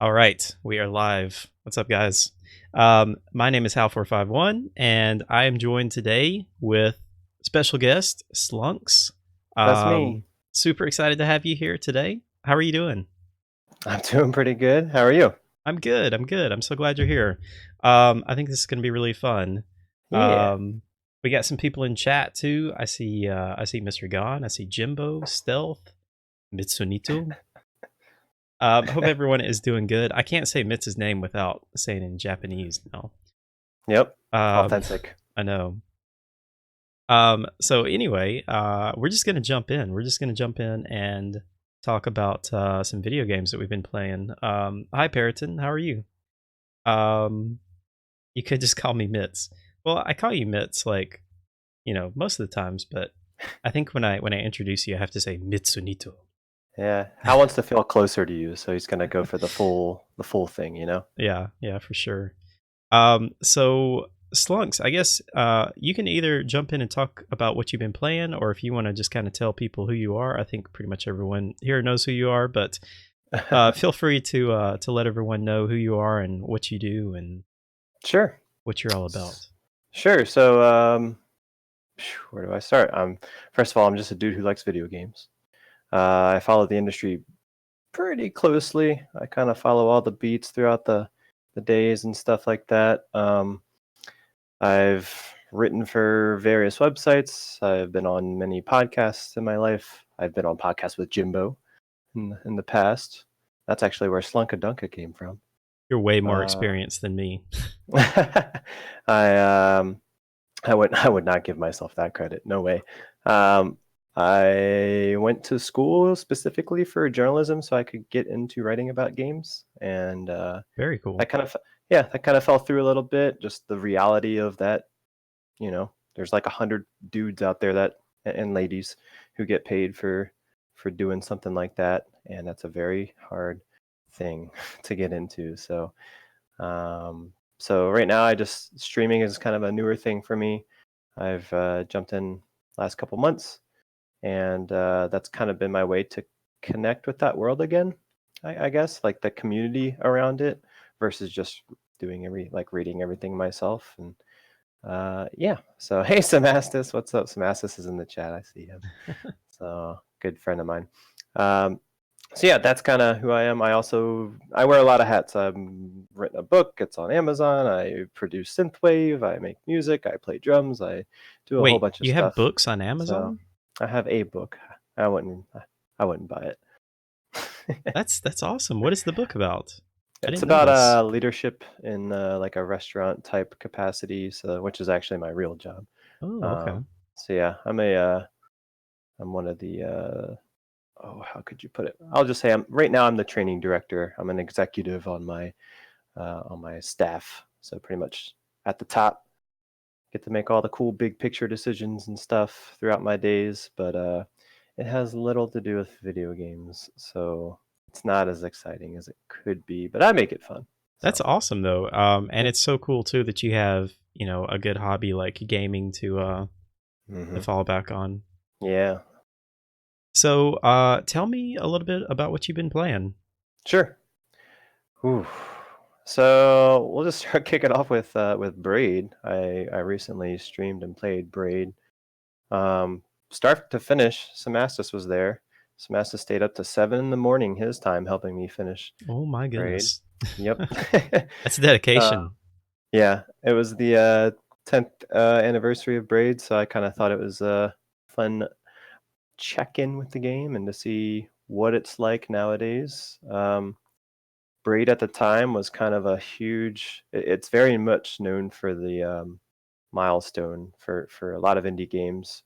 All right, we are live. What's up, guys? My name is Hal451, and I am joined today with special guest Slunks. That's me. Super excited to have you here today. How are you doing? I'm doing pretty good. How are you? I'm good. I'm good. I'm so glad you're here. I think this is going to be really fun. Yeah. We got some people in chat too. I see Mr. Gon. I see Jimbo, Stealth, Mitsunito. Hope everyone is doing good. I can't say Mitz's name without saying it in Japanese now. Yep. Um, Authentic. I know. So anyway, we're just gonna jump in. We're just gonna jump in and talk about some video games that we've been playing. Hi, Periton. How are you? Um, you could just call me Mitz. Well, I call you Mitz, like most of the times, but I think when I introduce you, I have to say Mitsunito. Yeah. Hal wants to feel closer to you, so he's gonna go for the full thing, you know? Yeah, yeah, for sure. So Slunks, I guess you can either jump in and talk about what you've been playing, or if you want to just kind of tell people who you are. I think pretty much everyone here knows who you are, but feel free to let everyone know who you are and what you do and Sure. what you're all S- about. Sure. So, where do I start? First of all, I'm just a dude who likes video games. I follow the industry pretty closely. I kind of follow all the beats throughout the days and stuff like that. I've written for various websites. I've been on many podcasts in my life. I've been on podcasts with Jimbo in the past. That's actually where Slunka Dunka came from. You're way more Uh, experienced than me. I I would not give myself that credit. No way. Um, I went to school specifically for journalism so I could get into writing about games, and Very cool. that kind of yeah, that kind of fell through a little bit. Just the reality of that, there's like 100 dudes out there that and ladies who get paid for doing something like that, and that's a very hard thing to get into. So right now I just streaming is kind of a newer thing for me. I've jumped in last couple months, and that's kind of been my way to connect with that world again. I guess like the community around it versus just doing reading everything myself. And yeah. So hey, Samastis, what's up? Samastis is in the chat. I see him. So good friend of mine. Um, so yeah, that's kind of who I am. I wear a lot of hats. I've written a book. It's on Amazon. I produce synthwave. I make music. I play drums. I do a whole Wait, bunch of you have stuff. books on So Amazon? I have a book. I wouldn't. I wouldn't buy it. That's awesome. What is the book about? I It's didn't know about this. leadership in like a restaurant type capacity. So which is actually my real job. Oh, okay. So yeah, I'm one of the oh, how could you put it? I'll just say I'm the training director. I'm an executive on my staff. So pretty much at the top, get to make all the cool big picture decisions and stuff throughout my days, but it has little to do with video games. So it's not as exciting as it could be, but I make it fun. That's So awesome though. And yeah. it's so cool too that you have, a good hobby like gaming to Hmm. fall back on. Yeah. So, tell me a little bit about what you've been playing. Sure. Ooh. So we'll just start kicking off with Braid. I recently streamed and played Braid. Start to finish, Samastis was there. Samastis stayed up to 7 in the morning his time helping me finish Oh my Braid. goodness. Yep. That's uh, dedication. yeah, it was the 10th anniversary of Braid, so I kind of thought it was a fun check in with the game and to see what it's like nowadays. Braid at the time was kind of a huge. It's very much known for the milestone for a lot of indie games.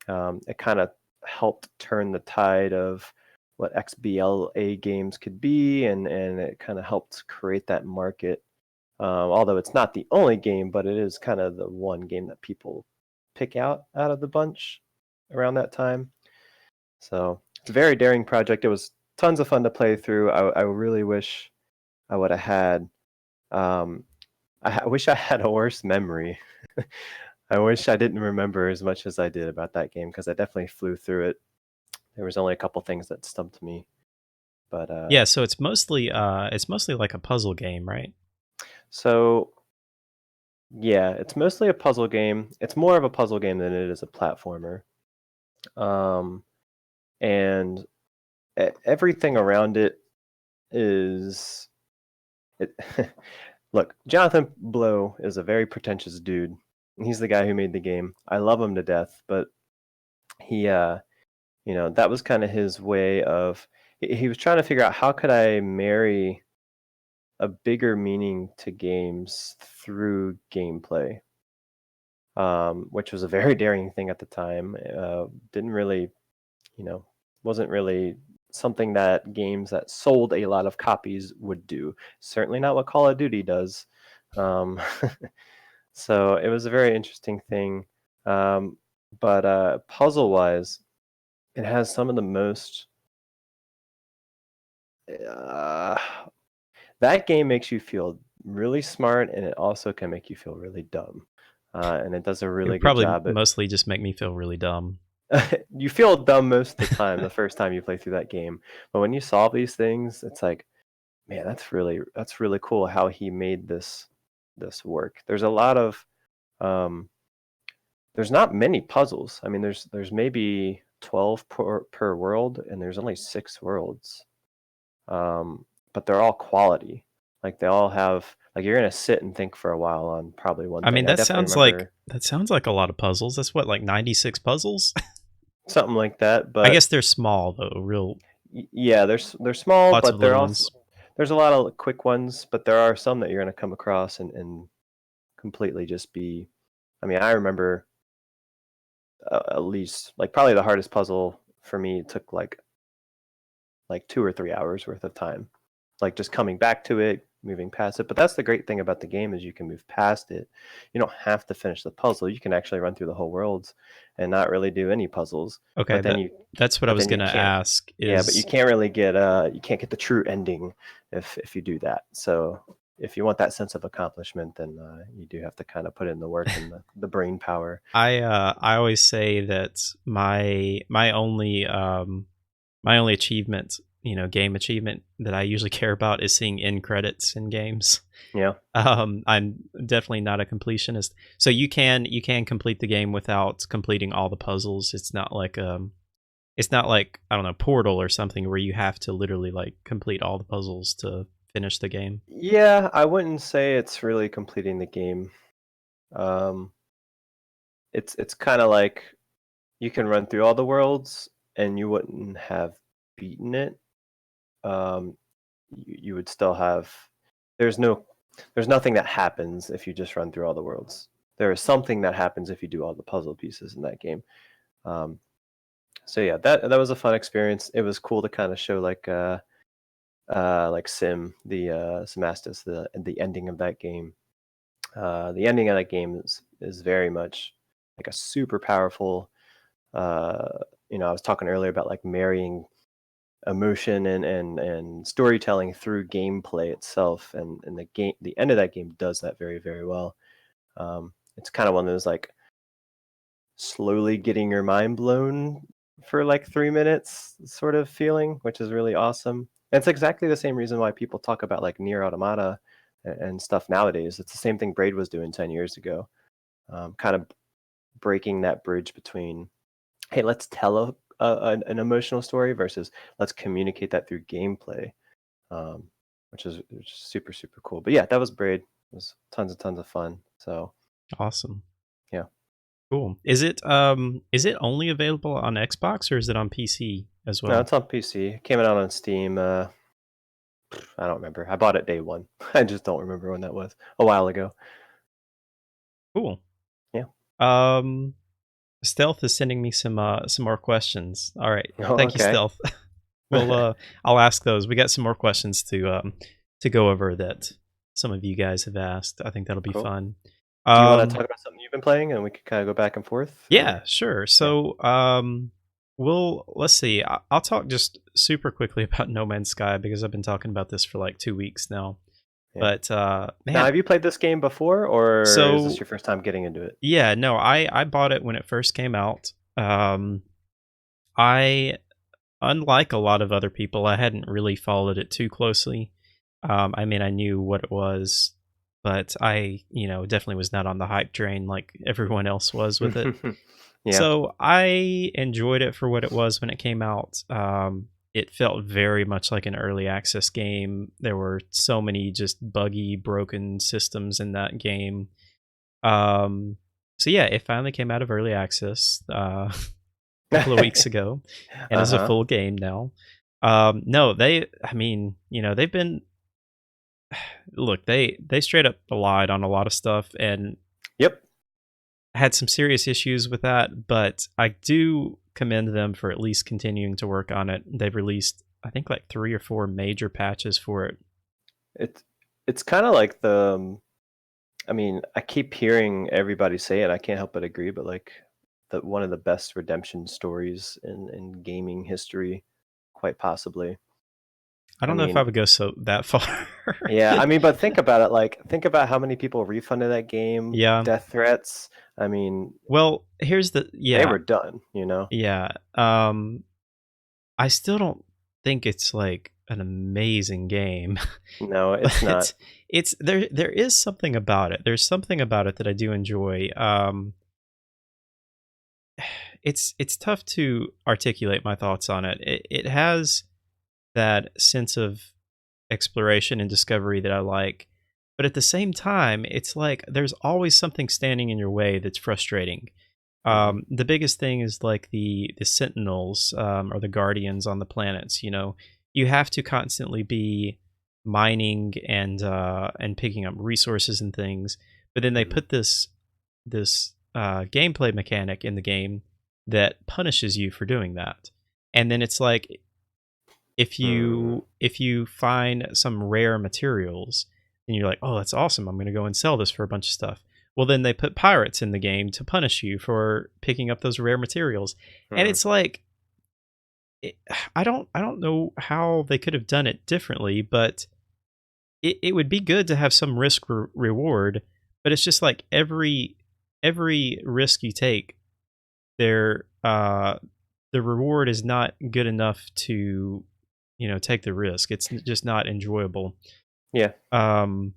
It kind of helped turn the tide of what XBLA games could be, and it kind of helped create that market. Although it's not the only game, but it is kind of the one game that people pick out of the bunch around that time. So it's a very daring project. It was tons of fun to play through. I really wish I would have had. Um, I wish I had a worse memory. I wish I didn't remember as much as I did about that game because I definitely flew through it. There was only a couple things that stumped me. But Yeah, so it's mostly like a puzzle game, right? so yeah, it's mostly a puzzle game. It's more of a puzzle game than it is a platformer. Um, and everything around it is it. Look, Jonathan Blow is a very pretentious dude. He's the guy who made the game. I love him to death, but he that was kind of his way of he was trying to figure out how could I marry a bigger meaning to games through gameplay, which was a very daring thing at the time. Didn't really, you know, wasn't really something that games that sold a lot of copies would do. Certainly not what Call of Duty does. Um, so it was a very interesting thing. Um, but puzzle wise, it has some of the most. Uh, that game makes you feel really smart, and it also can make you feel really dumb. And it does a It really would good probably job at. mostly just make me feel really dumb. You feel dumb most of the time the first time you play through that game, but when you solve these things, it's like, man, that's really cool how he made this work. There's a lot of um, there's not many puzzles. I mean, there's maybe 12 per world, and there's only 6 worlds. Um, but they're all quality. Like they all have like you're gonna sit and think for a while on probably one I mean, thing. I definitely remember that sounds like a lot of puzzles. That's what, like 96 puzzles? something like that, I guess but they're small though, real yeah, they're small, lots of but they're little also ones. there's a lot of quick ones, but there are some that you're gonna come across and completely just be. I mean, I remember at least like probably the hardest puzzle for me took like 2 or 3 hours worth of time, like just coming back to it, moving past it. But that's the great thing about the game is you can move past it. You don't have to finish the puzzle. You can actually run through the whole worlds and not really do any puzzles. Okay, But then you that's what I but was then you gonna can't. ask Yeah, but you is can't really get you can't get the true ending if you do that. So if you want that sense of accomplishment, then you do have to kind of put in the work and the brain power. I always say that my only achievement, game achievement that I usually care about is seeing end credits in games. Yeah. I'm definitely not a completionist. So you can complete the game without completing all the puzzles. It's not like, I don't know, Portal or something where you have to literally like complete all the puzzles to finish the game. Yeah, I wouldn't say it's really completing the game. Um, it's kind of like you can run through all the worlds and you wouldn't have beaten it. You would still have. There's no. There's nothing that happens if you just run through all the worlds. There is something that happens if you do all the puzzle pieces in that game. Um, so yeah, that was a fun experience. It was cool to kind of show like Sim the Semastus the ending of that game. The ending of that game is very much like a super powerful. Uh, I was talking earlier about like marrying emotion and storytelling through gameplay itself, and the end of that game does that very very well. It's kind of one of those like slowly getting your mind blown for like 3 minutes sort of feeling, which is really awesome. And it's exactly the same reason why people talk about like near automata and stuff nowadays. It's the same thing Braid was doing 10 years ago, kind of breaking that bridge between, hey, let's tell an emotional story versus let's communicate that through gameplay, um, which is super super cool. But yeah, that was Braid. It was tons and tons of fun. So Awesome. yeah, Cool. Is it only available on Xbox or is it on PC as no, well? it's on PC. It came out on Steam. I don't remember. I bought it day one. I just don't remember when that was. A while ago. Cool. Yeah. Um Stealth is sending me some more questions. All right. Oh, Thank you, okay. Stealth. We'll I'll ask those. We got some more questions to go over that some of you guys have asked. I think that'll be Cool. fun. Do you want to Um talk about something you've been playing, and we could kind of go back and forth, yeah, or sure. yeah, So let's see. I'll talk just super quickly about No Man's Sky because I've been talking about this for like 2 weeks now. yeah. But Now, man, have you played this game before, or is this so your first time getting into it? yeah, no, I bought it when it first came out. I unlike a lot of other people, I hadn't really followed it too closely. I mean, I knew what it was, but I, definitely was not on the hype train like everyone else was with it. Yeah. So I enjoyed it for what it was when it came out. It felt very much like an early access game. There were so many just buggy, broken systems in that game. Um, so yeah, it finally came out of early access a couple of weeks ago, and is a Uh-huh. full game now. No, I mean, they've been look, they straight up lied on a lot of stuff and Yep. had some serious issues with that, but I do commend them for at least continuing to work on it. They've released, I think, like 3 or 4 major patches for it. It's it's kinda like I mean, I keep hearing everybody say it, I can't help but agree, but, like, the one of the best redemption stories in gaming history, quite possibly. I I don't know if I mean would go so that far. yeah, I mean, but think about it, like, think about how many people refunded that game, Yeah. death threats, I mean, Well, here's the they yeah, were done, you know? yeah. I still don't think it's like an amazing game, No, it's not. but there is something about it. There's something about it that I do enjoy. It's tough to articulate my thoughts on it. It has that sense of exploration and discovery that I like. But at the same time, it's like there's always something standing in your way that's frustrating. Mhm, The biggest thing is like the sentinels or the guardians on the planets. You have to constantly be mining and picking up resources and things. But then they mhm. put this gameplay mechanic in the game that punishes you for doing that. And then it's like Mm. if you find some rare materials and you're like, "Oh, that's awesome. I'm going to go and sell this for a bunch of stuff." Well, then they put pirates in the game to punish you for picking up those rare materials. And Mhm. it's like it, I don't know how they could have done it differently, but it would be good to have some risk reward, but it's just like every risk you take there the reward is not good enough to take the risk. It's just not enjoyable. Yeah, um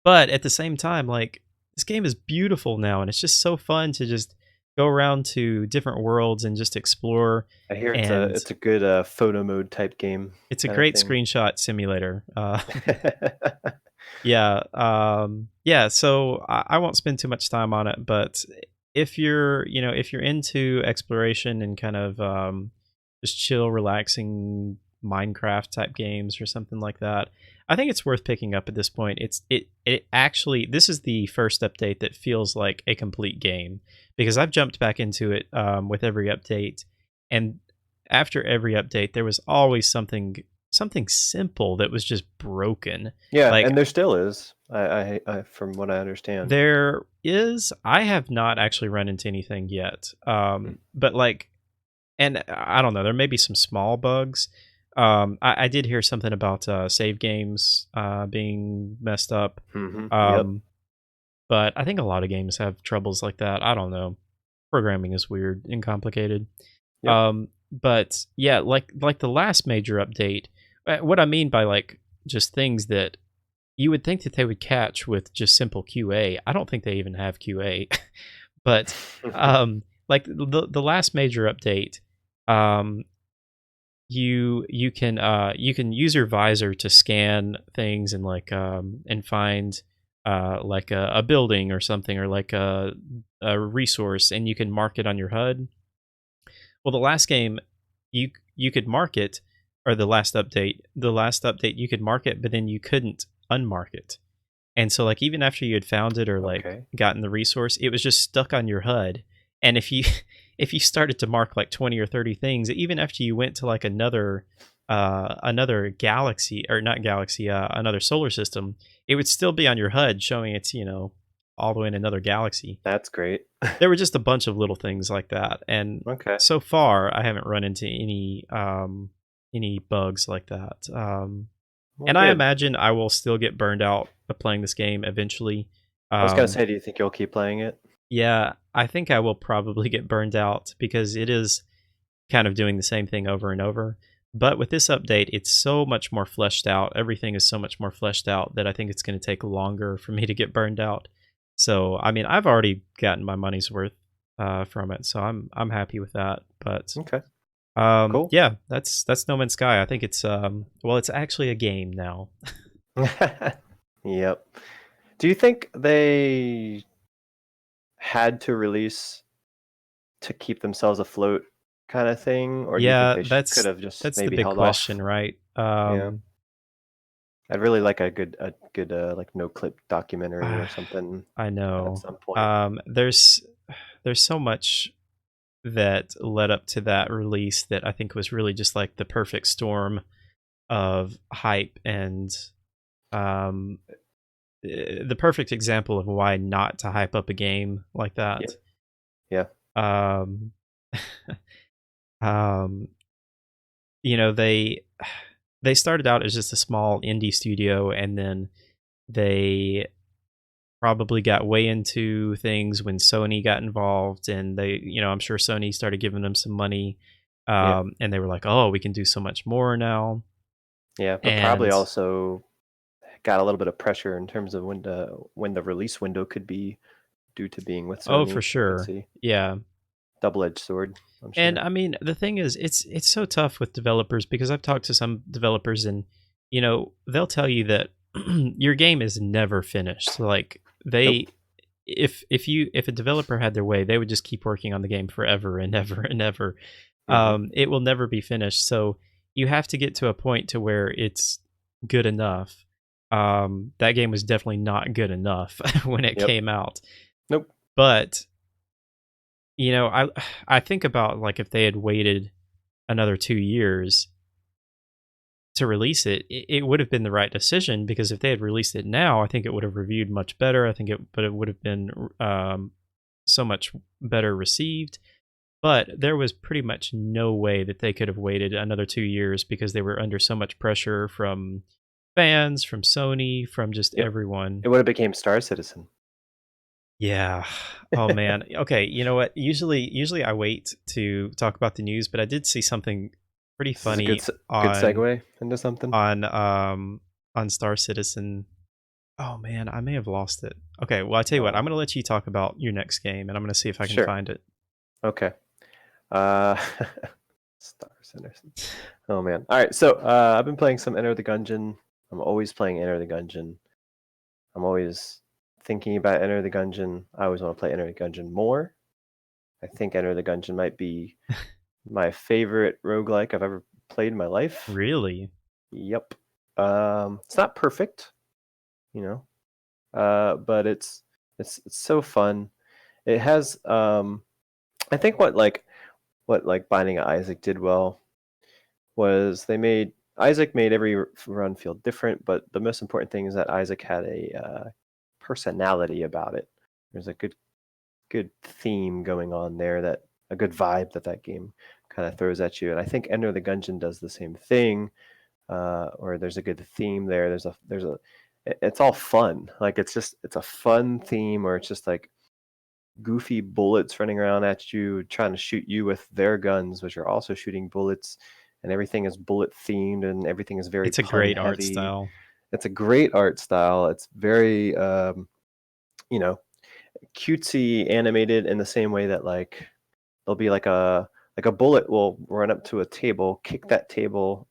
but at the same time, like, this game is beautiful now and it's just so fun to just go around to different worlds and just explore. I hear And it's a good, photo mode type game it's a kinda great thing. screenshot simulator. Yeah, so I won't spend too much time on it, but if you're into exploration and kind of just chill, relaxing Minecraft type games or something like that, I think it's worth picking up at this point. It actually this is the first update that feels like a complete game because I've jumped back into it with every update, and after every update, there was always something simple that was just broken. Yeah, Like and there still is, I from what I understand. I have not actually run into anything yet. Mm. But like, and I don't know, there may be some small bugs. I did hear something about save games being messed up. Mhm. Yep. Um, but I think a lot of games have troubles like that. I don't know. Programming is weird and complicated. Yep. But yeah, like the last major update. What I mean by like just things that you would think that they would catch with just simple QA. I don't think they even have QA. But like the last major update, um, you can use your visor to scan things and like and find like a building or something or like a resource and you can mark it on your HUD. Well, the last game, you could mark it, or the last update you could mark it, but then you couldn't unmark it. And so, like, even after you had found it or like Okay. gotten the resource, it was just stuck on your HUD. And if you if you started to mark like 20 or 30 things, even after you went to like another galaxy or not galaxy, another solar system, it would still be on your HUD showing it's, all the way in another galaxy. That's great. There were just a bunch of little things like that, and Okay. so far, I haven't run into any bugs like that. Well, And I good. imagine I will still get burned out of playing this game eventually. I was gonna Um, say, do you think you'll keep playing it? yeah, I think I will probably get burned out because it is. kind of doing the same thing over and over. But with this update, it's so much more fleshed out. Everything is so much more fleshed out that I think it's going to take longer for me to get burned out. So, I mean, I've already gotten my money's worth from it, so I'm happy with that. But Okay, cool. yeah, that's No Man's Sky. I think it's well, it's actually a game now. Yep. Do you think they had to release to keep themselves afloat kinda thing, or do you think Yeah, they could have just that's the maybe big held question, off? right? Yeah. I'd really like a good, like, no clip documentary or Ah, something I at know. some point. There's so much that led up to that release that I think was really just like the perfect storm of hype and um, the perfect example of why not to hype up a game like Yeah, that. yeah, Um, um, they started out as just a small indie studio, and then they probably got way into things when Sony got involved, and I'm sure Sony started giving them some money, yeah, and they were like, "Oh, we can do so much more now." yeah, but probably And also got a little bit of pressure in terms of when the release window could be due to being with oh, for Sony. I could sure, see. yeah. Double-edged sword, I'm And sure. I mean, the thing is, it's so tough with developers because I've talked to some developers, and they'll tell you that your game is never finished. Like Nope. they, if a developer had their way, they would just keep working on the game forever and ever and ever. Mhm. It will never be finished. So you have to get to a point to where it's good enough. That game was definitely not good enough when it Yep. came out, Nope. but I think about like if they had waited another 2 years to release it, it would have been the right decision because if they had released it now, I think it would have reviewed much better. But it would have been so much better received. But there was pretty much no way that they could have waited another 2 years because they were under so much pressure from fans, from Sony, from just Yep. everyone. It would have became Star Citizen. Yeah. Oh man. Okay. You know what? Usually I wait to talk about the news, but I did see something pretty This is a good funny s good segue into something. on um on Star Citizen. Oh man, I may have lost it. Okay, well I tell you what, I'm Oh, gonna let you talk about your next game and I'm gonna see if I can sure. find it. Okay. Uh, Star Citizen. Oh, man. Alright, so, I've been playing some Enter the Gungeon. I'm always playing Enter the Gungeon. I'm always thinking about Enter the Gungeon. I always wanna play Enter the Gungeon more. I think Enter the Gungeon might be my favorite roguelike I've ever played in my life. Really? Yep. It's not perfect, you know, but it's so fun. It has, I think what Binding of Isaac did well was Isaac made every run feel different, but the most important thing is that Isaac had a personality about it. There's a good theme going on there, that a good vibe that game kind of throws at you. And I think Enter the Gungeon does the same thing, or there's a good theme there. It's all fun. Like it's a fun theme, or it's just like goofy bullets running around at you, trying to shoot you with their guns, which are also shooting bullets, and everything is bullet themed and everything is very It's a pun great art heavy. style. It's a great art style. It's very you know, cutesy animated in the same way that there'll be like a bullet will run up to a table, kick that table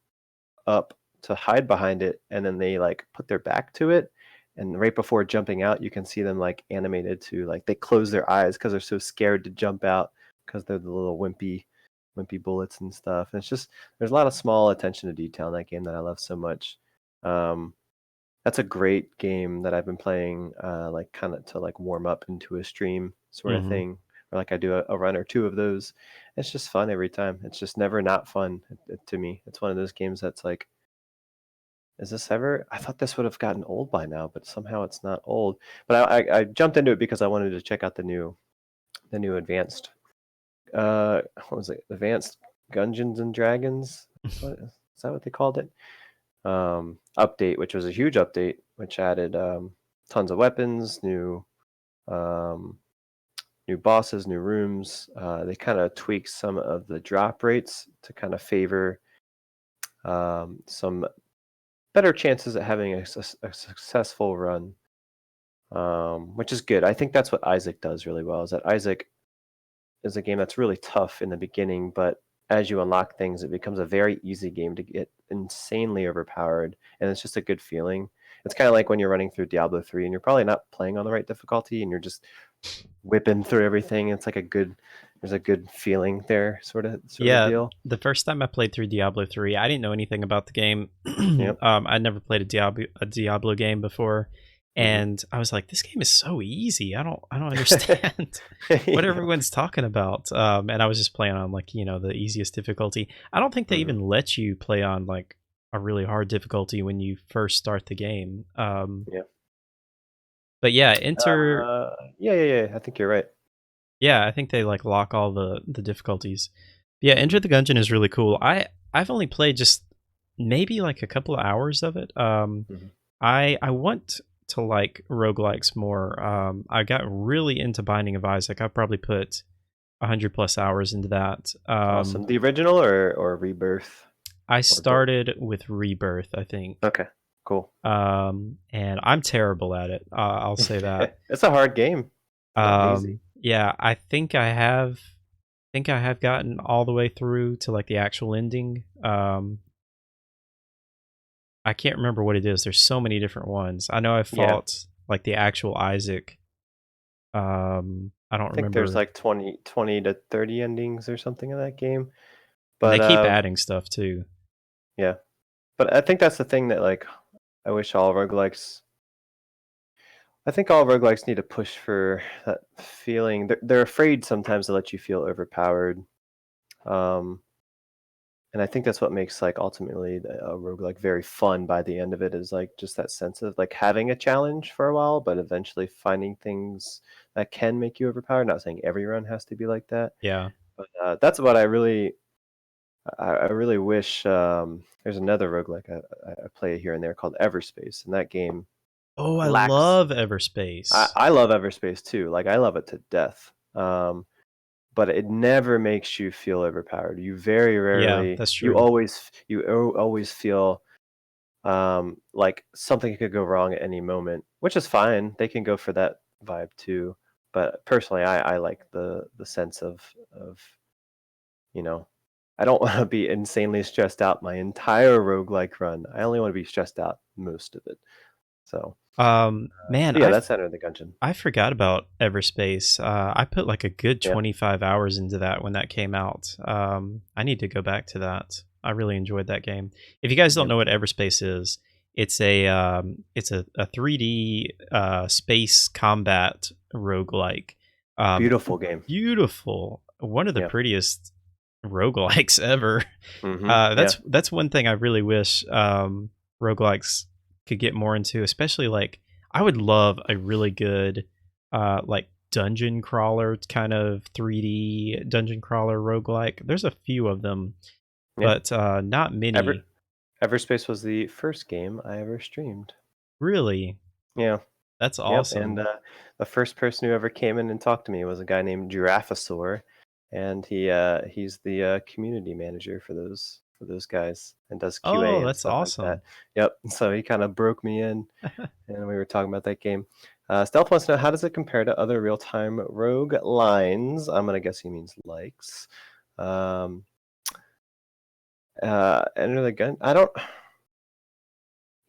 up to hide behind it, and then they like put their back to it, and right before jumping out you can see them like animated to like they close their eyes because they're so scared to jump out because they're the little wimpy bullets and stuff. And it's just there's a lot of small attention to detail in that game that I love so much. um, that's a great game that I've been playing, like kind of to like warm up into a stream sort of Mhm. thing, or like I do a run or two of those. It's just fun every time. It's just never not fun to me. It's one of those games that's like, is this ever? I thought this would have gotten old by now, but somehow it's not old. But I jumped into it because I wanted to check out the new advanced what was it? Advanced Gungeons and Dragons. Is that what they called it? Update, which was a huge update, which added tons of weapons, new um, new bosses, new rooms. They kind of tweak some of the drop rates to kind of favor some better chances at having a successful run, which is good. I think that's what Isaac does really well. Is that Isaac is a game that's really tough in the beginning, but as you unlock things, it becomes a very easy game to get insanely overpowered, and it's just a good feeling. It's kind of like when you're running through Diablo 3 and you're probably not playing on the right difficulty and you're just whipping through everything. It's like there's a good feeling there, sort of Yeah, deal. the first time I played through Diablo 3, I didn't know anything about the game. Yep. I'd never played a Diablo game before, Hmm. and I was like, "This game is so easy. I don't understand what Yeah. everyone's talking about." And I was just playing on like the easiest difficulty. I don't think they Hmm. even let you play on like a really hard difficulty when you first start the game. Yeah. But yeah, enter. Yeah. I think you're right. Yeah, I think they like lock all the difficulties. Yeah, Enter Hmm. the Gungeon is really cool. I've only played just maybe like a couple of hours of it. Hmm. I want to like roguelikes more. I got really into Binding of Isaac. I probably put 100 plus hours into that. Awesome. The original or Rebirth I or both? started with Rebirth, I think. Okay. Cool. And I'm terrible at it. I'll say that. It's a hard game. It's not easy. Yeah, I think I have gotten all the way through to like the actual ending. I can't remember what it is. There's so many different ones. I know I Yeah. fought like the actual Isaac. I don't I think there's remember, like 20 to 30 endings or something in that game. and they But keep adding stuff too. yeah. But I think that's the thing that like I wish all roguelikes I think all roguelikes need to push for that feeling. They're afraid sometimes to let you feel overpowered. Um, and I think that's what makes like ultimately a roguelike very fun by the end of it is like just that sense of like having a challenge for a while, but eventually finding things that can make you overpowered. Not saying every run has to be like that, Yeah. but that's what I really wish. There's another roguelike I play here and there called Everspace, and that game Oh, I lacks. love Everspace. I love Everspace too. Like I love it to death. But it never makes you feel overpowered. You very Yeah, rarely. that's true. Always feel like something could go wrong at any moment, which is fine. They can go for that vibe too. But personally, I like the sense of you know, I don't want to be insanely stressed out my entire roguelike run. I only want to be stressed out most of it. So, Man, but yeah, that's Enter the Gungeon. I forgot about Everspace. I put like a good Yeah, 25 hours into that when that came out. I need to go back to that. I really enjoyed that game. If you guys don't yep. know what Everspace is, it's a 3D space combat roguelike. It's Beautiful game. beautiful. One of the Yeah. prettiest roguelikes ever. Yeah. That's one thing I really wish roguelikes could get more into, especially like I would love a really good like dungeon crawler kind of 3D dungeon crawler roguelike. There's a few of them, Yeah. but not Ever many. Everspace was the first game I ever streamed. Really. Yeah. That's Yep. And awesome. the first person who ever came in and talked to me was a guy named Giraffosaur, and he's the community manager for those guys and does QA Oh, and that's stuff like that. awesome. Yep. So he kind of broke me in, and we were talking about that game. Stealth wants to know how does it compare to other real time rogue lines? I'm gonna guess he means likes. Um, Enter the Gun. I don't.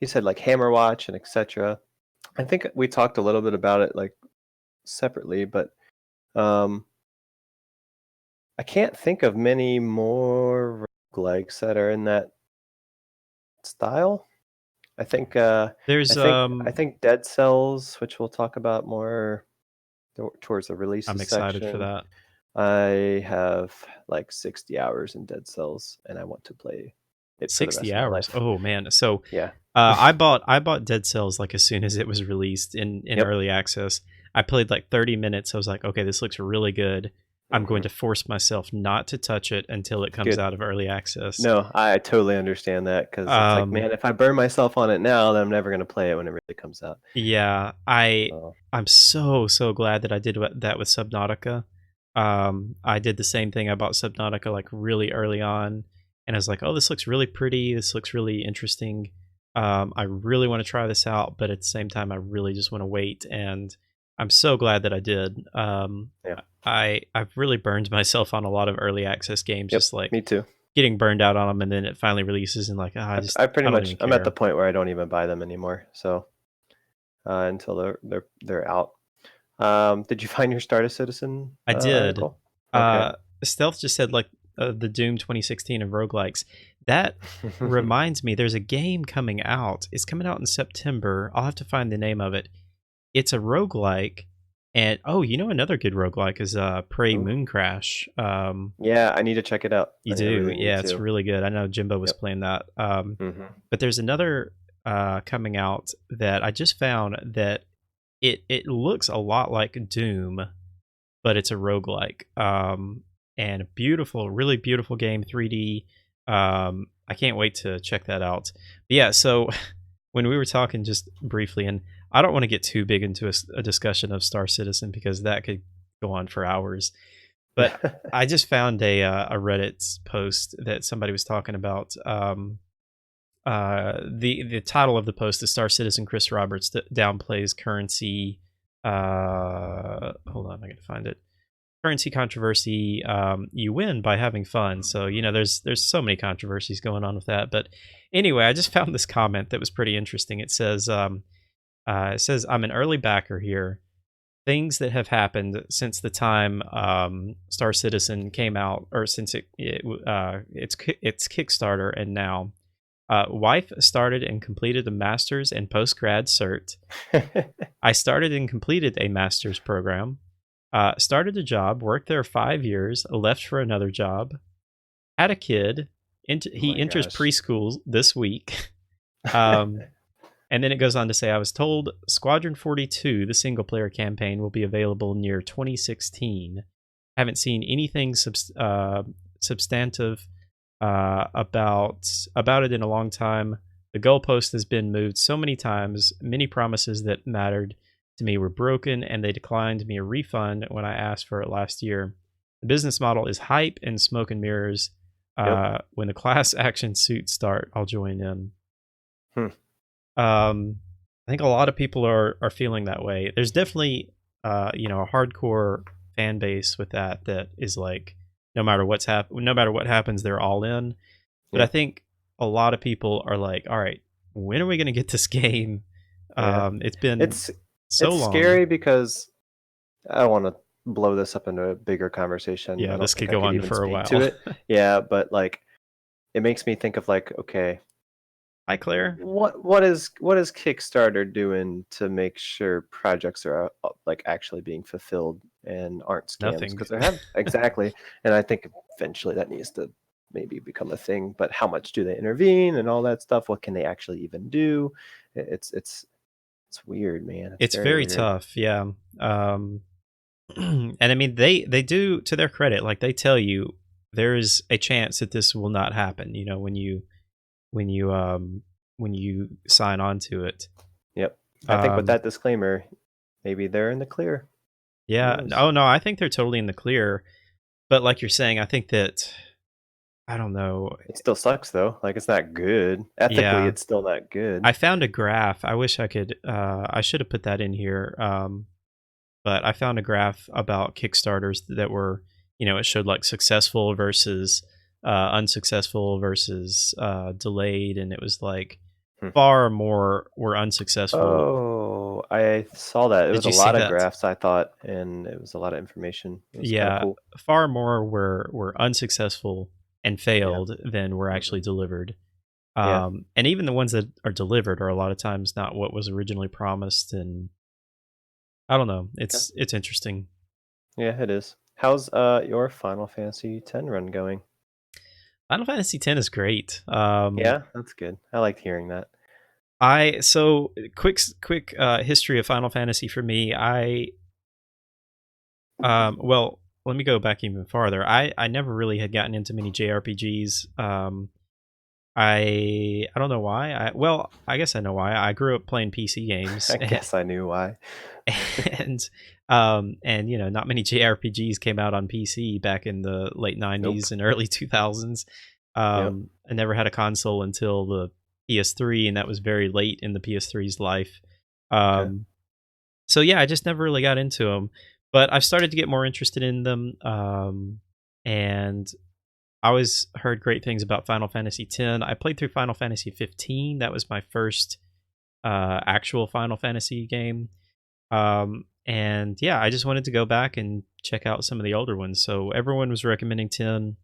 He said like Hammerwatch and etc. I think we talked a little bit about it like separately, but um, I can't think of many more roguelikes that are in that style. I think There's I think Dead Cells, which we'll talk about more towards the I'm releases excited for section. that. I have like 60 hours in Dead Cells, and I want to play it for the 60 rest of my hours. life. Oh man. So Yeah. I bought Dead Cells like as soon as it was released in Yep. early access. I played like 30 minutes. I was like, okay, this looks really good. I'm going Mhm. to force myself not to touch it until it comes Good. out of early access. No, I totally understand that because it's like, Um, man, if I burn myself on it now, then I'm never gonna play it when it really comes out. yeah, So, I'm so glad that I did that with Subnautica. I did the same thing. I bought Subnautica like really early on, and I was like, "Oh, this looks really pretty. This looks really interesting. I really want to try this out, but at the same time, I really just want to wait." And I'm so glad that I did. yeah. I've really burned myself on a lot of early access games, Yep, just like me too. getting burned out on them, and then it finally releases, and like, I pretty I don't much even I'm at the care. point where I don't even buy them anymore, so, until they're out. Did you find your Stardust Citizen, I did. article? Okay. Uh, Stealth just said like the Doom 2016 of roguelikes. That reminds me, there's a game coming out. It's coming out in September. I'll have to find the name of it. It's a roguelike, and oh, you know another good roguelike is Prey Ooh. Moon Crash. Yeah, I need to check it out. You I do, really need yeah, it's to. really good. I know Jimbo was Yep. playing that. Mhm. But there's another coming out that I just found that it looks a lot like Doom, but it's a roguelike. And a beautiful, really beautiful game, 3D. I can't wait to check that out. But yeah, so when we were talking just briefly, and I don't want to get too big into a discussion of Star Citizen because that could go on for hours. But I just found a Reddit post that somebody was talking about. The title of the post is Star Citizen Chris Roberts downplays currency. Hold on, I gotta find it. Currency controversy. You win by having fun. So there's so many controversies going on with that. But anyway, I just found this comment that was pretty interesting. It says I'm an early backer here. Things that have happened since the time Star Citizen came out, or since its Kickstarter, and now. Wife started and completed a master's and post grad cert. I started and completed a master's program. Started a job, worked there 5 years, left for another job, had a kid. Oh He my enters gosh. preschool this week. Um, and then it goes on to say, I was told Squadron 42, the single player campaign, will be available near 2016. Haven't seen anything substantive about it in a long time. The goalpost has been moved so many times. Many promises that mattered to me were broken, and they declined me a refund when I asked for it last year. The business model is hype and smoke and mirrors. Yep. When the class action suits start, I'll join in. Hmm. I think a lot of people are feeling that way. There's definitely a hardcore fan base with that is like no matter what happens, they're all in. But I Yeah. think a lot of people are like, all right, when are we going to get this game? Yeah. It's been It's so it's long. scary because I don't wanna blow this up into a bigger conversation. I Yeah, don't this think could I go could on even for a speak to while. it. Yeah, but, like, it makes me think of, like, okay, Hi, Claire. what is Kickstarter doing to make sure projects are, like, actually being fulfilled and aren't scams? Nothing. Because there have exactly, and I think eventually that needs to maybe become a thing, but how much do they intervene and all that stuff? What can they actually even do? It's weird, man. It's It's very very weird. tough. Yeah. And I mean, they do, to their credit, like they tell you there's a chance that this will not happen. When you when you sign on to it. Yep. I think with Um, that disclaimer, maybe they're in the clear. Who yeah. knows? Oh no, I think they're totally in the clear. But like you're saying, I think that I don't know. It still sucks though. Like it's not good. Ethically, Yeah, it's still not good. I found a graph. I wish I could. I should have put that in here. But I found a graph about Kickstarters that were, it showed like successful versus unsuccessful versus delayed, and it was like Hmm. far more were unsuccessful. Oh, I saw that. It Did was a you see lot of that? graphs, I thought, and it was a lot of information. It was kind of Yeah, cool. far more were unsuccessful and Yeah. failed than were Hmm. actually delivered. Yeah. And even the ones that are delivered are a lot of times not what was originally promised. And I don't know. Okay. It's interesting. Yeah, it is. How's your Final Fantasy X run going? Final Fantasy X is great. Yeah, that's good. I liked hearing that. I so quick history of Final Fantasy for me. Well, let me go back even farther. I never really had gotten into many JRPGs. I don't know why. I guess I know why. I grew up playing PC games, I guess I knew why. and not many JRPGs came out on PC back in the late Nope. '90s and early 2000s. Yep. I never had a console until the PS3, and that was very late in the PS3's life. Okay. Um, so yeah, I just never really got into them, but I've started to get more interested in them. And I always heard great things about Final Fantasy X. I played through Final Fantasy 15. That was my first actual Final Fantasy game. And yeah, I just wanted to go back and check out some of the older ones. So everyone was recommending 10,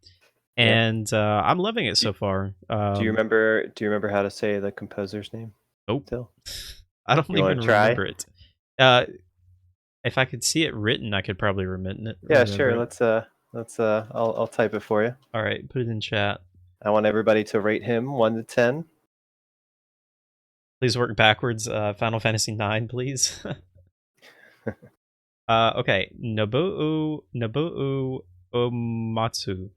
Yeah. and I'm loving it Do, so far. do you remember how to say the composer's name? Oh, Still. I don't You even want to try? remember it. Uh, if I could see it written, I could probably Yeah, remember sure. it. Let's I'll type it for you. All right, put it in chat. I want everybody to rate him 1 to 10. Please work backwards. Final Fantasy 9, please. Okay, Nobuo Uematsu.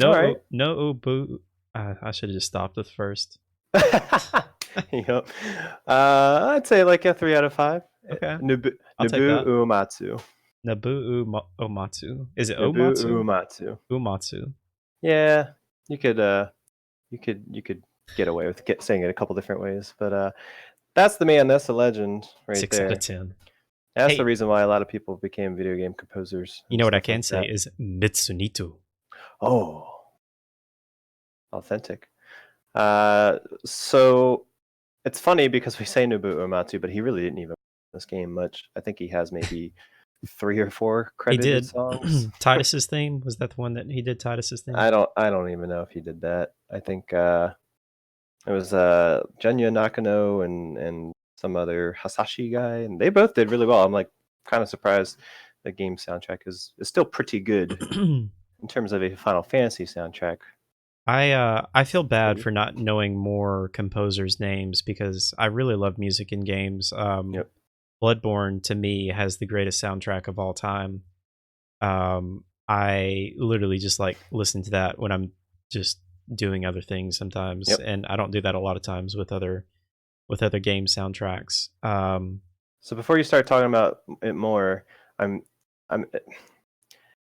All right. No Ubu. I should have just stopped with first. Yep. I'd say like a 3 out of 5. Okay, I'll take Nobu that. Uematsu. Omatsu. Is it Nobu Omatsu? Uematsu. Umatsu. Yeah, you could you could get away with saying it a couple different ways, but that's the man. That's the legend right 6 out of there. 10. That's the Hey, reason why a lot of people became video game composers you and know what I stuff can like say that. is Mitsunitu. Oh, authentic. So it's funny because we say Nobuo Uematsu, but he really didn't even this game much. I think he has maybe 3 or 4 He credited did songs. Titus's theme. Was that the one that he did? Titus's theme. I don't even know if he did that. I think it was Junya Nakano and some other Hasashi guy, and they both did really well. I'm like kind of surprised the game soundtrack is still pretty good in terms of a Final Fantasy soundtrack. I feel bad Pretty. for not knowing more composers' names because I really love music in games. Yep. Bloodborne to me has the greatest soundtrack of all time. I literally just like listen to that when I'm just doing other things sometimes, Yep. and I don't do that a lot of times with other game soundtracks. So before you start talking about it more, I'm I'm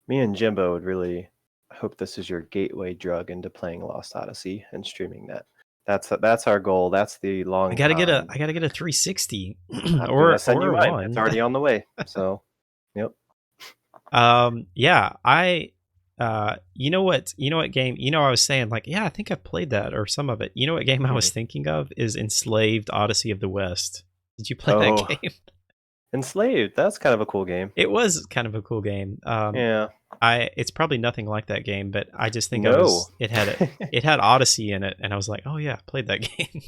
me and Jimbo would really hope this is your gateway drug into playing Lost Odyssey and streaming that. That's our goal. That's the long con. I gotta get a 360 I'm gonna send or you a mine. It's one. already on the way. So, yep. Yeah, you know what game, I was saying like, yeah, I think I've played that or some of it. You know what game I was Mhm. thinking of is Enslaved Odyssey of the West. Did you play that Oh, game? Enslaved. That's kind of a cool game. It was kind of a cool game. Yeah. It's probably nothing like that game, but I just think No. it had Odyssey in it, and I was like, oh yeah, I played that game.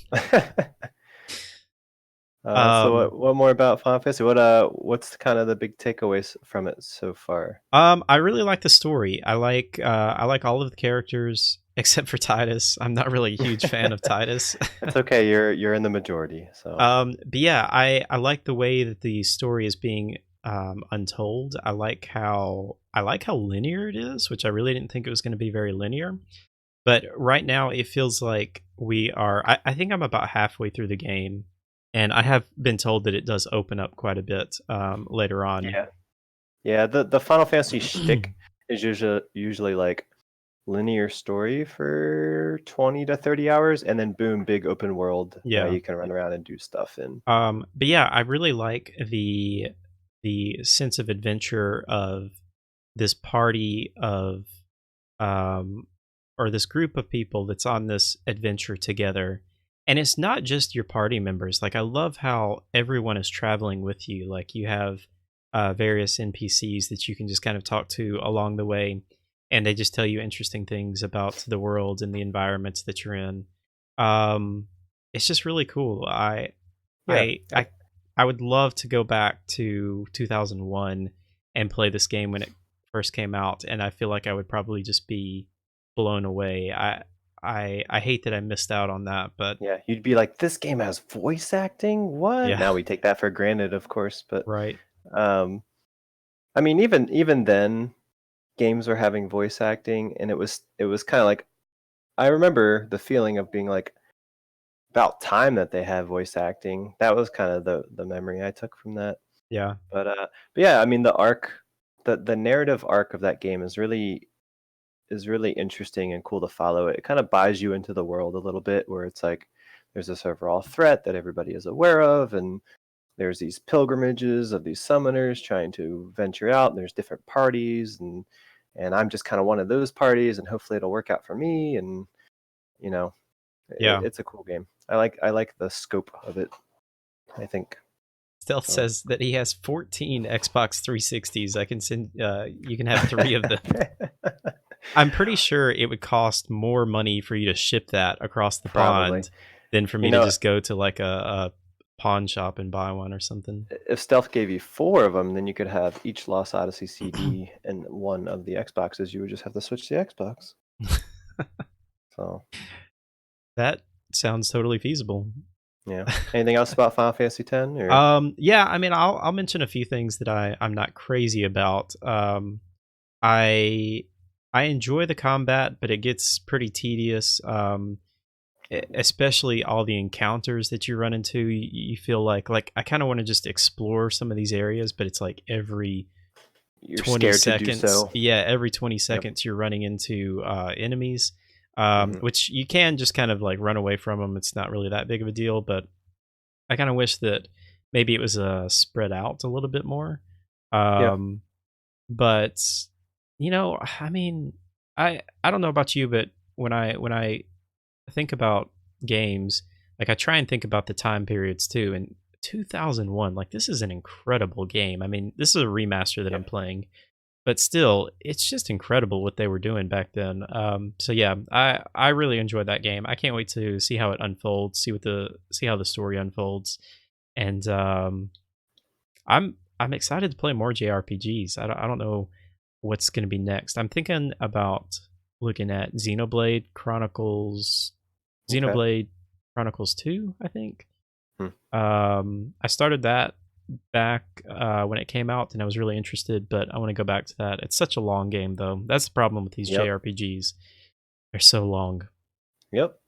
So um, what more about Final Fantasy? What's kind of the big takeaways from it so far? I really like the story. I like all of the characters except for Titus. I'm not really a huge fan of Titus. It's okay. You're in the majority. So But yeah, I like the way that the story is being untold. I like how linear it is, which I really didn't think it was going to be very linear. But right now, it feels like we are. I think I'm about halfway through the game, and I have been told that it does open up quite a bit later on. yeah, yeah. The Final Fantasy shtick is usually like linear story for 20 to 30 hours, and then boom, big open world. Now Yeah. you can run around and do stuff. And But yeah, I really like the sense of adventure of this party of um, or this group of people that's on this adventure together. And it's not just your party members. Like, I love how everyone is traveling with you. Like, you have various NPCs that you can just kind of talk to along the way, and they just tell you interesting things about the world and the environments that you're in. Um, it's just really cool. yeah, I, I, I would love to go back to 2001 and play this game when it first came out, and I feel like I would probably just be blown away. I hate that I missed out on that, but yeah, you'd be like, this game has voice acting. What? yeah, Now we take that for granted, of course, but right. um, I mean, even then, games were having voice acting, and it was kind of like I remember the feeling of being like about time that they had voice acting. That was kind of the memory I took from that. Yeah, But yeah, I mean the narrative arc of that game is really interesting and cool to follow. It kind of buys you into the world a little bit, where it's like there's this overall threat that everybody is aware of, and there's these pilgrimages of these summoners trying to venture out, and there's different parties, and I'm just kind of one of those parties, and hopefully it'll work out for me. And you know, yeah. it's a cool game. I like the scope of it, I think. Stealth So says that he has 14 Xbox 360s. I can send. You can have 3 of them. I'm pretty sure it would cost more money for you to ship that across the probably. pond than for You me to know, just go to like a pawn shop and buy one or something. if Stealth gave you four of them, then you could have each Lost Odyssey CD and one of the Xboxes. You would just have to switch to the Xbox. So That sounds totally feasible. yeah. Anything else about Final Fantasy X or? Yeah, I mean, I'll mention a few things that I'm not crazy about. I I enjoy the combat, but it gets pretty tedious. Especially all the encounters that you run into. You feel like I kind of want to just explore some of these areas, but it's like every You're 20 scared to do seconds. so. Yeah, every 20 Yep. seconds you're running into enemies, Hmm. which you can just kind of like run away from them. It's not really that big of a deal, but I kind of wish that maybe it was spread out a little bit more. Yeah. Um, but I mean, I don't know about you, but when I think about games, like I try and think about the time periods too. And 2001, like this is an incredible game. I mean, this is a remaster that Yeah. I'm playing, but still, it's just incredible what they were doing back then. So yeah, I really enjoyed that game. I can't wait to see how it unfolds, see how the story unfolds, and I'm excited to play more JRPGs. I don't know what's going to be next. I'm thinking about looking at Okay. Xenoblade Chronicles 2, I think. Hmm. I started that back when it came out, and I was really interested, but I want to go back to that. It's such a long game, though. That's the problem with these Yep. JRPGs. They're so long. Yep.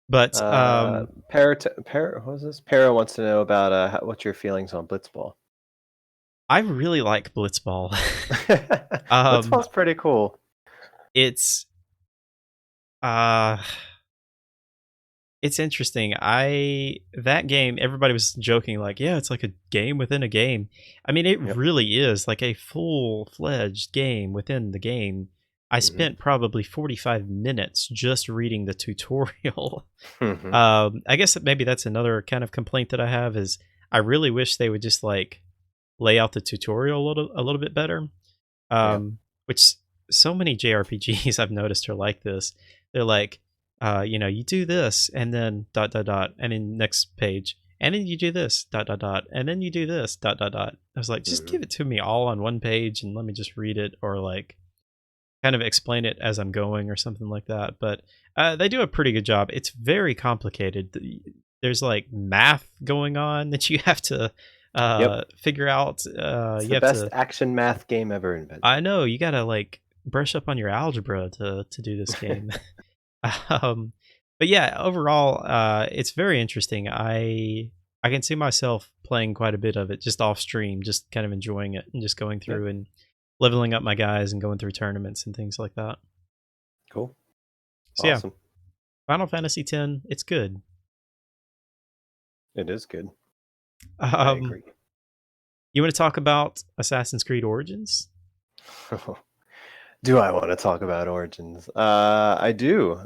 But What was this? Para wants to know about what's your feelings on Blitzball. I really like Blitzball. um, Blitzball's pretty cool. it's uh It's interesting. I That game, everybody was joking like, "Yeah, it's like a game within a game." I mean, it Yep. really is like a full-fledged game within the game. I Hmm. spent probably 45 minutes just reading the tutorial. Hmm. I guess that maybe that's another kind of complaint that I have is I really wish they would just like lay out the tutorial a little bit better. Yeah. Which so many JRPGs I've noticed are like this. They're like, you do this and then dot dot dot, and then next page, and then you do this dot dot dot, and then you do this dot dot dot. I was like, just Hmm. give it to me all on one page and let me just read it, or like kind of explain it as I'm going or something like that. But they do a pretty good job. It's very complicated. There's like math going on that you have to Yep. figure out. It's You the have best to action math game ever invented. I know, you gotta, like, brush up on your algebra to do this game. Um, but yeah, overall, it's very interesting. I can see myself playing quite a bit of it just off stream, just kind of enjoying it and just going Yep. through and leveling up my guys and going through tournaments and things like that. Cool. So yeah, Awesome. Final Fantasy X, it's good. It is good. I Um, agree. you wanna talk about Assassin's Creed Origins? Do I want to talk about Origins? I do.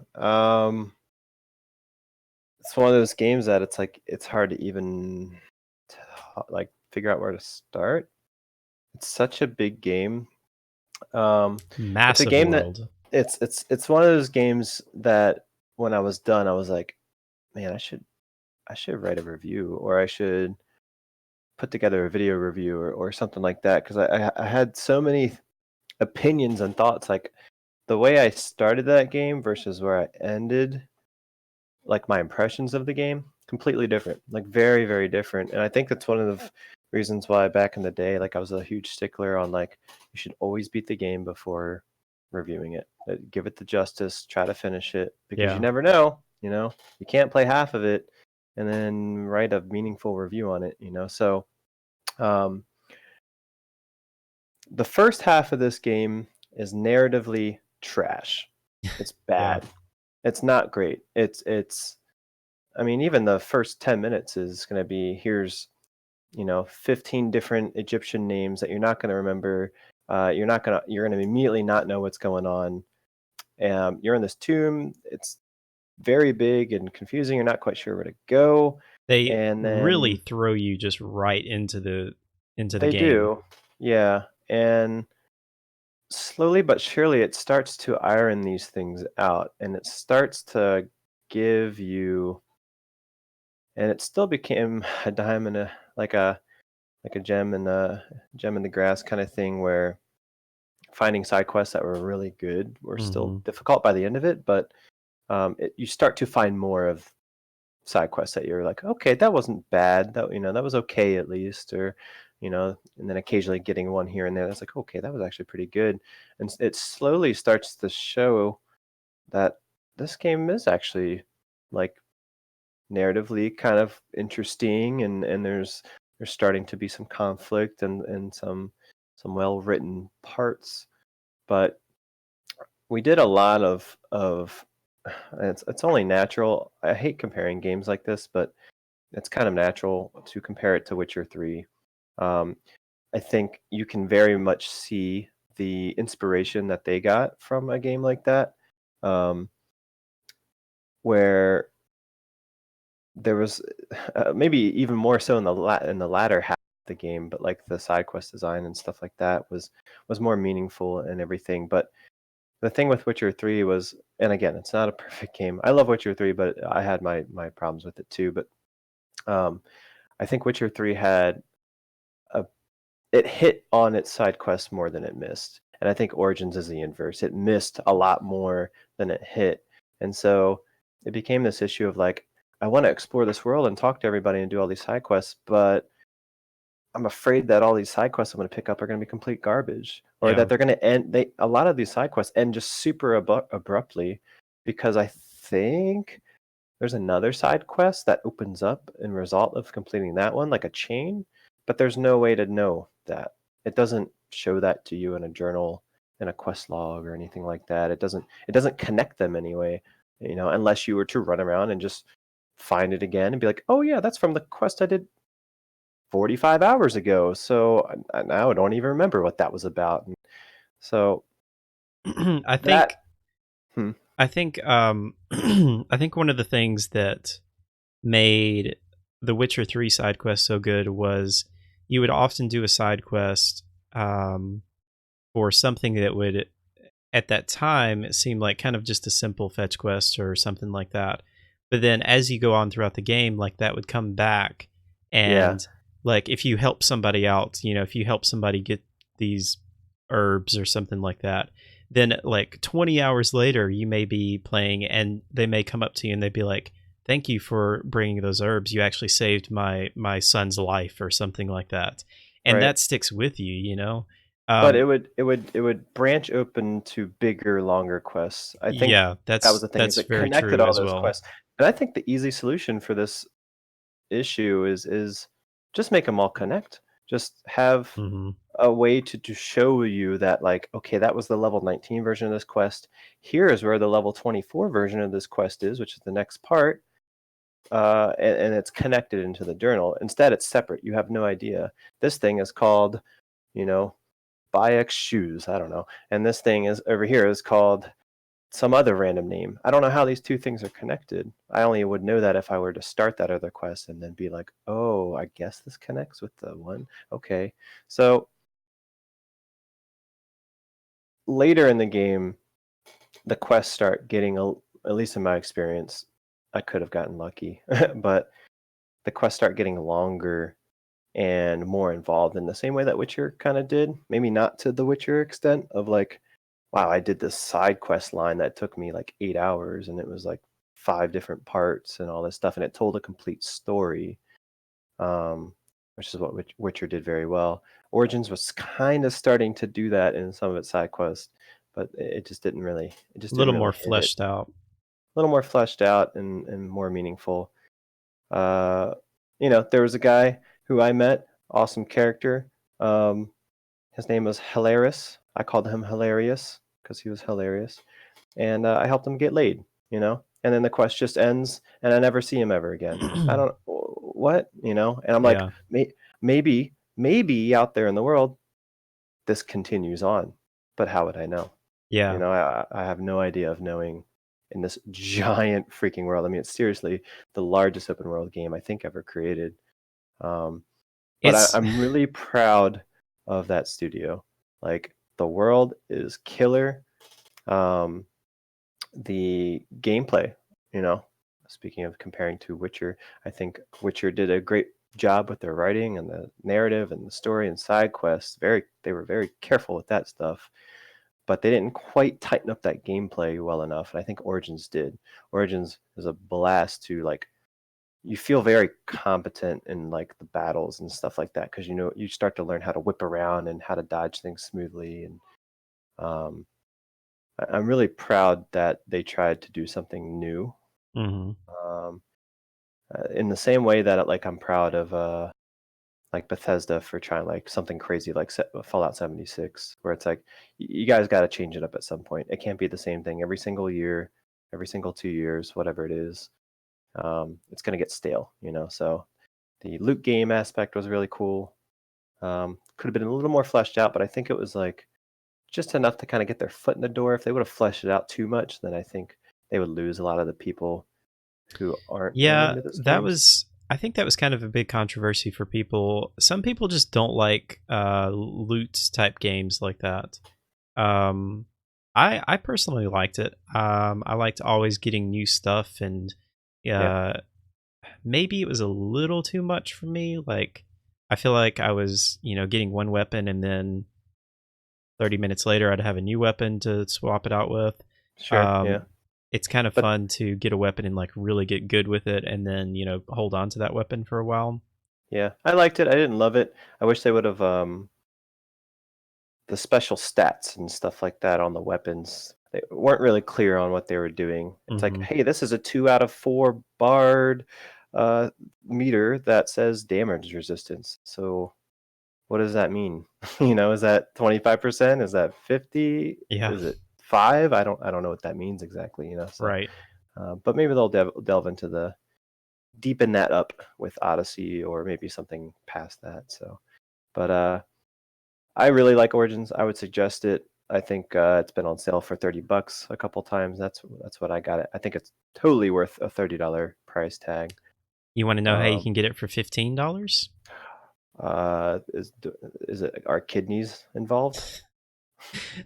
It's one of those games that it's like it's hard to even like figure out where to start. It's such a big game. It's a Massive game that world. it's one of those games that when I was done, I was like, man, I should write a review, or I should put together a video review, or something like that, because I had so many opinions and thoughts. Like the way I started that game versus where I ended, like my impressions of the game, completely different. Like very, very different. And I think that's one of reasons why back in the day, like I was a huge stickler on like you should always beat the game before reviewing it. Give it the justice, try to finish it because you Yeah. never know, you can't play half of it and then write a meaningful review on it. So um, the first half of this game is narratively trash. It's Yeah. bad. It's not great. It's I mean, even the first 10 minutes is going to be here's 15 different Egyptian names that you're not going to remember. You're going to immediately not know what's going on. You're in this tomb. It's very big and confusing. You're not quite sure where to go. They And really then throw you just right into the they game. do. Yeah. And slowly but surely it starts to iron these things out and it starts to give you and it still became a dime and a like a gem in the grass kind of thing where finding side quests that were really good were still Mhm. difficult by the end of it, but you start to find more of side quests that you're like, okay, that wasn't bad. That was okay at least, or and then occasionally getting one here and there that's like, okay, that was actually pretty good, and it slowly starts to show that this game is actually like narratively kind of interesting, and there's starting to be some conflict and some well written parts, but we did a lot of it's only natural. I hate comparing games like this, but it's kind of natural to compare it to Witcher 3. Um, I think you can very much see the inspiration that they got from a game like that, um, where there was maybe even more so in the latter half of the game, but like the side quest design and stuff like that was more meaningful and everything. But the thing with Witcher 3 was, and again, it's not a perfect game. I love Witcher 3, but I had my problems with it too. But um, I think Witcher 3 had a it hit on its side quests more than it missed. And I think Origins is the inverse. It missed a lot more than it hit. And so it became this issue of like, I want to explore this world and talk to everybody and do all these side quests, but I'm afraid that all these side quests I'm going to pick up are going to be complete garbage, or Yeah. that they're going to end. A lot of these side quests end just super abruptly, because I think there's another side quest that opens up in result of completing that one, like a chain, but there's no way to know that. It doesn't show that to you in a journal, in a quest log, or anything like that. It doesn't connect them anyway, unless you were to run around and just find it again and be like, oh yeah, that's from the quest I did 45 hours ago. So I now don't even remember what that was about. And so I that think hmm, I think I think one of the things that made the Witcher 3 side quest so good was you would often do a side quest um, for something that would at that time it seemed like kind of just a simple fetch quest or something like that. But then as you go on throughout the game, like that would come back yeah, and like if you help somebody out, if you help somebody get these herbs or something like that, then like 20 hours later you may be playing and they may come up to you and they'd be like, "Thank you for bringing those herbs. You actually saved my son's life," or something like that. And right. that sticks with you. But Um, it would branch open to bigger, longer quests. I think yeah, that was the thing, is that's it very connected true all as those well. quests. And I think the easy solution for this issue is just make them all connect. Just have Mhm. a way to show you that, like, okay, that was the level 19 version of this quest. Here is where the level 24 version of this quest is, which is the next part. And it's connected into the journal. Instead, it's separate. You have no idea. This thing is called, you know, buy X shoes. I don't know. And this thing is over here is called some other random name. I don't know how these two things are connected. I only would know that if I were to start that other quest and then be like, oh, I guess this connects with the one. Okay. So later in the game, the quests start getting, at least in my experience, I could have gotten lucky, but the quests start getting longer and more involved in the same way that Witcher kind of did. Maybe not to the Witcher extent of like, wow, I did this side quest line that took me like 8 hours and it was like five different parts and all this stuff, and it told a complete story. Um, which is what Witcher did very well. Origins was kind of starting to do that in some of its side quests, but it just A didn't little really more hit it. fleshed out. A little more fleshed out and more meaningful. Uh, there was a guy who I met, awesome character. Um, his name was Hilarious. I called him Hilarious because he was hilarious, and I helped him get laid. And then the quest just ends, and I never see him ever again. I don't what and I'm like, Yeah. maybe out there in the world this continues on, but how would I know? Yeah. I have no idea of knowing in this giant freaking world. I mean, it's seriously the largest open world game I think ever created. Um, but It's I'm really proud of that studio. Like the world is killer. Um, the gameplay, you know, speaking of comparing to Witcher, I think Witcher did a great job with their writing and the narrative and the story and side quests. They were very careful with that stuff, but they didn't quite tighten up that gameplay well enough. And I think Origins did. Origins is a blast to like you feel very competent in like the battles and stuff like that because you start to learn how to whip around and how to dodge things smoothly. And um, I'm really proud that they tried to do something new. mhm. Um, in the same way that like I'm proud of like Bethesda for trying like something crazy like Fallout 76, where it's like you guys got to change it up at some point. It can't be the same thing every single year, every single 2 years, whatever it is. It's gonna get stale. So the loot game aspect was really cool. Could have been a little more fleshed out, but I think it was like just enough to kind of get their foot in the door. If they would have fleshed it out too much, then I think they would lose a lot of the people who aren't really Yeah, into those that games. was I think that was kind of a big controversy for people. Some people just don't like loot type games like that. Um I personally liked it. I liked always getting new stuff, and Yeah, uh maybe it was a little too much for me. Like I feel like I was, getting one weapon and then 30 minutes later I'd have a new weapon to swap it out with. sure, yeah, Um, it's kind of but fun to get a weapon and like really get good with it and then, hold on to that weapon for a while. yeah, I liked it. I didn't love it. I wish they would have the special stats and stuff like that on the weapons. They weren't really clear on what they were doing. It's like, Hmm. hey, this is a 2 out of 4 barred uh, meter that says damage resistance. So what does that mean? Is that 25%? Is that 50? Yeah, Is it 5? I don't know what that means exactly. So, right. but maybe they'll delve into the deepen that up with Odyssey or maybe something past that. So, but I really like Origins. I would suggest it. I think it's been on sale for $30 a couple times. That's what I got it. I think it's totally worth a $30 price tag. You want to know how you Um, can get it for $15? uh, is is it are kidneys involved?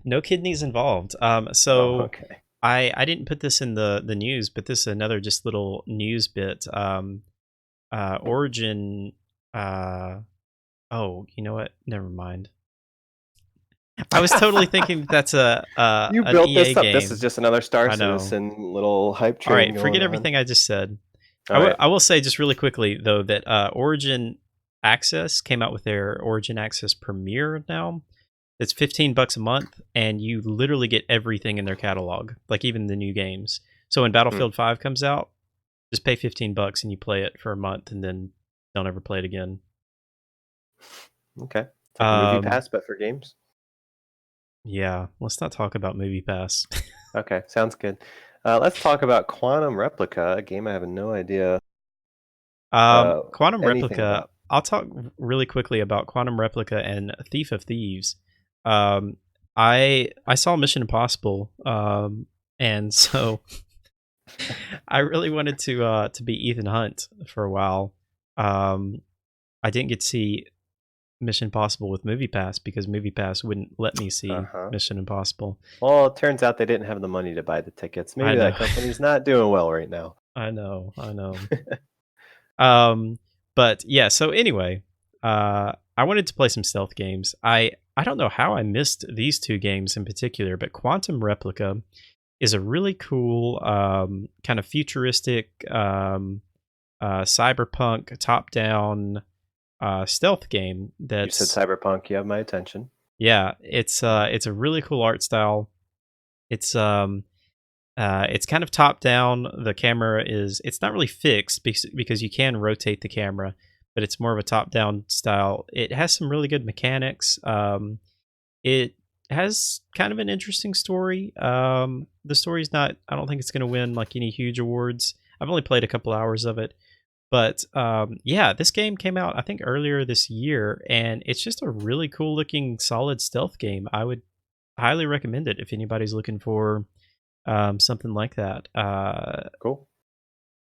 No kidneys involved. Oh, So okay. I didn't put this in the news, but this is another just little news bit. Origin. Uh, oh, you know what? Never mind. I was totally thinking that's You an built EA this up. This is game. just another Star I know. Citizen little hype All train right, going forget on. everything I just said. All right. I will say just really quickly though that Origin Access came out with their Origin Access Premier now. It's $15 a month, and you literally get everything in their catalog, like even the new games. So when Hmm. Battlefield 5 comes out, just pay $15 and you play it for a month, and then don't ever play it again. Okay. It's like a movie Um, pass, but for games. yeah, let's not talk about Movie Pass. Okay, sounds good. Let's talk about Quantum Replica, a game I have no idea Quantum anything Replica. about. I'll talk really quickly about Quantum Replica and Thief of Thieves. Um, I saw Mission Impossible, and so I really wanted to be Ethan Hunt for a while. Um, I didn't get to see Mission Impossible with Movie Pass because Movie Pass wouldn't let me Uh see huh. Mission Impossible. Well, it turns out they didn't have the money to buy the tickets. I Maybe know, that company's not doing well right now. I know, I know. Um, but yeah, so anyway, I wanted to play some stealth games. I don't know how I missed these two games in particular, but Quantum Replica is a really cool kind of futuristic cyberpunk top down. stealth game You said that's cyberpunk, you have my attention. yeah, it's a really cool art style. It's it's kind of top down. The camera is it's not really fixed because you can rotate the camera, but it's more of a top down style. It has some really good mechanics. It has kind of an interesting story. The story's not. I don't think it's going to win like any huge awards. I've only played a couple hours of it, but yeah, this game came out I think earlier this year, and it's just a really cool looking, solid stealth game. I would highly recommend it if anybody's looking for something like that. Cool.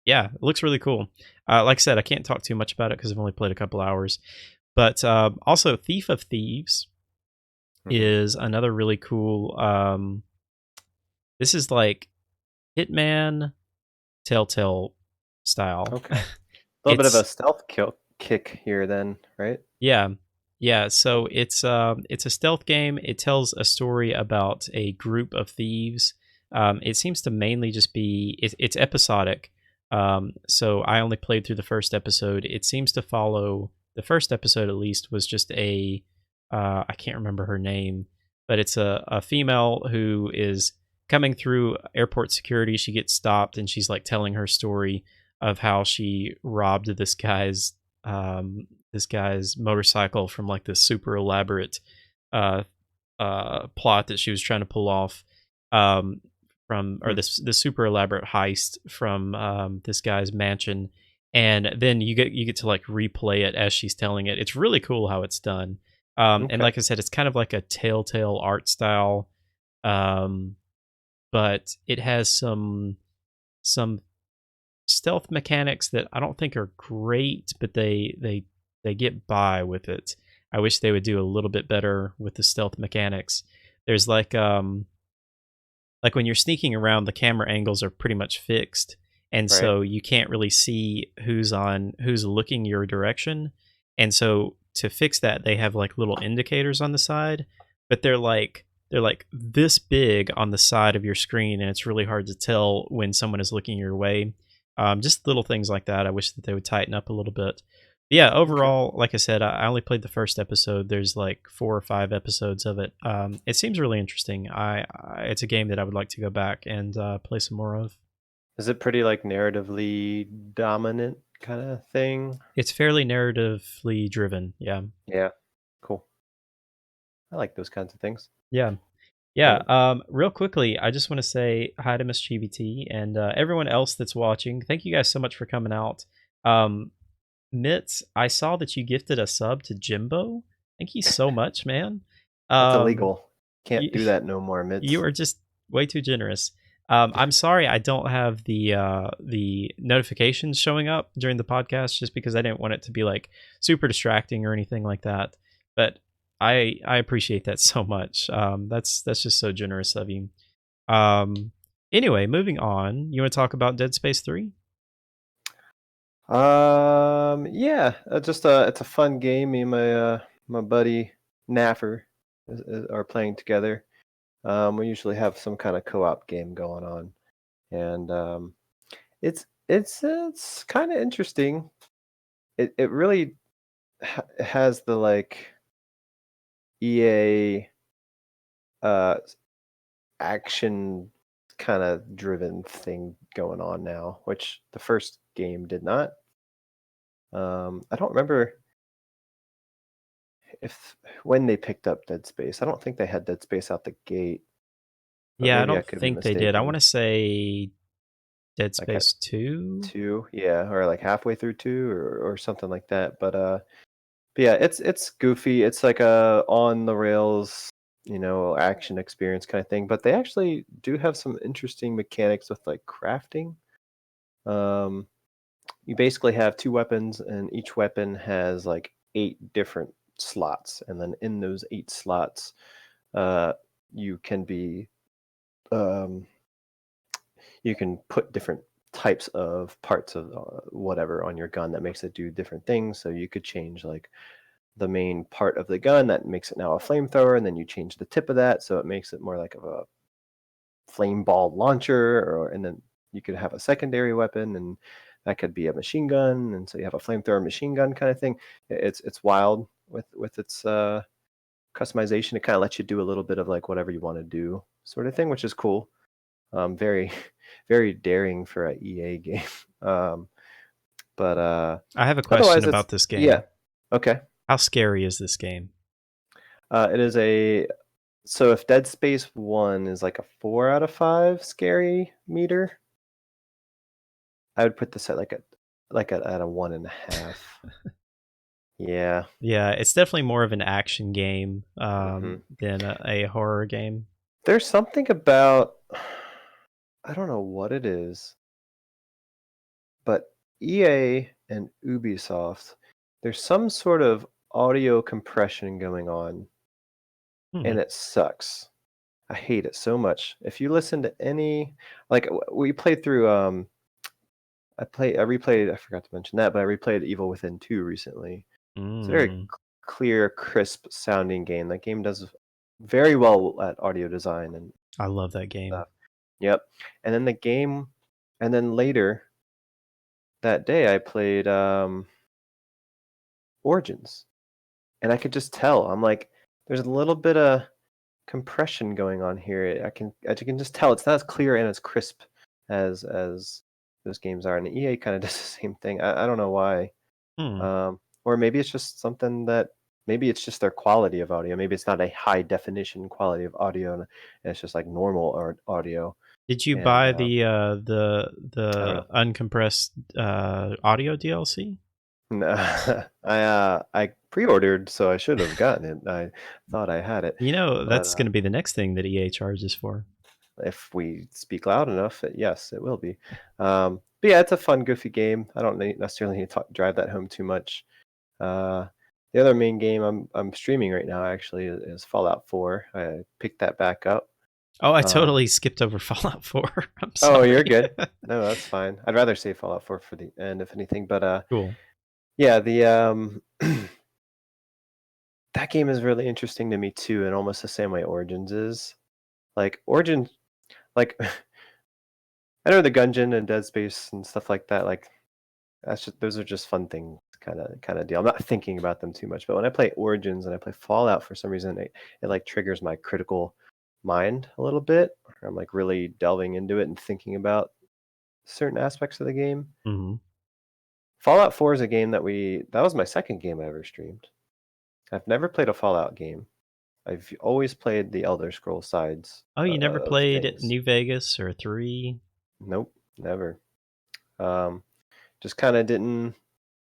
Yeah, it looks really cool. Like I said, I can't talk too much about it because I've only played a couple hours. But also, Thief of Thieves Mhm. is another really cool. This is like Hitman Telltale style. Okay. A little bit of a It's stealth kick here then, right? yeah. Yeah, so it's a stealth game. It tells a story about a group of thieves. It seems to mainly just be it's episodic. So I only played through the first episode. It seems to follow the first episode at least was just a I can't remember her name, but it's a female who is coming through airport security. She gets stopped and she's like telling her story of how she robbed this guy's motorcycle from like this super elaborate uh, plot that she was trying to pull off um, from, or Hmm. this super elaborate heist from this guy's mansion. And then you get to like replay it as she's telling it. It's really cool how it's done. And Okay. like I said, it's kind of like a telltale art style, um, but it has some stealth mechanics that I don't think are great, but they get by with it. I wish they would do a little bit better with the stealth mechanics. There's like when you're sneaking around, the camera angles are pretty much fixed, and Right. so you can't really see who's looking your direction. And so to fix that, they have like little indicators on the side, but they're like this big on the side of your screen, and it's really hard to tell when someone is looking your way. Just little things like that. I wish that they would tighten up a little bit. Yeah, Okay. overall, like I said, I only played the first episode. There's like 4 or 5 episodes of it. It seems really interesting. It's a game that I would like to go back and play some more of. Is it pretty like narratively dominant kind of thing? It's fairly narratively driven. Yeah, Yeah. Cool. I like those kinds of things. yeah, All yeah. right. Real quickly, I just want to say hi to Miss GBT and everyone else that's watching. Thank you guys so much for coming out. Um, Mitz, I saw that you gifted a sub to Jimbo. Thank you so much, man. That's Um, illegal. Can't you, do that no more, You Mitts. are just way too generous. I'm sorry I don't have the notifications showing up during the podcast just because I didn't want it to be like super distracting or anything like that. But I appreciate that so much. That's just so generous of you. Um, anyway, moving on. You want to talk about Dead Space 3? Yeah, just it's a fun game. Me and my buddy Naffer are playing together. We usually have some kind of co-op game going on, and it's kind of interesting. It really has the like EA uh action kind of driven thing going on now, which the first game did not. I don't remember if when they picked up Dead Space. I don't think they had Dead Space out the gate, but Yeah, I maybe I don't could be think they did. I want mistaken. to say Dead Like at Space 2. two, yeah, or like halfway through two, or something like that. But yeah, it's goofy. It's like a on the rails, action experience kind of thing. But they actually do have some interesting mechanics with like crafting. Um, you basically have two weapons, and each weapon has like 8 different slots, and then in those 8 slots, uh, you can be um, you can put different types of parts of whatever on your gun that makes it do different things. So you could change like the main part of the gun that makes it now a flamethrower, and then you change the tip of that so it makes it more like of a flame ball launcher, and then you could have a secondary weapon, and that could be a machine gun, and so you have a flamethrower machine gun kind of thing. It's wild with its customization. It kind of lets you do a little bit of like whatever you want to do, sort of thing, which is cool. Very very daring for a EA game. Um, but I have a question otherwise, it's about this yeah. game. Okay. How scary is this game? It is a so if Dead Space 1 is like a 4 out of 5 scary meter, I would put this at at a 1.5. Yeah. Yeah, it's definitely more of an action game, Mhm. than a horror game. There's something about I don't know what it is, but EA and Ubisoft, there's some sort of audio compression going on, Hmm, and it sucks. I hate it so much. If you listen to any like, we played through, I replayed I forgot to mention that, but I replayed Evil Within 2 recently. It's a very mm, clear, crisp sounding game. That game does very well at audio design and I love that game. stuff. Yep. And then the game and then later that day I played, Origins, and I could just tell. I'm like, "There's a little bit of compression going on here." I can just tell it's not as clear and as crisp as those games are, and EA kinda does the same thing. I don't know why. Hmm. Or maybe it's just something that maybe it's just their quality of audio. Maybe it's not a high definition quality of audio, and it's just like normal audio. Did you And buy I don't the know. uncompressed, audio DLC? No, I pre-ordered, so I should have gotten it. I thought I had it, You know, but that's gonna be the next thing that EA charges for. if we speak loud enough, yes, it will be. But yeah, it's a fun, goofy game. I don't necessarily need to drive that home too much. Uh, the other main game I'm streaming right now actually is Fallout 4. I picked that back up. Oh, I Um, totally skipped over Fallout 4. I'm oh, you're sorry. good. No, that's fine. I'd rather say Fallout 4 for the end, if anything. But Cool. yeah, the that game is really interesting to me too, in almost the same way Origins is. Like Origins, like I know the Gungeon and Dead Space and stuff like that. Like that's just those are just fun things, kind of deal. I'm not thinking about them too much, but when I play Origins and I play Fallout, for some reason, it like triggers my critical mind a little bit. I'm like really delving into it and thinking about certain aspects of the game. Mhm. Fallout 4 is a game that was my second game I ever streamed. I've never played a Fallout game. I've always played the Elder Scrolls sides Oh, you never of played things. New Vegas or 3? Nope, never. Um, just kind of didn't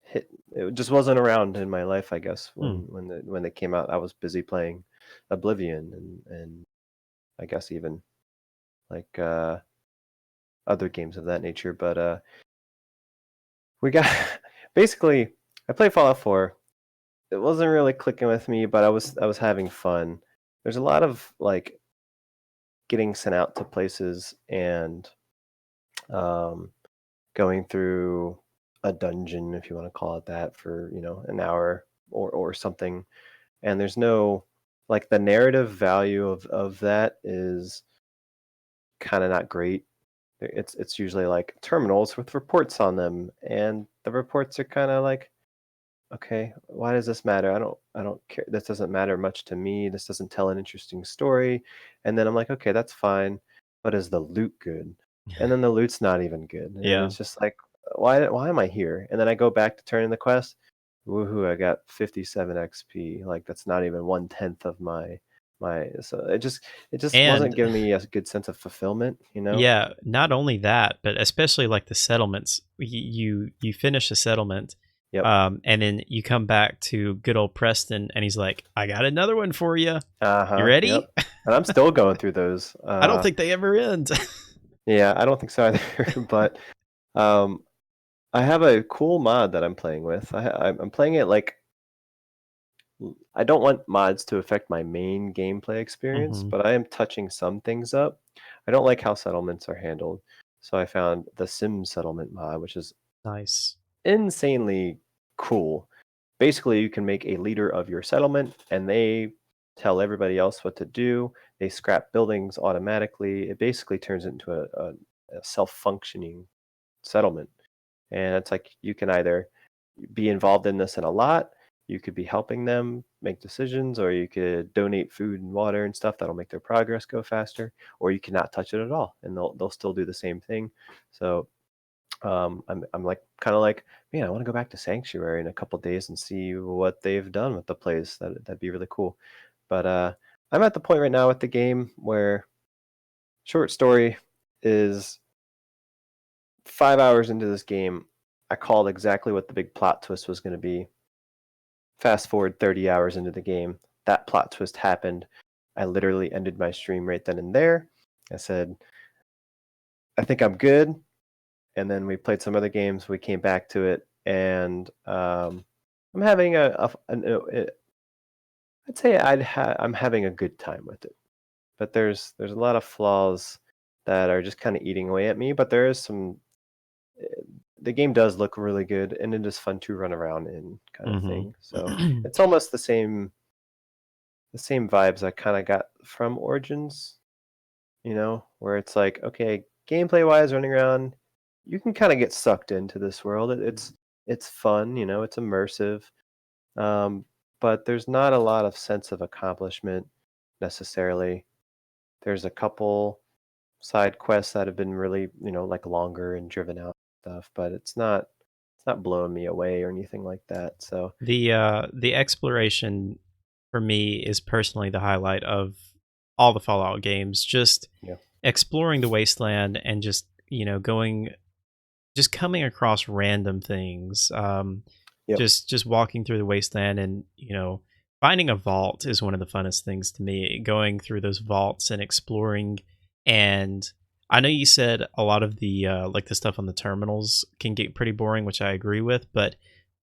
hit. It just wasn't around in my life, I guess. Hmm. When they came out, I was busy playing Oblivion and I guess even like other games of that nature. But we got basically. I played Fallout 4. It wasn't really clicking with me, but I was having fun. There's a lot of like getting sent out to places and um, going through a dungeon, if you want to call it that, for an hour or something. And there's no like the narrative value of that is kind of not great. It's usually like terminals with reports on them, and the reports are kind of like, okay, why does this matter? I don't care. This doesn't matter much to me. This doesn't tell an interesting story. And then I'm like, okay, that's fine. But is the loot good? And then the loot's not even good. And Yeah. it's just like, why am I here? And then I go back to turn in the quest. Woohoo, I got 57 XP. Like that's not even 1/10 of my so it just wasn't And giving me a good sense of fulfillment, you know? yeah, not only that, but especially like the settlements. You finish a settlement, Yep. and then you come back to good old Preston, and he's like, "I got another one for you. You Uh-huh. ready?" Yep. And I'm still going through those. I don't think they ever end. Yeah, I don't think so either. But um, I have a cool mod that I'm playing with. I'm playing it like I don't want mods to affect my main gameplay experience, Hmm. but I am touching some things up. I don't like how settlements are handled, so I found the Sim Settlement mod, which is Nice. insanely cool. Basically, you can make a leader of your settlement, and they tell everybody else what to do. They scrap buildings automatically. It basically turns into a self-functioning settlement. and it's like you can either be involved in this in a lot, you could be helping them make decisions, or you could donate food and water and stuff that'll make their progress go faster, or you cannot touch it at all, and they'll still do the same thing. So I'm like kind of like, man, I want to go back to Sanctuary in a couple days and see what they've done with the place. That'd be really cool. But I'm at the point right now with the game where short story is 5 hours into this game, I called exactly what the big plot twist was going to be. Fast forward 30 hours into the game, that plot twist happened. I literally ended my stream right then and there. I said, I think I'm good. And then we played some other games. We came back to it, and I'm having I'd say I'm having a good time with it. But there's a lot of flaws that are just kind of eating away at me. But there is some. eh, The game does look really good, and it is fun to run around in, kind of thing. So Hmm. it's almost the same vibes I kind of got from Origins, where it's like, okay, gameplay wise, running around, you can kind of get sucked into this world. It's fun, it's immersive, um, but there's not a lot of sense of accomplishment necessarily. There's a couple side quests that have been really, like longer and driven out stuff, but it's not blowing me away or anything like that. So The exploration for me is personally the highlight of all the Fallout games. Just yeah, exploring the wasteland and just going, just coming across random things. yep, Just walking through the wasteland and finding a vault is one of the funnest things to me. Going through those vaults and exploring, and I know you said a lot of the like the stuff on the terminals can get pretty boring, which I agree with, but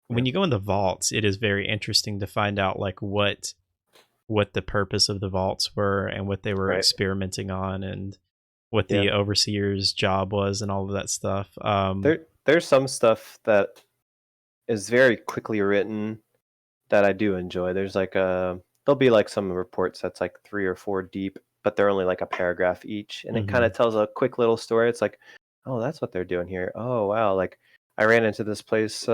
yeah, when you go in the vaults, it is very interesting to find out like what the purpose of the vaults were and what they were right, experimenting on and what yeah. the overseer's job was and all of that stuff. There's some stuff that is very quickly written that I do enjoy. There'll be like some reports that's like 3 or 4 deep, but they're only like a paragraph each, and it kind Mhm. of tells a quick little story. It's like, oh, that's what they're doing here. Oh wow, like I ran into this place.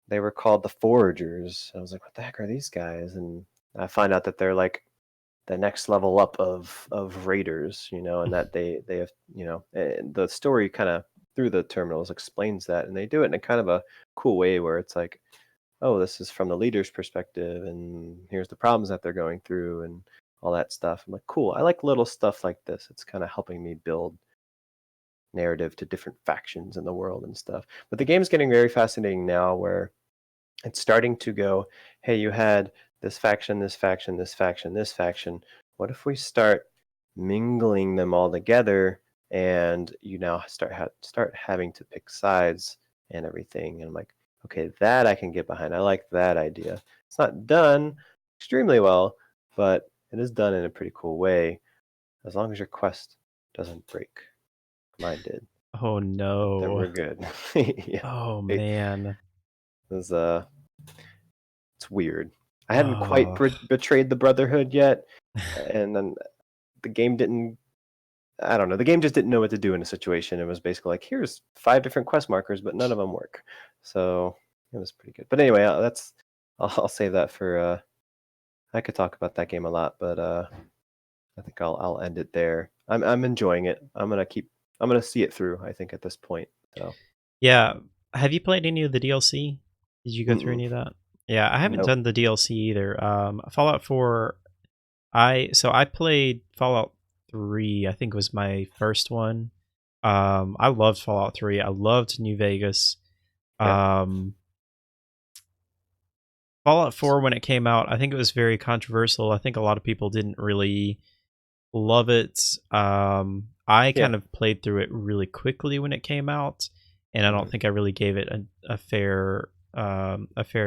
They were called the Foragers. I was like, what the heck are these guys? And I find out that they're like the next level up of raiders, and that they have, and the story kind of through the terminals explains that, and they do it in a kind of a cool way where it's like, oh, this is from the leader's perspective, and here's the problems that they're going through, and all that stuff. I'm like, cool. I like little stuff like this. It's kind of helping me build narrative to different factions in the world and stuff. But the game's getting very fascinating now, where it's starting to go, hey, you had this faction, this faction, this faction, this faction. What if we start mingling them all together, and you now start having to pick sides and everything? And I'm like, okay, that I can get behind. I like that idea. It's not done extremely well, but it is done in a pretty cool way, as long as your quest doesn't break. Mine did. Oh Then no. we're good. Yeah. Oh It man. was it's weird. I hadn't quite Oh. betrayed the Brotherhood yet, and then the game didn't. I don't know. The game just didn't know what to do in a situation. It was basically like, here's 5 different quest markers, but none of them work. So it was pretty good. But anyway, that's. I'll save that for. I could talk about that game a lot, but I think I'll end it there. I'm enjoying it. I'm gonna see it through. I think at this point. So. Yeah. Have you played any of the DLC? Did you go through Mm-mm. any of that? Yeah, I haven't Nope. done the DLC either. Fallout 4, I played Fallout 3, I think was my first one. I loved Fallout 3. I loved New Vegas. Yeah. Um Fallout 4 when it came out, I think it was very controversial. I think a lot of people didn't really love it. I Yeah. kind of played through it really quickly when it came out, and I don't Mhm. think I really gave it a fair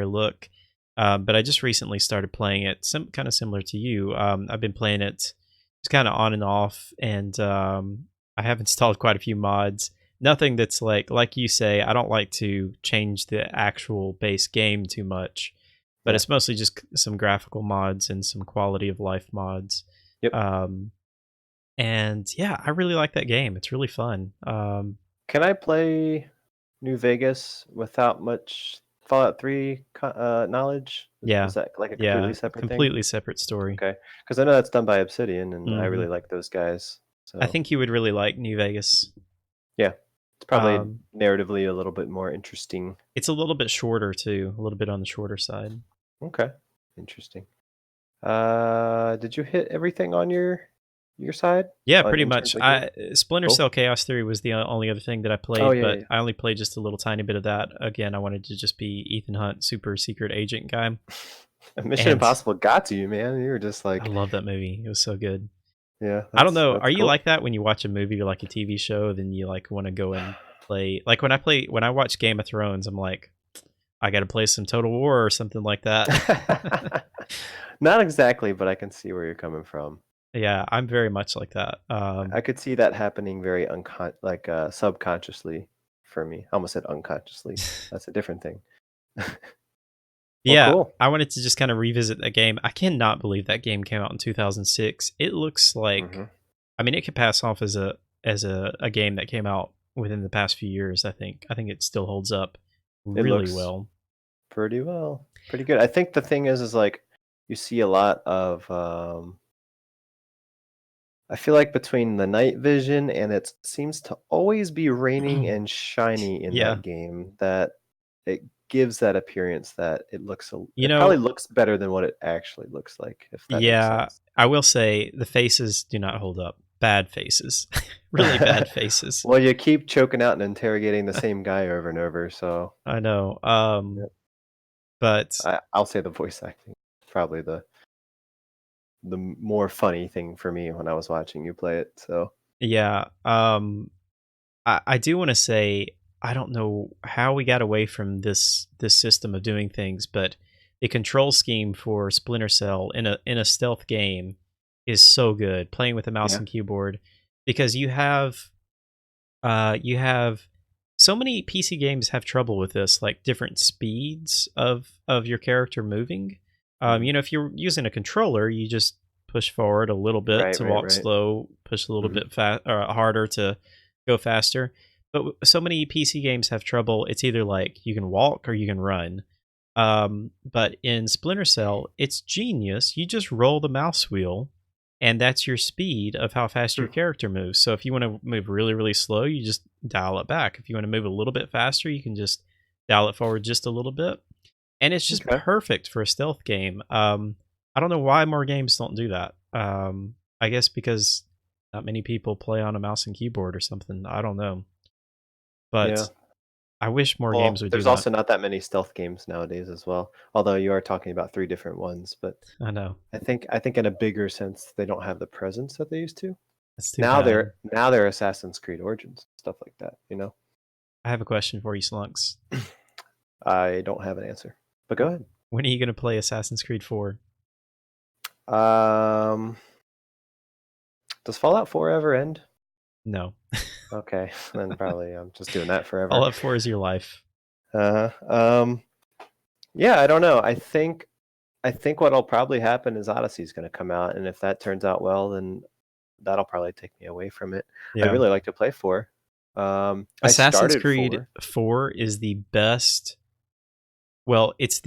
look. But I just recently started playing it, kind of similar to you. I've been playing it just kind of on and off, and I have installed quite a few mods. Nothing that's like you say. I don't like to change the actual base game too much, but Yeah. it's mostly just some graphical mods and some quality of life mods. Yep. Um, and yeah, I really like that game. It's really fun. Can I play? New Vegas without much Fallout 3 knowledge? Yeah. Was that like a completely Yeah, separate thing? completely separate story. Okay, because I know that's done by Obsidian, and I really Mhm. like those guys. I So think you would really like New Vegas. yeah, it's probably Um, narratively a little bit more interesting. it's a little bit shorter too, a little bit on the shorter side. Okay, interesting. Did you hit everything on your side Yeah, on pretty in terms much. of game? I Splinter Cool. Cell Chaos Theory was the only other thing that I Oh played, yeah, but yeah. I only played just a little tiny bit of that. Again, I wanted to just be Ethan Hunt, super secret agent guy, Mission and Impossible got to you, man. You were just I like, love that movie. It was so good. yeah, I don't that's know. that's Are you cool. like that when you watch a movie or like a TV show, then you like want to go and play? Like when I watch Game of Thrones, I'm like, I got to play some Total War or something like that. Not exactly, but I can see where you're coming from. Yeah, I'm very much like that. I could see that happening very subconsciously for me. I almost said unconsciously. That's a different thing. Well, Yeah, cool. I wanted to just kind of revisit that game. I cannot believe that game came out in 2006. It looks like, Hmm. I mean, it could pass off as a game that came out within the past few years. I think it still holds up It really looks well. pretty well, pretty good. I think the thing is like you see a lot of. I feel like between the night vision and it seems to always be raining and shiny in Yeah, that game that it gives that appearance that you it probably know, looks better than what it actually looks like, if that makes yeah, sense. I will say the faces do not hold up. Bad faces, really bad faces. Well, you keep choking out and interrogating the same guy over and over, so I know. yeah. But I'll say the voice acting probably the more funny thing for me when I was watching you play it. So yeah, I do want to say I don't know how we got away from this system of doing things, but the control scheme for Splinter Cell in a stealth game is so good. Playing with a mouse yeah. and keyboard, because you have so many PC games have trouble with this, like different speeds of your character moving. Hmm. You know, if you're using a controller, you just push forward a little bit Right, to right, walk right. slow, push a little Hmm. bit harder to go faster. But so many PC games have trouble. It's either like you can walk or you can run. But in Splinter Cell, it's genius. You just roll the mouse wheel, and that's your speed of how fast your character moves. So if you want to move really, really slow, you just dial it back. If you want to move a little bit faster, you can just dial it forward just a little bit. And it's just Okay. perfect for a stealth game. I don't know why more games don't do that. I guess because not many people play on a mouse and keyboard or something. I don't know. Yeah. But I wish more games Well, would do there's that. also not that many stealth games nowadays as well. Although you are talking about three different ones, but I know. I think in a bigger sense they don't have the presence that they used to. That's too Now bad. they're Assassin's Creed Origins, stuff like that, you know? I have a question for you, Slunks. I don't have an answer. But go ahead. When are you going to play Assassin's Creed 4? Um does Fallout 4 ever end? No. Okay, then probably I'm just doing that forever. Fallout 4 is your life. Uh, um yeah, I don't know. I think what'll probably happen is Odyssey's gonna come out, and if that turns out well, then that'll probably take me away from it. I'd Yeah. really like to play 4. I Assassin's started Creed 4. 4 is the best. Well, it's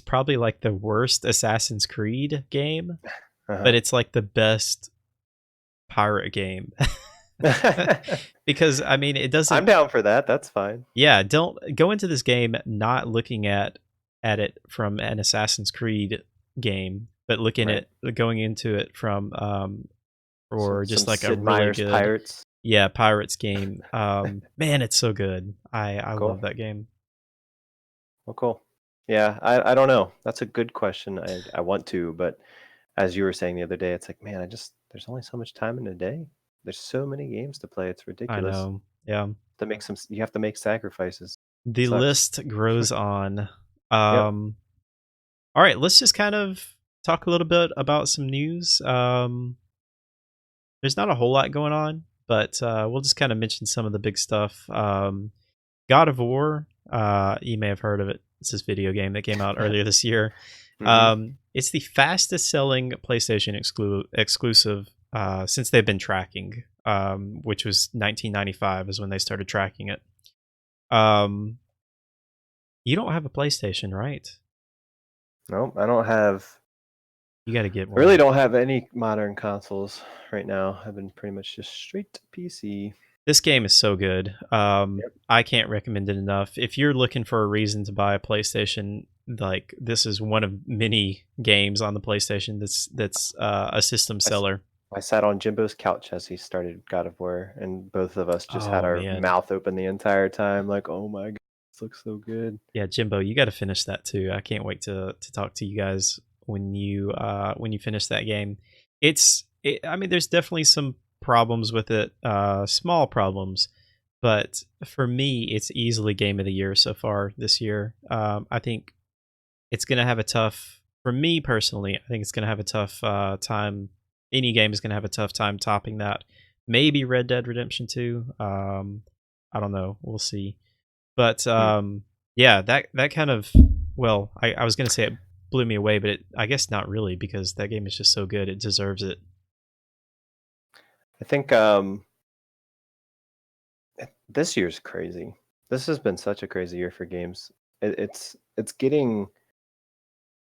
probably like the worst Assassin's Creed game, but Uh-huh. it's like the best pirate game. Because I mean, it I'm doesn't. down for that, that's fine. Yeah, don't go into this game not looking at it from an Assassin's Creed game, but looking Right. at going into it from or Some just like a Sid really Meier's good, Pirates. yeah, pirates game. Man, it's so good. I Cool. love that game. Well, cool. Yeah, I don't know. That's a good question. I want to, but as you were saying the other day, it's like, man, there's only so much time in a day. There's so many games to play. It's I ridiculous. know. Yeah. You have to make sacrifices. The Sucks. list grows on. Yep. All right, let's just kind of talk a little bit about some news. There's not a whole lot going on, but we'll just kind of mention some of the big stuff. God of War, you may have heard of it. It's this video game that came out earlier this year. Hmm. It's the fastest selling PlayStation exclusive since they've been tracking, which was 1995 is when they started tracking it. Um, you don't have a PlayStation, right? Nope, I don't have. You got to get I really one. don't have any modern consoles right now. I've been pretty much just straight to PC. This game is so good. Yep. I can't recommend it enough. If you're looking for a reason to buy a PlayStation, like this is one of many games on the PlayStation that's a system I, s- seller. I sat on Jimbo's couch as he started God of War, and both of us just had Oh our man, mouth open the entire time, like, "Oh my god, this looks so good." yeah, Jimbo, you got to finish that too. I can't wait to talk to you guys when you finish that game. I mean, there's definitely some problems with it, small problems, but for me, it's easily game of the year so far this year. I think it's gonna have a tough for me personally. I think it's gonna have a tough time. Any game is gonna have a tough time topping that. Maybe Red Dead Redemption 2. I don't know. We'll see. But Hmm. yeah, that kind of well, I was gonna say it blew me away, but I guess not really because that game is just so good. It deserves it. I think this year's crazy. This has been such a crazy year for games. It's getting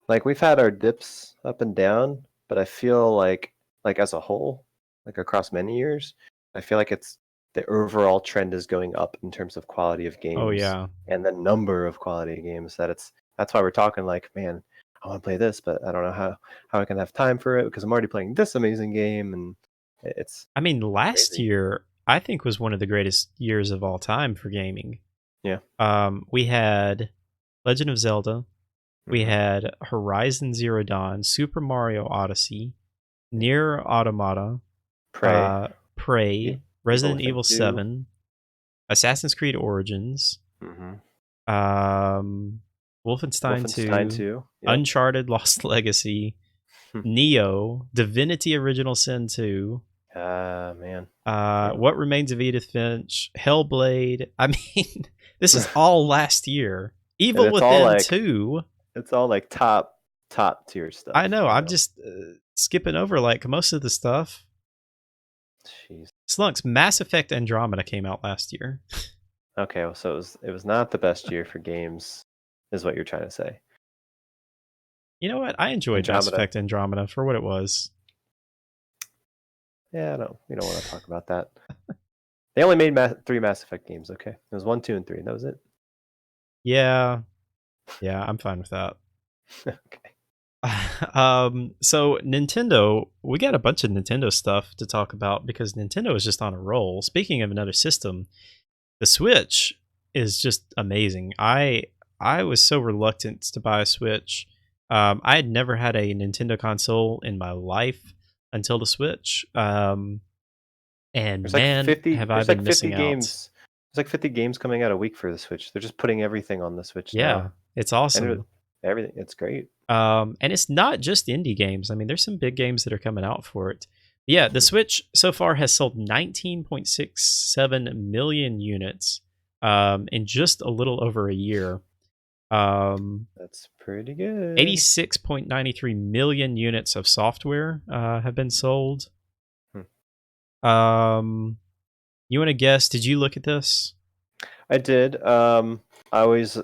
like we've had our dips up and down, but I feel like as a whole, like across many years, I feel like it's the overall trend is going up in terms of quality of Oh games yeah. and the number of quality games that that's why we're talking like, man, I want to play this, but I don't know how I can have time for it because I'm already playing this amazing game and it's I mean, last crazy. year I think was one of the greatest years of all time for gaming. Yeah. We had Legend of Zelda, we Hmm. had Horizon Zero Dawn, Super Mario Odyssey, Nier Automata, Prey. E- Prey, Evil Resident Within Evil 2. 7, Assassin's Creed Origins, Hmm. um, Wolfenstein Wolfenstein 2, 2. Yep. Uncharted Lost Legacy, Neo, Divinity Original Sin 2, Ah, man. Yep. What Remains of Edith Finch, Hellblade. I mean, this is all last year. And Evil Within 2. it's all like top tier I stuff, know. you I'm know. just skipping over like most of the stuff. Jeez. Slunks, Mass Effect Andromeda came out last year. Okay, well, so it was not the best year for games, is what you're trying to say. You know what? I enjoyed Mass Andromeda. Effect Andromeda for what it was. Yeah, no, we don't want to talk about that. They only made three Mass Effect games. Okay, it was one, two, and three. That was it. Yeah, yeah, I'm fine with that. Okay. So Nintendo, we got a bunch of Nintendo stuff to talk about because Nintendo is just on a roll. Speaking of another system, the Switch is just amazing. I was so reluctant to buy a Switch. I had never had a Nintendo console in my life until the Switch. And There's like man, 50. have I There's like been 50 missing out. games. There's like 50 games coming out a week for the Switch. They're just putting everything on the Switch now, Yeah, it's and awesome. everything. It's great. And it's not just indie games. I mean, there's some big games that are coming out for it. Yeah, the Mhm. Switch so far has sold 19.67 million units in just a little over a year. Um, That's pretty good. 86.93 million units of software have been sold. Hmm. Um, you want to guess? Did you look at this? I did. I always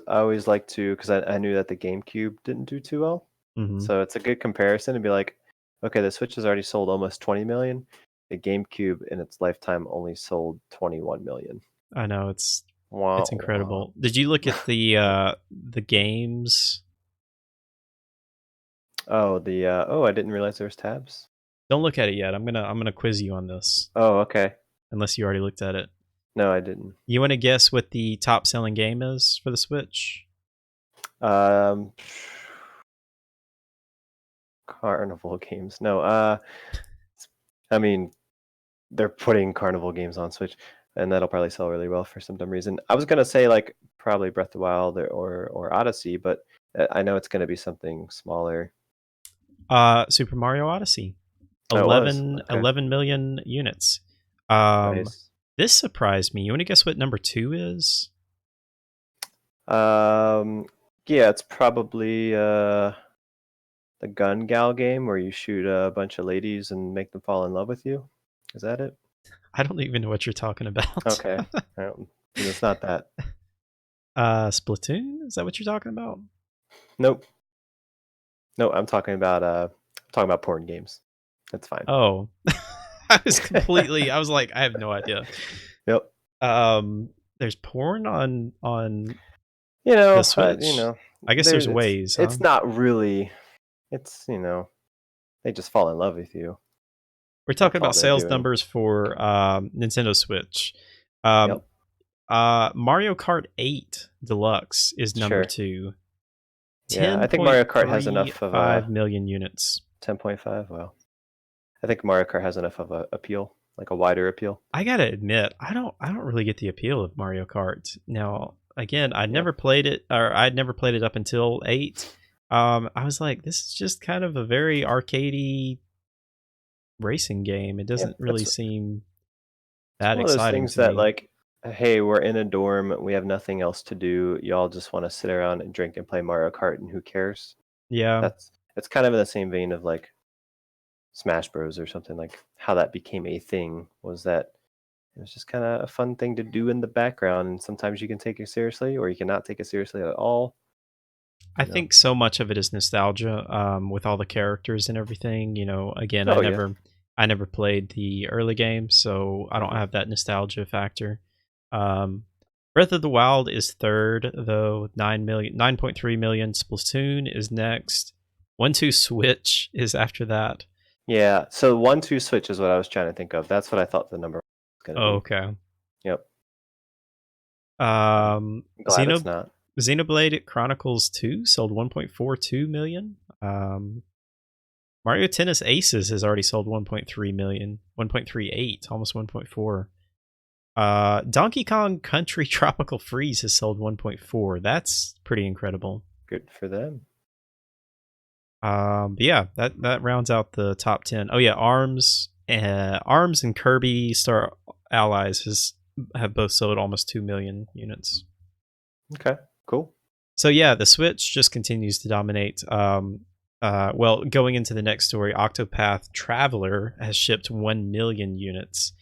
like to because I knew that the GameCube didn't do too well, Hmm. so it's a good comparison to be like, okay, the Switch has already sold almost 20 million. The GameCube in its lifetime only sold 21 million. I know it's Wah, wah. incredible. Did you look at the games? Oh, I didn't realize there was tabs. Don't look at it yet. I'm gonna quiz you on this, Oh, okay. unless you already looked at it. No, I didn't. You want to guess what the top selling game is for the Switch? Um, Carnival games. No, I mean, they're putting Carnival games on Switch, and that'll probably sell really well for some dumb reason. I was gonna say like probably Breath of the Wild or Odyssey, but I know it's gonna be something smaller. Super Mario Odyssey, Oh, it was 11, okay. 11 million units. Um, Nice. this surprised me. You want to guess what number two is? Um, yeah, it's probably the Gun Gal game where you shoot a bunch of ladies and make them fall in love with you. Is that it? I don't even know what you're talking about. Okay. Then it's not that. Splatoon? Is that what you're talking about? Nope. No, I'm talking about porn games. That's fine. Oh, I was like, I have no idea. Yep. Um, there's porn on You the know, Switch? I guess there there's ways, huh? it's not really. It's they just fall in love with you. We're talking That's all about they're sales doing. numbers for Nintendo Switch. Um, Yep. Mario Kart 8 Deluxe is number Sure. 2. Yeah, I think Mario Kart has enough of 10.35 a million units. 10.5. Well, I think Mario Kart has enough of a appeal, like a wider appeal. I gotta admit, I don't really get the appeal of Mario Kart. Now, again, I'd Yeah. never played it, or I'd never played it up until 8. I was like, this is just kind of a very arcadey racing game. It Yeah. doesn't really seem It's that one of those exciting things to that me. like, hey, we're in a dorm, we have nothing else to do. Y'all just want to sit around and drink and play Mario Kart, and who cares? Yeah, That's it's kind of in the same vein of like Smash Bros or something. Like how that became a thing was that it was just kind of a fun thing to do in the background, and sometimes you can take it seriously, or you cannot take it seriously at all. I You know. think so much of it is nostalgia, with all the characters and everything. Again, Oh yeah. I never played the early games, so I don't Hmm. have that nostalgia factor. Um, Breath of the Wild is third, though 9.3 million. Splatoon is next. One Two Switch is after that. Yeah. So 1-2 switch is what I was trying to think of. That's what I thought the number was going to Oh, be. okay. Yep. I'm Um, glad it's not. Xenoblade Chronicles 2 sold 1.42 million. Mario Tennis Aces has already sold 1.3 million, 1.38, almost 1.4. Donkey Kong Country Tropical Freeze has sold 1.4. That's pretty incredible. Good for them. But yeah, that rounds out the top 10. Oh yeah, Arms and Kirby Star Allies have both sold almost 2 million units. Okay. Cool. So yeah, the Switch just continues to dominate. Well, going into the next story, Octopath Traveler has shipped 1 million units,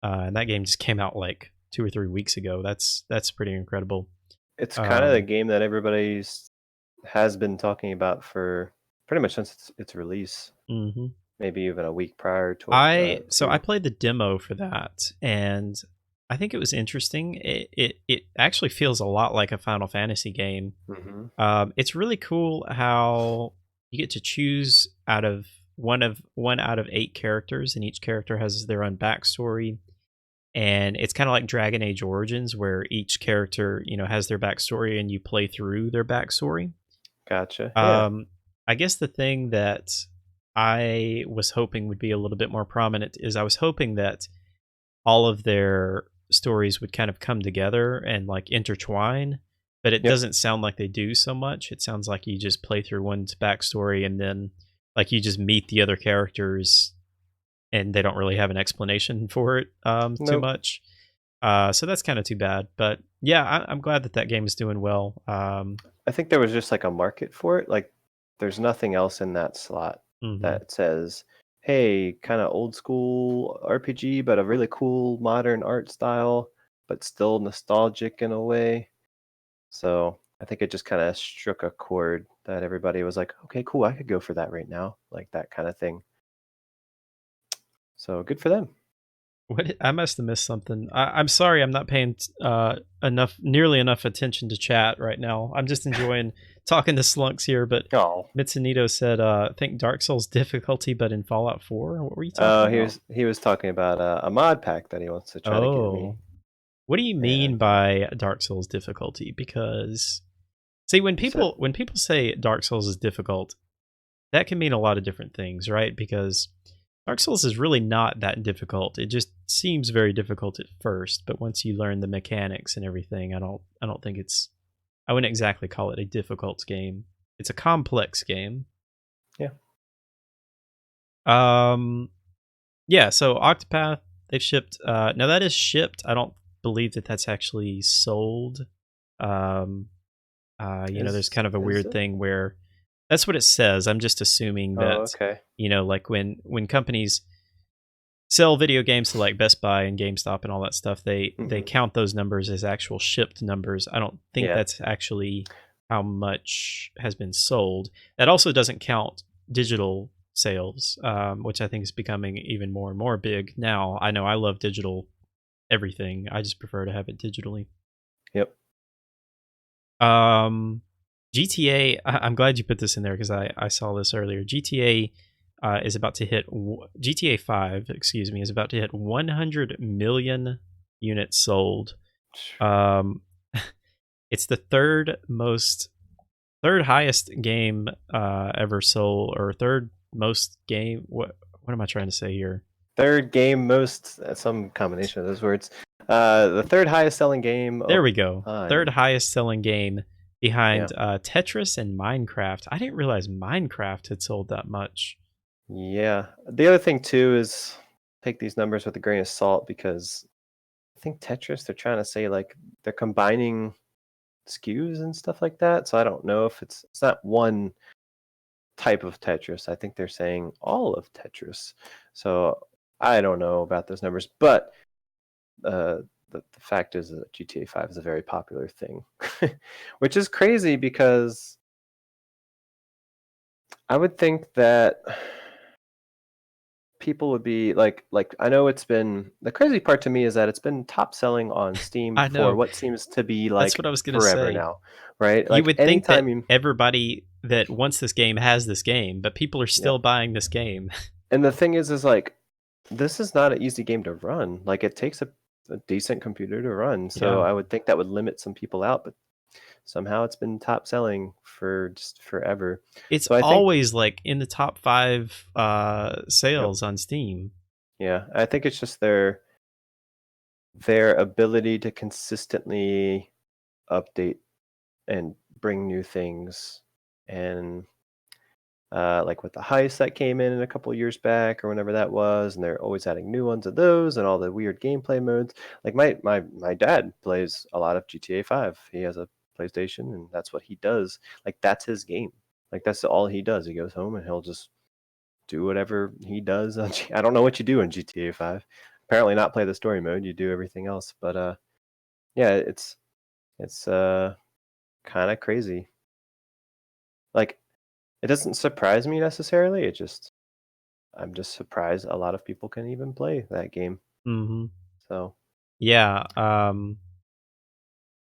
and that game just came out like 2 or 3 weeks ago. That's pretty incredible. It's kind of the Um, game that everybody's has been talking about for pretty much since its release. mhm. Maybe even a week prior I to. played the demo for that, and I think it was interesting. It actually feels a lot like a Final Fantasy game. Hmm. It's really cool how you get to choose one out of 8 characters, and each character has their own backstory. And it's kind of like Dragon Age Origins, where each character, has their backstory, and you play through their backstory. Gotcha. Yeah. Um, I guess the thing that I was hoping would be a little bit more prominent is I was hoping that all of their stories would kind of come together and like intertwine, but it Yep. doesn't sound like they do so much. It sounds like you just play through one's backstory and then like you just meet the other characters and they don't really have an explanation for it too Nope. much. So that's kind of too bad. But yeah, I'm glad that that game is doing well. I think there was just like a market for it. Like, there's nothing else in that slot Mhm. that says, "Hey, kind of old school RPG, but a really cool modern art style, but still nostalgic in a way." So I think it just kind of struck a chord that everybody was like, "Okay, cool, I could go for that right now," like that kind of thing. So good for them. I must have missed something. I'm sorry, I'm not paying nearly enough attention to chat right now. I'm just enjoying talking to Slunks here. But Oh, Mitsunito said, "Think Dark Souls difficulty, but in Fallout 4." What were you talking about? he was talking about a mod pack that he wants to try to give me, Oh, what do you mean and by Dark Souls difficulty? Because see, he said, when people say Dark Souls is difficult, that can mean a lot of different things, right? Because Dark Souls is really not that difficult. It just seems very difficult at first, but once you learn the mechanics and everything, I don't think it's I wouldn't exactly call it a difficult game. It's a complex game. "Yeah, Um yeah, so Octopath they've shipped now that is shipped. I don't believe that that's actually sold. Um there's kind of a is weird it? thing where that's what it says. I'm just assuming Oh, that okay, like when companies sell video games to like Best Buy and GameStop and all that stuff, they Hmm. count those numbers as actual shipped numbers. I don't think Yeah. that's actually how much has been sold. That also doesn't count digital sales, which I think is becoming even more and more big now. I know I love digital everything. I just prefer to have it digitally. Yep. Um, GTA. I'm glad you put this in there because I saw this earlier. GTA is about to hit GTA 5. Excuse me, is about to hit 100 million units sold. Um, it's the third highest game ever sold, or third most game. What am I trying to say here? Third game most some combination of those words. The third highest selling game There of we go. Third time. highest selling game Yeah. behind Tetris and Minecraft. I didn't realize Minecraft had sold that much. Yeah. The other thing too is take these numbers with a grain of salt because I think Tetris they're trying to say like they're combining SKUs and stuff like that. So I don't know if it's not one type of Tetris. I think they're saying all of Tetris. So I don't know about those numbers, but the fact is that GTA 5 is a very popular thing, which is crazy because I would think that people would be like I know it's been the crazy part to me is that it's been top selling on Steam I for know. what seems to be That's like what I was gonna forever say. now, right? You Like would think that anytime you everybody that wants this game has this game, but people are yeah. still buying this game. And the thing is like this is not an easy game to run. Like it takes a decent computer to run. So Yeah. I would think that would limit some people out, but somehow it's been top selling for just forever. It's So I think always, like, in the top 5, yep. sales on Steam. Yeah, I think it's just their ability to consistently update and bring new things and like with the heist that came in a couple years back or whenever that was, and they're always adding new ones of those and all the weird gameplay modes. Like my dad plays a lot of GTA 5. He has a PlayStation and that's what he does. Like that's his game. Like that's all he does. He goes home and he'll just do whatever he does on I don't know what you do in GTA 5. Apparently not play the story mode. You do everything else. But yeah, it's kind of crazy. Like it doesn't surprise me necessarily. It just I'm just surprised a lot of people can even play that game. Mhm. So, Yeah,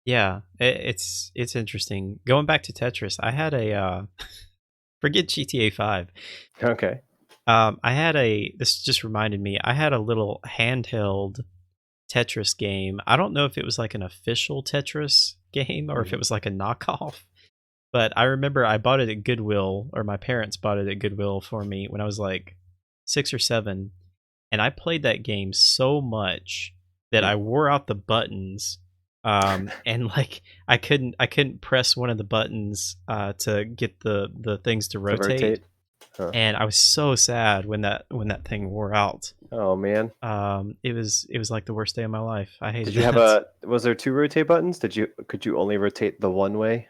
yeah, it's interesting. Going back to Tetris, I had a, forget GTA 5. okay. I had a this just reminded me, I had a little handheld Tetris game. I don't know if it was like an official Tetris game or if Mhm. it was like a knockoff, but I remember I bought it at Goodwill, or my parents bought it at Goodwill for me when I was like 6 or 7, and I played that game so much that I Hmm. wore out the buttons, and, like, I couldn't press one of the buttons, to get the things to To rotate, rotate? Huh. and I was so sad when that thing wore out. Oh, man. It was like the worst day of my life. I Did hated you have that. a was there 2 rotate buttons? Could you only rotate the one way,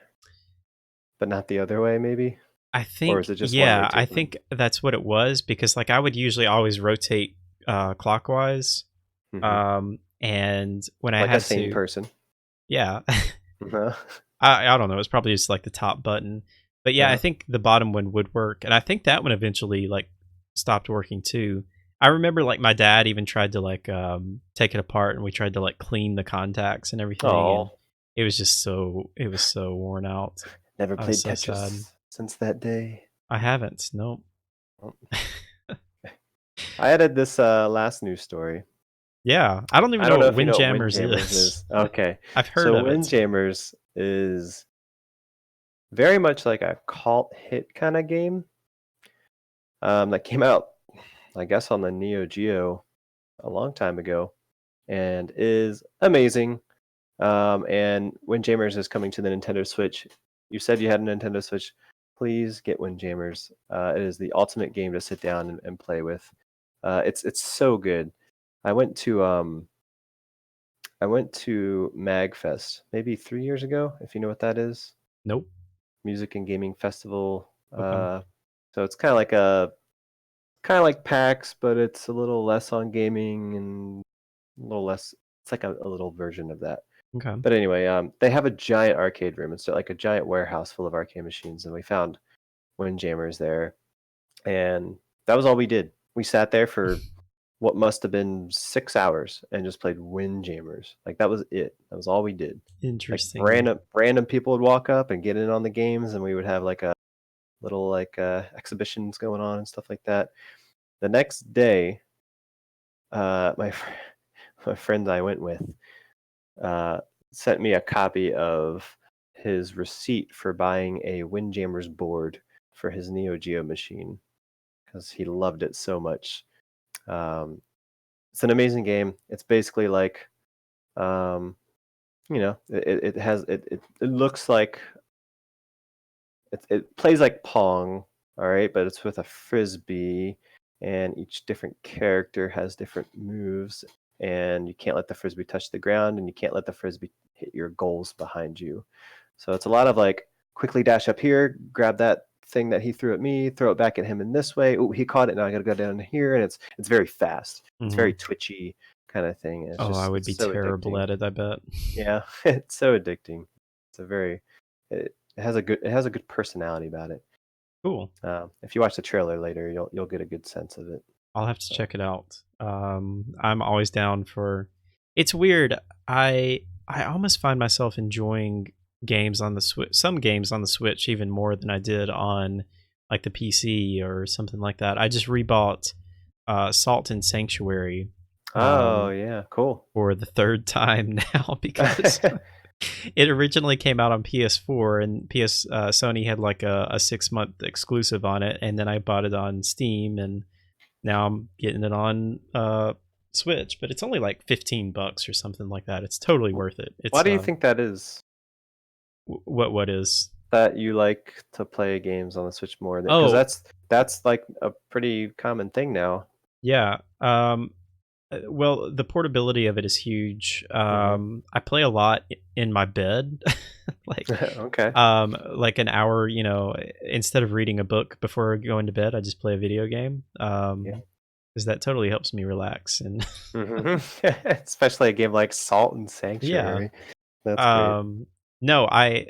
but not the other way maybe? I Or is think it just one yeah, I rotate button? think that's what it was because, like, I would usually always rotate, clockwise, Mhm. and when I Like a had sane to person. yeah. Uh-huh. I don't know, it's probably just, like, the top button. But, yeah, I Uh-huh. think the bottom one would work, and I think that one eventually, like, stopped working too. I remember, like, my dad even tried to, like, take it apart, and we tried to, like, clean the contacts and everything, and Aw. it was so worn out. Never I was played so sad. Tetris since that day. I haven't, nope. Oh. I added this, last news story. Yeah, I don't even I know don't know what if you know what Windjammers Windjammers is. is. Okay. I've heard So of it. Windjammers is very much like a cult hit kinda game, that came out, I guess, on the Neo Geo a long time ago and is amazing. And Windjammers is coming to the Nintendo Switch. You said you had a Nintendo Switch. Please get Windjammers. It is the ultimate game to sit down and play with. It's so good. I went to I went to MagFest maybe 3 years ago, if you know what that is. Nope. Music and gaming festival. Okay. So it's kind of like a kind of like PAX, but it's a little less on gaming and a little less. It's like a little version of that. Okay. But anyway, they have a giant arcade room. It's like a giant warehouse full of arcade machines, and we found Windjammers there, and that was all we did. We sat there for what must have been 6 hours and just played Windjammers. Like that was it. That was all we did. Like Interesting. random people would walk up and get in on the games, and we would have like a little like exhibitions going on and stuff like that. The next day, my my friend I went with uh, sent me a copy of his receipt for buying a Windjammers board for his Neo Geo machine because he loved it so much. Um, it's an amazing game. It's basically like, um, it has it looks like it plays like Pong, all right, but it's with a frisbee, and each different character has different moves, and you can't let the frisbee touch the ground, and you can't let the frisbee hit your goals behind you. So it's a lot of like quickly dash up here, grab that thing that he threw at me, throw it back at him in this way. Oh, he caught it. Now I got to go down here, and it's very fast. It's very Mhm. twitchy kind of thing. Oh, I would It's be so terrible addicting. at it, I bet. Yeah, it's so addicting. It's a very it has a good personality about it. Cool. If you watch the trailer later, you'll get a good sense of it. I'll have to So, check it out. I'm always down for. It's weird. I almost find myself enjoying games on the Switch. Some games on the Switch even more than I did on like the PC or something like that. I just rebought Salt and Sanctuary oh um, yeah, cool. for the third time now because it originally came out on PS4 and Sony had like a 6 month exclusive on it, and then I bought it on Steam and now I'm getting it on Switch, but it's only like $15 or something like that. It's totally worth it. Why It's do you think that is? what is? That you like to play games on the Switch more than because Oh, that's like a pretty common thing now. yeah. Well, the portability of it is huge. Hmm. I play a lot in my bed, like Okay. like an hour. Instead of reading a book before going to bed, I just play a video game. Yeah. Because that totally helps me relax and Hmm. Especially a game like Salt and yeah. Sanctuary. That's great. Um, no, I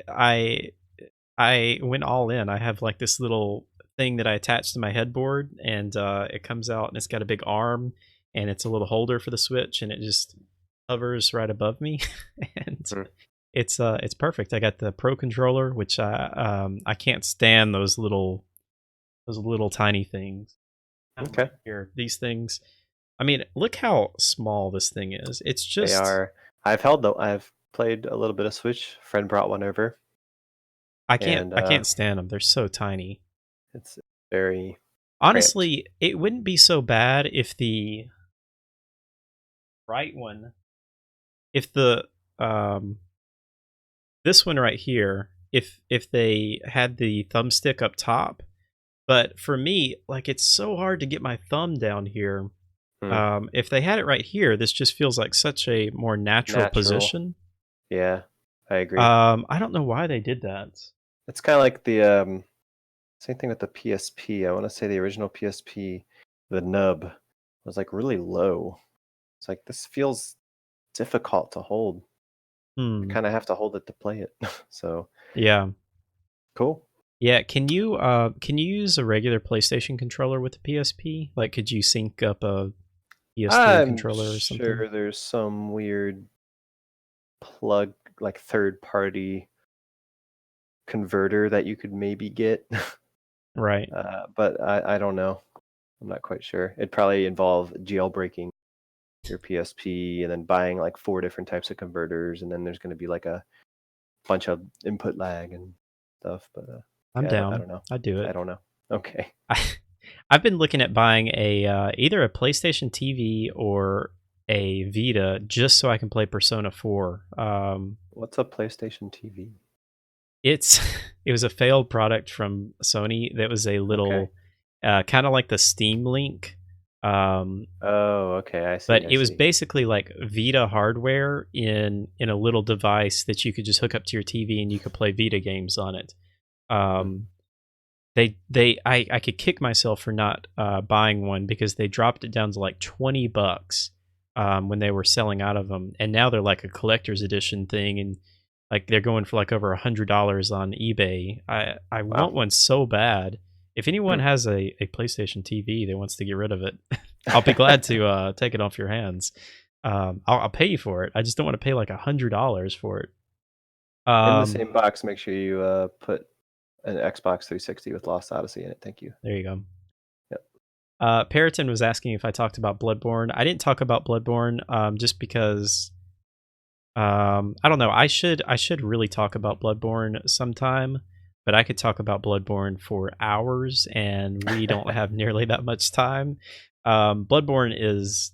went all in. I have like this little thing that I attach to my headboard, and it comes out, and it's got a big arm, and it's a little holder for the Switch, and it just hovers right above me, and Mm. it's perfect. I got the Pro controller, which I can't stand those little tiny things. Okay. Right here, these things. I mean, look how small this thing is. It's They just are. I've played a little bit of Switch. Friend brought one over, and I can't stand them. They're so tiny. it's very cramped. Honestly, it wouldn't be so bad if the right one, if the um this one right here, if they had the thumbstick up top, but for me, like it's so hard to get my thumb down here. Hmm. If they had it right here, this just feels like such a more natural Natural. position. Yeah, I agree. I don't know why they did that. It's kind of like the same thing with the PSP. I want to say the original PSP, the nub was like really low. It's like this feels difficult to hold. I Hmm. kind of have to hold it to play it. So Yeah. cool. Yeah, can you use a regular PlayStation controller with the PSP? Like could you sync up a PS3 I'm controller or something? sure there's some weird plug, like third party converter that you could maybe get, Right. but I don't know. I'm not quite sure. It'd probably involve jailbreaking your PSP and then buying like four different types of converters, and then there's going to be like a bunch of input lag and stuff. But I'm yeah, I down. don't know. I'd do I it. don't know. Okay. I I've been looking at buying a either a PlayStation TV or a Vita just so I can play Persona 4. What's a PlayStation TV? It's it was a failed product from Sony that was a Okay. little kind of like the Steam Link. Um, Oh, okay. I but see. I it was see. basically like Vita hardware in a little device that you could just hook up to your TV and you could play Vita games on it. Hmm. Um, I could kick myself for not buying one because they dropped it down to like $20 when they were selling out of them, and now they're like a collector's edition thing, and like they're going for like over $100 on eBay. I Wow. want one so bad. If anyone Hmm. has a PlayStation TV that wants to get rid of it, I'll be glad to take it off your hands. I'll pay you for it. I just don't want to pay like $100 for it. In the Um, same box, make sure you put an Xbox 360 with Lost Odyssey in it. Thank you. there you go. Yep. Periton was asking if I talked about Bloodborne. I didn't talk about Bloodborne just because I don't know. I should really talk about Bloodborne sometime, but I could talk about Bloodborne for hours, and we don't have nearly that much time. Bloodborne is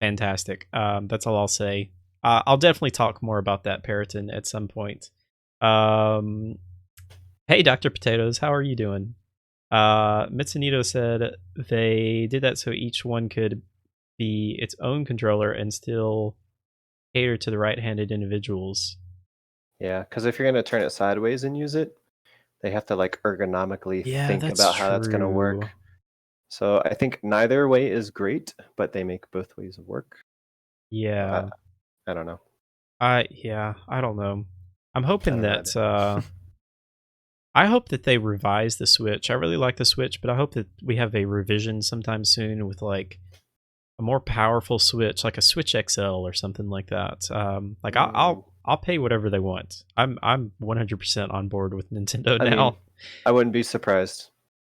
fantastic. That's all I'll say. I'll definitely talk more about that Periton at some point. Um, hey, Doctor Potatoes, how are you doing? Mitsunito said they did that so each one could be its own controller and still cater to the right-handed individuals. Yeah, because if you're gonna turn it sideways and use it, they have to like ergonomically Yeah, think that's about how that's gonna true. work. So I think neither way is great, but they make both ways work. I Yeah. I don't know. I don't know. I'm I hoping don't know that either. I hope that they revise the Switch. I really like the Switch, but I hope that we have a revision sometime soon with like a more powerful Switch, like a Switch XL or something like that. Like Mm, I'll pay whatever they want. I'm 100% on board with Nintendo I mean, now. I wouldn't be surprised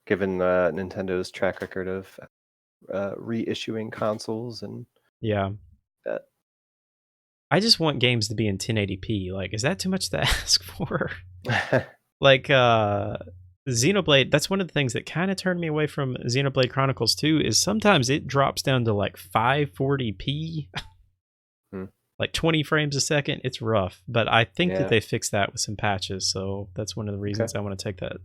given Nintendo's track record of reissuing consoles and Yeah. that. I just want games to be in 1080p. Like, is that too much to ask for? Like, Xenoblade, that's one of the things that kind of turned me away from Xenoblade Chronicles 2 is sometimes it drops down to like 540p, Hmm, like 20 frames a second. It's rough, but I think that yeah. they fixed that with some patches. So that's one of the Okay. reasons I want to take that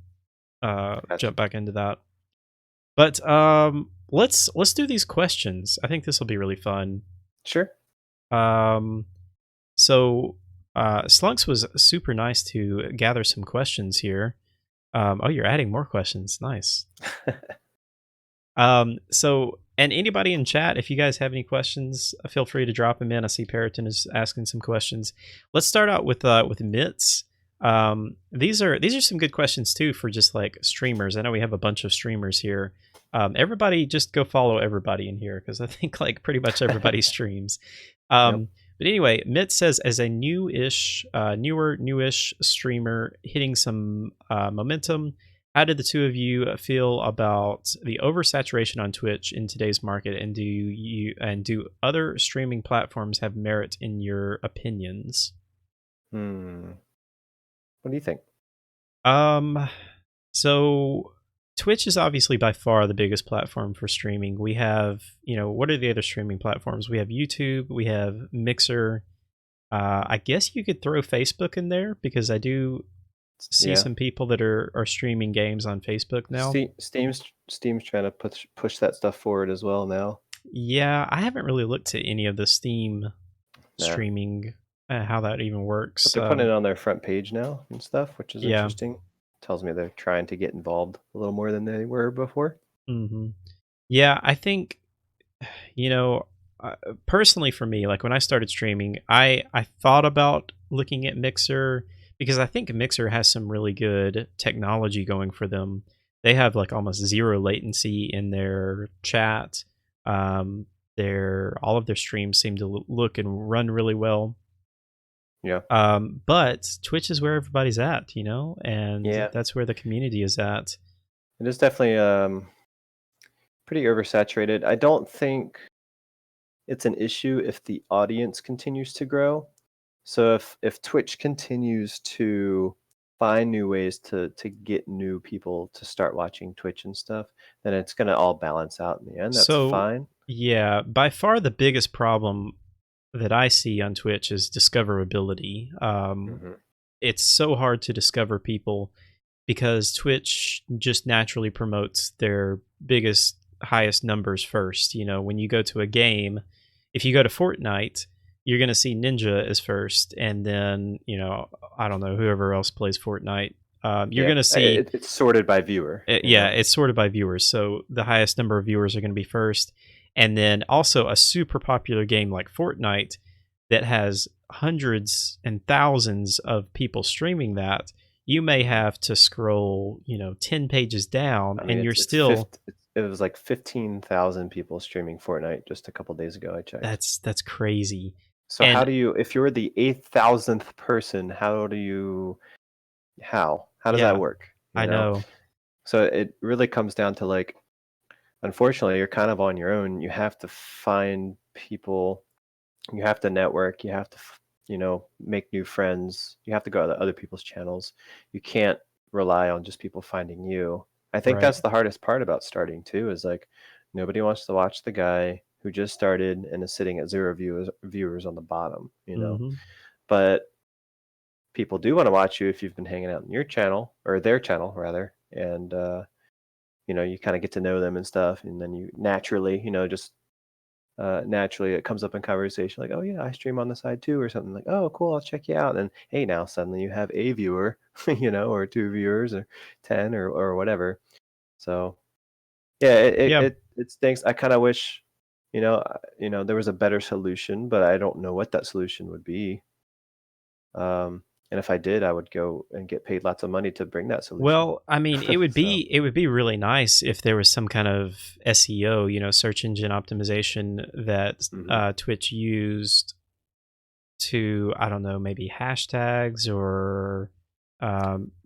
Gotcha. jump back into that. But let's do these questions. I think this will be really fun. Sure. Um so Slunks was super nice to gather some questions here. Oh, you're adding more questions. Nice. And anybody in chat, if you guys have any questions, feel free to drop them in. I see Periton is asking some questions. Let's start out with Mitts. These are some good questions too for just like streamers. I know we have a bunch of streamers here. Everybody, just go follow everybody in here because I think like pretty much everybody streams. Yep. Um, but anyway, Mitt says as a newish streamer hitting some momentum, how did the two of you feel about the oversaturation on Twitch in today's market, and do other streaming platforms have merit in your opinions? Hmm. What do you think? Um, so Twitch is obviously by far the biggest platform for streaming. We have, what are the other streaming platforms? We have YouTube, we have Mixer. I guess you could throw Facebook in there because I do see Yeah. some people that are streaming games on Facebook now. Steam's trying to push that stuff forward as well now. Yeah, I haven't really looked at any of the Steam Yeah. streaming, how that even But works. they're putting it on their front page now and stuff, which is Yeah. interesting. Tells me they're trying to get involved a little more than they were before. hmm Yeah, I think you know, personally for me, like when I started streaming, I thought about looking at Mixer because I think Mixer has some really good technology going for them. They have like almost zero latency in their chat. Um, their all of their streams seem to look and run really well. Yeah. But Twitch is where everybody's at, and Yeah. that's where the community is at. It is definitely pretty oversaturated. I don't think it's an issue if the audience continues to grow. So if Twitch continues to find new ways to get new people to start watching Twitch and stuff, then it's gonna all balance out in the end. That's So, fine. yeah, by far the biggest problem that I see on Twitch is discoverability. Hmm. It's so hard to discover people because Twitch just naturally promotes their biggest, highest numbers first. When you go to a game, if you go to Fortnite, you're going to see Ninja as first, and then, I don't know, whoever else plays Fortnite. You're Yeah, going to see, it's sorted by viewer, you yeah, know? it's sorted by viewers. So the highest number of viewers are going to be first. And then also a super popular game like Fortnite that has hundreds and thousands of people streaming that, you may Mhm. have to scroll, 10 pages down I mean, and you're it's still it was like 15,000 people streaming Fortnite just a couple days ago, I checked. that's crazy. So how And do you if you're the 8,000th person, how does that yeah, work, you I know? know. So it really comes down to, like, unfortunately, you're kind of on your own. You have to find people, you have to network, you have to make new friends, you have to go to other people's channels. You can't rely on just people finding you. I think Right. that's the hardest part about starting too, is like nobody wants to watch the guy who just started and is sitting at 0 viewers on the bottom, you know? Mhm. But people do want to watch you if you've been hanging out in your channel, or their channel rather, and you kind of get to know them and stuff, and then you naturally, just naturally it comes up in conversation like, oh yeah, I stream on the side too, or something like, oh cool, I'll check you out. And hey, now suddenly you have a viewer, or two viewers, or 10, or whatever. So yeah, Yeah. it stinks. I kind of wish, there was a better solution, but I don't know what that solution would be. And if I did, I would go and get paid lots of money to bring that solution. Well, I mean, it would So be it would be really nice if there was some kind of SEO, search engine optimization that mhm. Twitch used to, I don't know, maybe hashtags or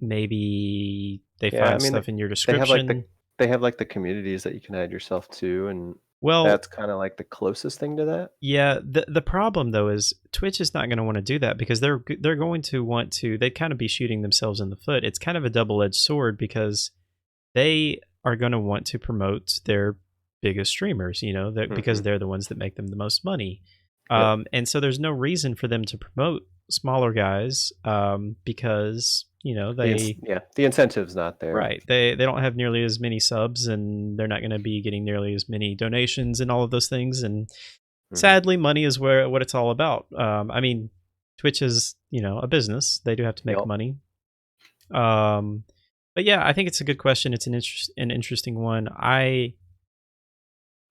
maybe they Yeah, I find mean, stuff in your they have like the description. they have like the communities that you can add yourself to, and Well, that's kind of like the closest thing to that. yeah, the problem though is Twitch is not going to want to do that because they're going to want to, they'd kind of be shooting themselves in the foot. It's kind of a double-edged sword because they are going to want to promote their biggest streamers, because Hmm. they're the ones that make them the most money. Yep. And so there's no reason for them to promote smaller guys because, they, Yeah, the incentive's not there. right, they don't have nearly as many subs and they're not going to be getting nearly as many donations and all of those things. And Hmm. sadly, money is what it's all about. I mean, Twitch is, a business. They do have to make Yep. money. Um, but yeah, I think it's a good question. It's an interesting one. I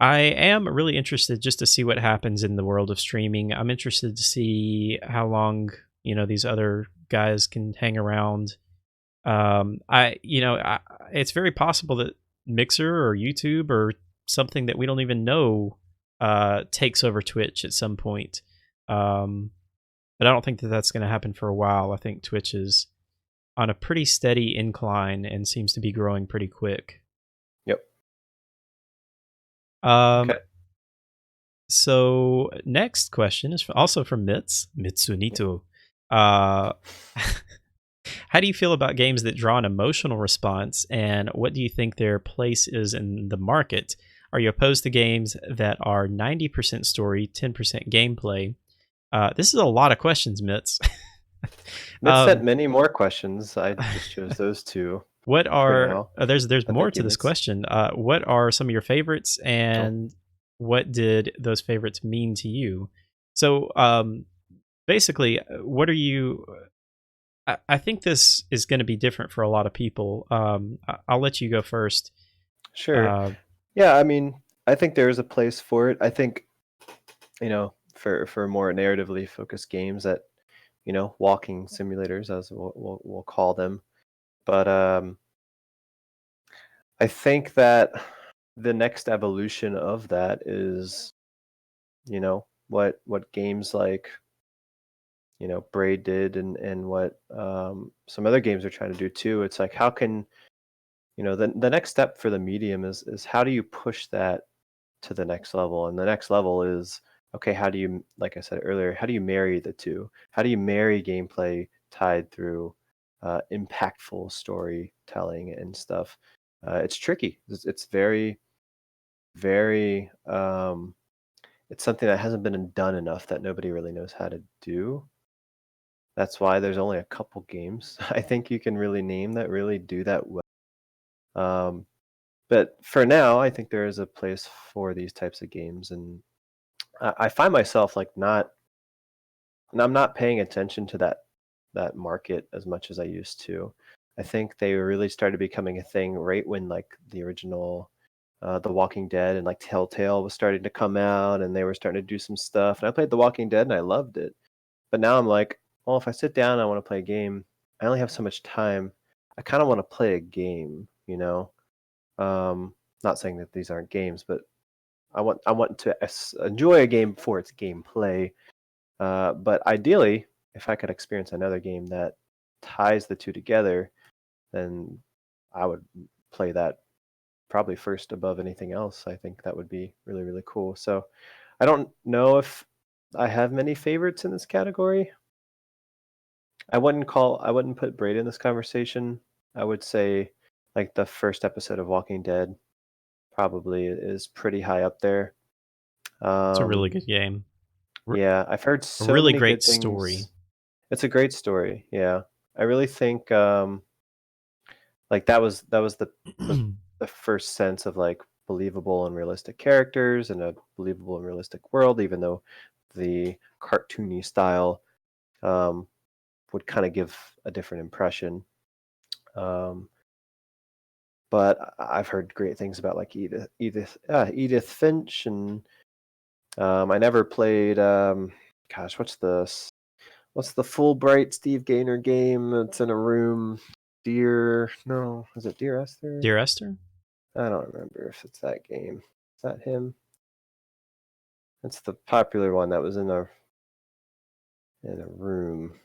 am really interested just to see what happens in the world of streaming. I'm interested to see how long these other guys can hang around. It's very possible that Mixer or YouTube or something that we don't even know takes over Twitch at some point. Um, but I don't think that that's going to happen for a while. I think Twitch is on a pretty steady incline and seems to be growing pretty quick. Yep. Um, Okay. so next question is also from Yep. Mitsunito. Uh, how do you feel about games that draw an emotional response, and what do you think their place is in the market? Are you opposed to games that are 90% story, 10% gameplay? This is a lot of questions, Mitz. Mitch sent um, many more questions. I just chose those two what for are now. there's But more thank to you, this Mitch. question. What are some of your favorites, Oh, and what did those favorites mean to you? So, basically, what are you? I think this is going to be different for a lot of people. I'll let you go first. sure. Uh, Yeah, I mean, I think there is a place for it. I think, for more narratively focused games, that walking simulators, as we'll call them. But I think that the next evolution of that is, what games like, Braid did, and what some other games are trying to do too. It's like, how can, the next step for the medium is how do you push that to the next level? And the next level is, okay, how do you, like I said earlier, how do you marry the two? How do you marry gameplay tied through impactful storytelling and stuff? It's tricky. It's very, very, it's something that hasn't been done enough, that nobody really knows how to do. That's why there's only a couple games I think you can really name that really do that well. Um, but for now, I think there is a place for these types of games, and I find myself like not, and I'm not paying attention to that market as much as I used to. I think they really started becoming a thing right when like the original The Walking Dead and like Telltale was starting to come out, and they were starting to do some stuff. And I played The Walking Dead and I loved it. But now I'm like, well, if I sit down and I want to play a game, I only have so much time. I kind of want to play a game, you know. Not saying that these aren't games, but I want to enjoy a game for its gameplay. But ideally, if I could experience another game that ties the two together, then I would play that probably first above anything else. I think that would be really, really cool. So I don't know if I have many favorites in this category. I wouldn't put Braid in this conversation. I would say like the first episode of Walking Dead probably is pretty high up there. It's a really Um, good game. yeah, I've heard A so really many great good story. things. It's a great story. Yeah, I really think like that was the first sense of like believable and realistic characters and a believable and realistic world, even though the cartoony style um, would kind of give a different impression. Um, but I've heard great things about like Edith Finch, and I never played. Gosh, what's the Fulbright Steve Gaynor game? It's in a room. Dear, no, is it Dear Esther? Dear Esther? I don't remember if it's that game. Is that him? It's the popular one that was in a room.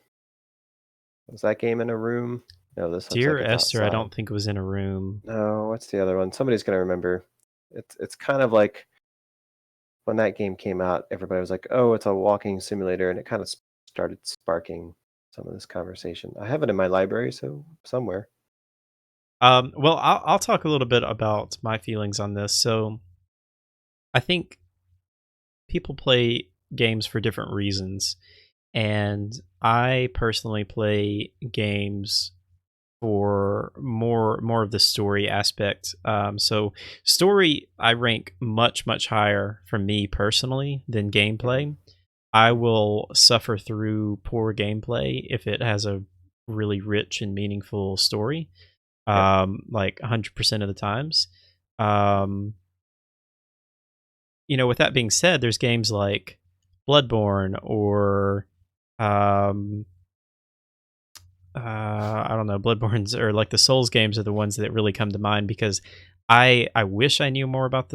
Was that game in a room? No, this looks Dear like it's Esther, I outside. don't think it was in a room. No, what's the other one? Somebody's gonna remember. It's kind of like when that game came out, everybody was like, "Oh, it's a walking simulator," and it kind of started sparking some of this conversation. I have it in my library, so somewhere. Well, I'll talk a little bit about my feelings on this. So I think people play games for different reasons, and I personally play games for more of the story aspect. So story I rank much higher for me personally than Mhm, gameplay. I mhm. will suffer through poor gameplay if it has a really rich and meaningful story. Yep. Like 100% of the times. Um, with that being said, there's games like Bloodborne or um, I don't know, Bloodborne's or like the Souls games are the ones that really come to mind because I wish I knew more about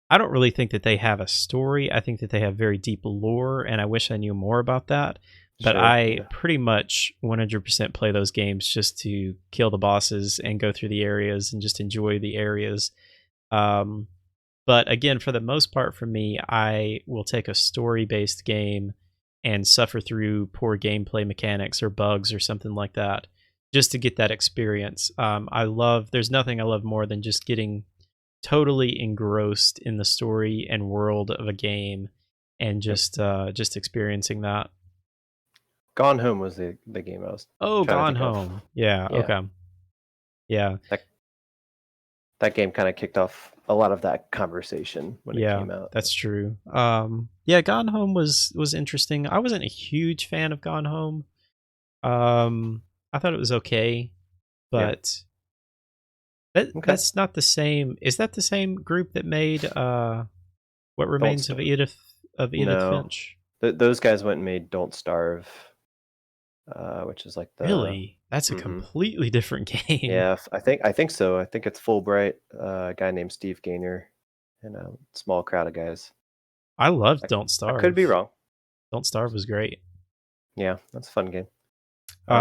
I don't really think that they have a story. I think that they have very deep lore, and I wish I knew more about that. But Sure. I Yeah. pretty much 100% play those games just to kill the bosses and go through the areas and just enjoy the areas. Um, but again, for the most part, for me, I will take a story based game and suffer through poor gameplay mechanics or bugs or something like that just to get that experience. There's nothing I love more than just getting totally engrossed in the story and world of a game and Yep. just experiencing that. Gone Home was the game I was Oh, trying to Gone think of. Home. Yeah. Yeah. Okay. Yeah. That game kind of kicked off a lot of that conversation when it Yeah, came out. that's true. Yeah, Gone Home was interesting. I wasn't a huge fan of Gone Home. I thought it was okay, Yeah. but that Okay. that's not the same. Is that the same group that made What Don't Remains of Starve. Edith No, Finch? those guys went and made Don't Starve, which is like the. Really? That's a Hmm. completely different game. Yeah, I think so. I think it's Fulbright, a guy named Steve Gaynor, and a small crowd of guys. I loved I, Don't I could be Starve. wrong. Don't Starve was great. Yeah, that's a fun game. Uh,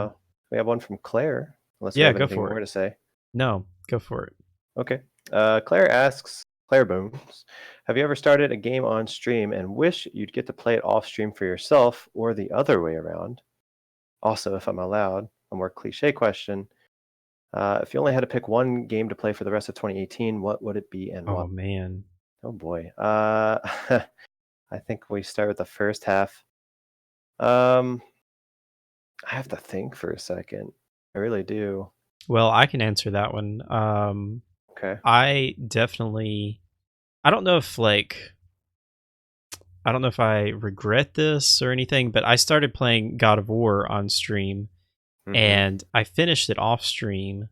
Um, we have one from Claire, unless we yeah, have go anything for more it. to say. No, go for it. Okay. Claire asks, Claire Bones, have you ever started a game on stream and wish you'd get to play it off stream for yourself or the other way around? Also, if I'm allowed, a more cliche question. If you only had to pick one game to play for the rest of 2018, what would it be and why? Oh man. Oh boy. I think we start with the first half. Um, I have to think for a second. I really do. Well, I can answer that one. Okay. I definitely I don't know if like I don't know if I regret this or anything, but I started playing God of War on stream Mhm. and I finished it off stream.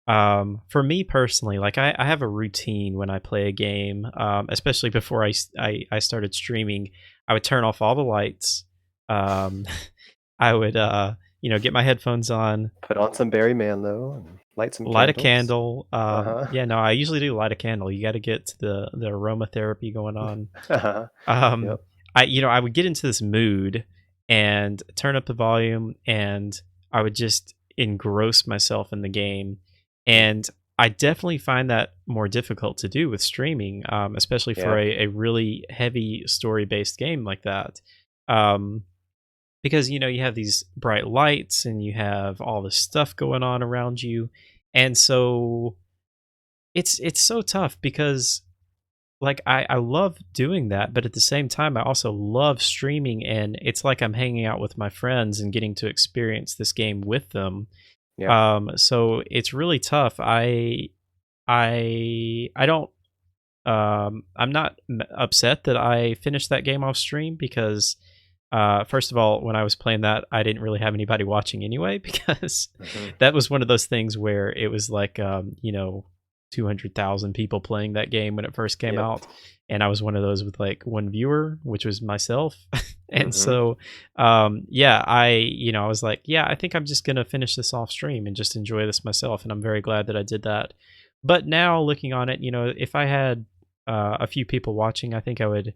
For me personally, like I have a routine when I play a game, especially before I started streaming. I would turn off all the lights. Um, I would, get my headphones on, Put on some Barry Manilow and light some light a candles. candle. Uh-huh. Yeah, no, I usually do light a candle. You got to get the aromatherapy going on. Uh-huh. Um, Yep. I would get into this mood and turn up the volume, and I would just engross myself in the game. Mm. And I definitely find that more difficult to do with streaming, especially for Yeah. a really heavy story based game like that. Um, because you have these bright lights and you have all this stuff going on around you, and so it's so tough because like I love doing that, but at the same time I also love streaming, and it's like I'm hanging out with my friends and getting to experience this game with them. Yeah. So it's really tough. I don't I'm not upset that I finished that game off stream because first of all, when I was playing that, I didn't really have anybody watching anyway because Mhm. that was one of those things where it was like 200,000 people playing that game when it first came Yep. out, and I was one of those with like one viewer, which was myself. And Mhm. so yeah, I was like, yeah, I think I'm just going to finish this off stream and just enjoy this myself, and I'm very glad that I did that. But now looking on it, if I had a few people watching, I think I would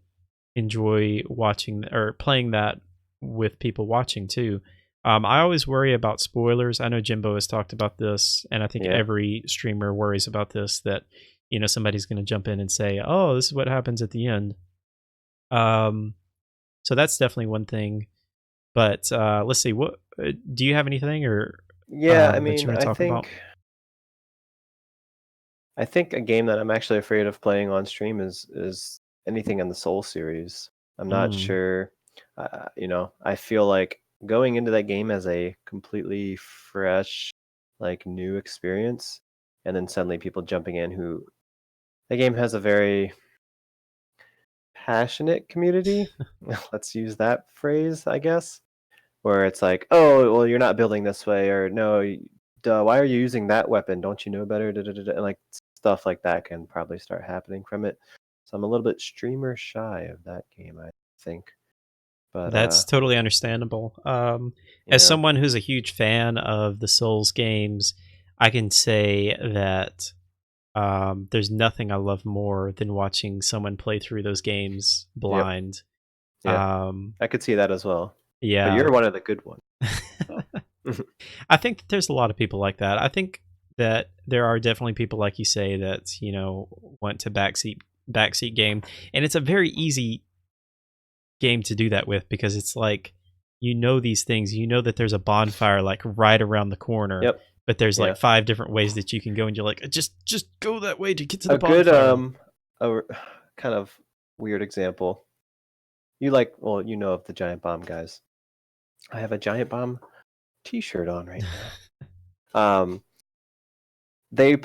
enjoy watching or playing that with people watching too. I always worry about spoilers. I know Jimbo has talked about this, and I think Yeah. every streamer worries about this, that somebody's going to jump in and say, "Oh, this is what happens at the end." Um, so that's definitely one thing. But let's see. What do you have anything or Yeah, I that mean, you want to talk about? I think a game that I'm actually afraid of playing on stream is anything in the Soul series. I'm not Mm. sure. I feel like going into that game as a completely fresh, like new experience, and then suddenly people jumping in who the game has a very passionate community. Let's use that phrase, I guess, where it's like, oh, well, you're not building this way, or no, duh, why are you using that weapon? Don't you know better? Da, da, da, da. And like stuff like that can probably start happening from it. So I'm a little bit streamer shy of that game, I think. But That's totally understandable. As yeah, someone who's a huge fan of the Souls games, I can say that there's nothing I love more than watching someone play through those games yep, blind. yeah, Um, I could see that as well. But yeah. you're one of the good ones. So. I think that there's a lot of people like that. I think that there are definitely people like you say that, want to backseat game. And it's a very easy game to do that with because it's like these things, that there's a bonfire like right around the corner, Yep, but there's like yeah, five different ways that you can go, and you're like, just go that way to get to the a good bonfire. kind of weird example. Well, you know of the giant bomb guys. I have a giant bomb T-shirt on right now. Um, they did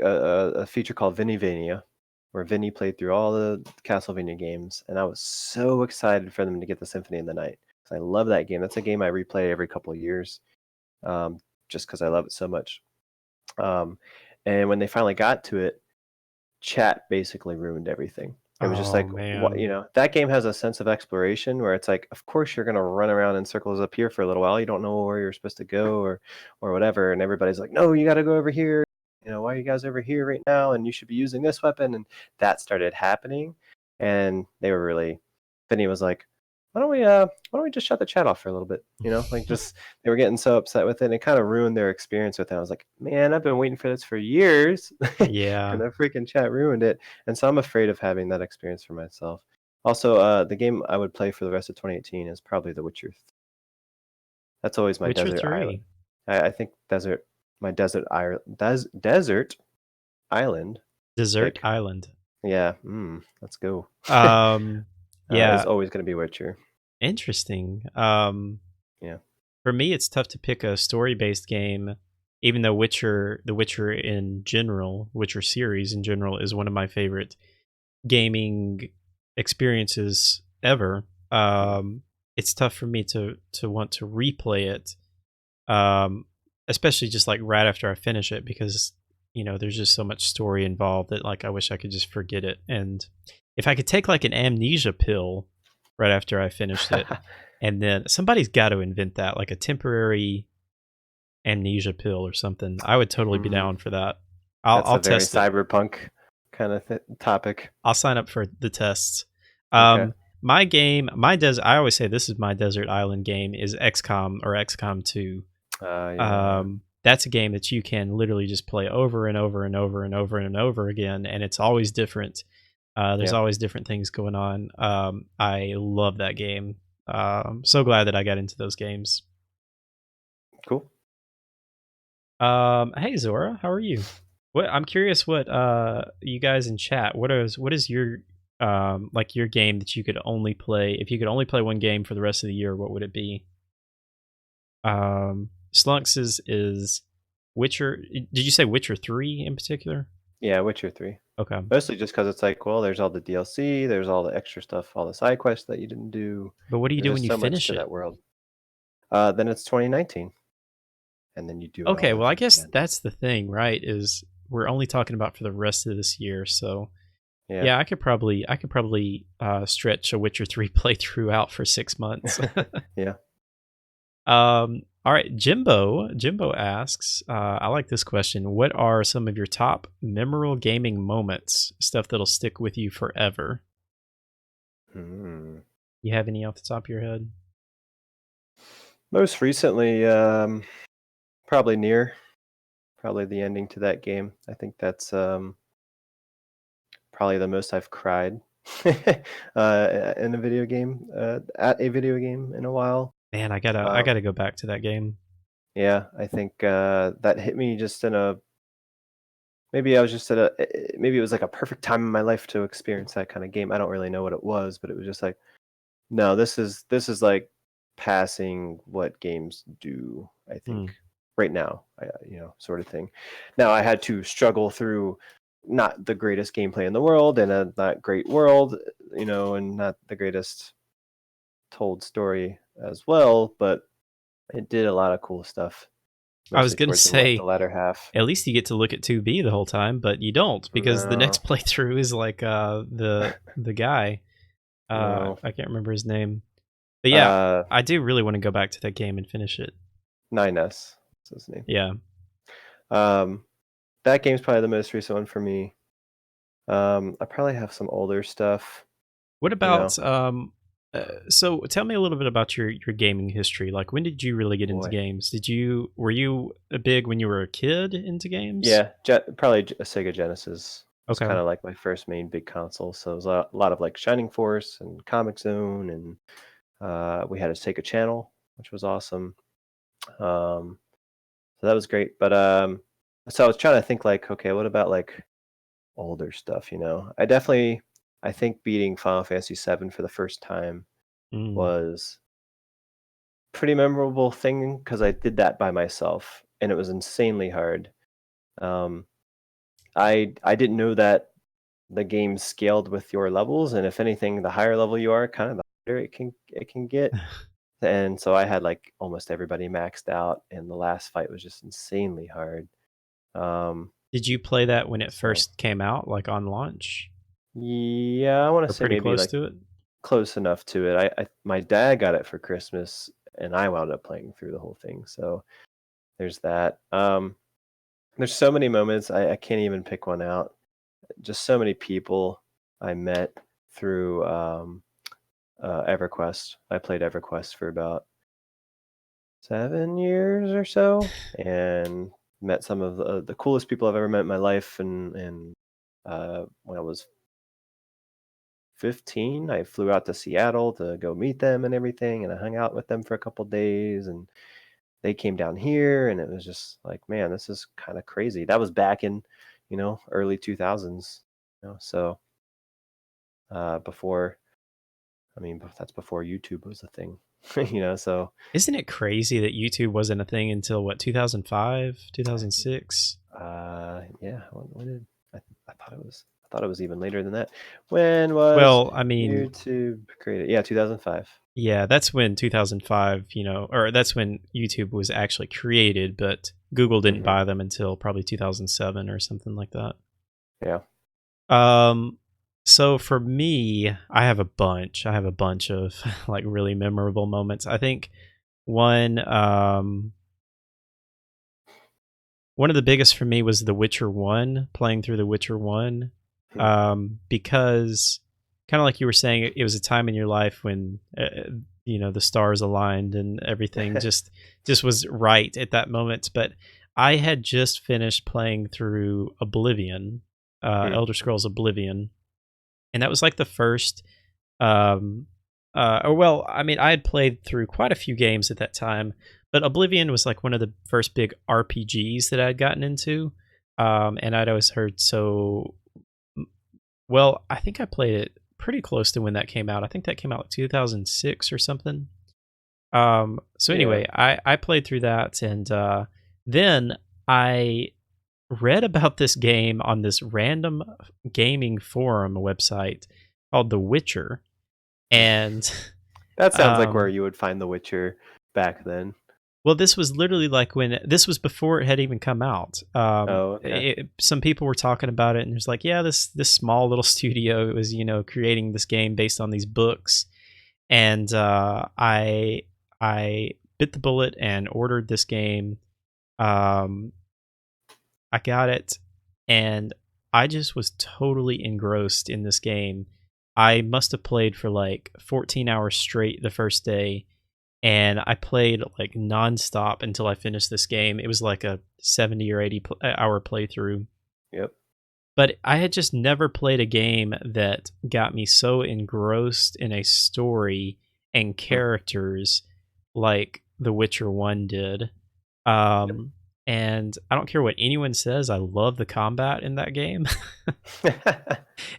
a feature called Vinnyvania, where Vinny played through all the Castlevania games, and I was so excited for them to get the Symphony of the Night, 'cause I love that game. That's a game I replay every couple of years, just because I love it so much. Um, and when they finally got to it, chat basically ruined everything. It was just Oh like, what, man. that game has a sense of exploration where it's like, of course you're gonna run around in circles up here for a little while. You don't know where you're supposed to go or whatever, and everybody's like, no, you got to go over here. Why are you guys over here right now? And you should be using this weapon. And that started happening, and they were really. Vinny was like, why don't we just shut the chat off for a little bit? Like just they were getting so upset with it, and it kind of ruined their experience with it. I was like, man, I've been waiting for this for years, and Yeah. the freaking chat ruined it. And so I'm afraid of having that experience for myself. Also, the game I would play for the rest of 2018 is probably The Witcher. That's always my Witcher desert island. 3. I think my desert island Desert pick. Island. Yeah, let's go. Um, Is yeah, always going to be Witcher. interesting. Yeah. For me, it's tough to pick a story-based game, even though the Witcher in general, Witcher series in general, is one of my favorite gaming experiences ever. Mm. it's tough for me to want to replay it, um, especially just like right after I finish it because there's just so much story involved that like I wish I could just forget it. And if I could take like an amnesia pill right after I finished it, and then somebody's got to invent that like a temporary amnesia pill or something. I would totally be Mm, down for that. I'll that's I'll a very test it. cyberpunk kind of topic. I'll sign up for the tests. Okay. My game, my desert. I always say this is my desert island game is XCOM or XCOM 2. Yeah. That's a game that you can literally just play over and over and over and over and over again, and it's always different. There's Yeah. always different things going on. I love that game. So glad that I got into those games. Cool. Hey Zora, how are you? What I'm curious what you guys in chat, what is your like your game that you could only play if you could only play one game for the rest of the year, what would it be? Slunks is Witcher. Did you say Witcher 3 in particular? Yeah, Witcher 3. Okay. Mostly just because it's like, well, there's all the DLC, there's all the extra stuff, all the side quests that you didn't do. But what do you There's do when just you so much finish to it? that world. Then it's 2019, and then you do it Okay, all well I over guess again. that's the thing, right? Is we're only talking about for the rest of this year, so Yeah. yeah, I could probably stretch a Witcher 3 playthrough out for 6 months. Yeah. All right, Jimbo asks, I like this question. What are some of your top memorable gaming moments? Stuff that'll stick with you forever. Hmm. You have any off the top of your head? Most recently, probably near, probably the ending to that game. I think that's probably the most I've cried in a video game, at a video game in a while. Man, I Um, gotta go back to that game. yeah, I think that hit me just in a maybe I was just at a maybe it was like a perfect time in my life to experience that kind of game. I don't really know what it was, but it was just like, no, this is like passing what games do, I think, Hmm. right now, sort of thing. Now I had to struggle through not the greatest gameplay in the world and a not great world, and not the greatest told story as well, but it did a lot of cool stuff, I was mostly gonna towards the say latter half. at least you get to look at 2B the whole time, but you don't because the No, next playthrough is like the guy. no. I can't remember his name. But yeah, Uh, I do really want to go back to that game and finish it. 9S is his name. Yeah. Um, that game's probably the most recent one for me. I probably have some older stuff, What you know. about so tell me a little bit about your gaming history. Like when did you really get into Boy. games? Were you a big when you were a kid into games? Yeah, probably a Sega Genesis was Okay. kind of like my first main big console. So it was a lot of like Shining Force and Comic Zone, and we had a Sega channel, which was awesome. So that was great. But so I was trying to think like, okay, what about like older stuff? I think beating Final Fantasy VII for the first time Mm. was pretty memorable thing because I did that by myself and it was insanely hard. Um, I didn't know that the game scaled with your levels, and if anything, the higher level you are, kind of the harder it can get. And so I had like almost everybody maxed out, and the last fight was just insanely hard. Um, Did you play that when it so first came out, like on launch, yeah, I want to or say pretty maybe close like to it? close enough to it. I my dad got it for Christmas, and I wound up playing through the whole thing. So there's that. There's so many moments I can't even pick one out. Just so many people I met through EverQuest. I played EverQuest for about 7 years or so, and met some of the coolest people I've ever met in my life. And when I was 15, I flew out to Seattle to go meet them and everything, and I hung out with them for a couple days, and they came down here, and it was just like, man, this is kind of crazy. That was back in, early 2000s, so before, I mean, that's before YouTube was a thing, so Isn't it crazy that YouTube wasn't a thing until what, 2005, 2006? yeah, when did I, I thought it was even later than that. When was Well, I mean, YouTube created? Yeah, 2005. Yeah, that's when 2005, or that's when YouTube was actually created, but Google didn't Hmm. buy them until probably 2007 or something like that. Yeah. Um, so for me, I have a bunch. I have a bunch of like really memorable moments. I think one one of the biggest for me was The Witcher 1, playing through The Witcher 1, Hmm. because kinda like you were saying, it was a time in your life when, the stars aligned and everything just was right at that moment, but I had just finished playing through Oblivion, Hmm. Elder Scrolls Oblivion, and that was, like, the first, um, or well, I mean, I had played through quite a few games at that time, but Oblivion was like one of the first big RPGs that I'd gotten into. And I'd always heard well, I think I played it pretty close to when that came out. I think that came out like 2006 or something. So Yeah. anyway, I played through that, and then I read about this game on this random gaming forum website called The Witcher, and That sounds like where um, you would find The Witcher back then. well, this was literally like when this was before it had even come out. Oh, okay. Some people were talking about it, and it was like, yeah, this small little studio was creating this game based on these books, and I bit the bullet and ordered this game. Um, I got it, and I just was totally engrossed in this game. I must have played for like 14 hours straight the first day, and I played like nonstop until I finished this game. It was like a 70 or 80 hour playthrough. Yep. But I had just never played a game that got me so engrossed in a story and Hmm. characters like The Witcher 1 did. Yep. Um, and I don't care what anyone says, I love the combat in that game.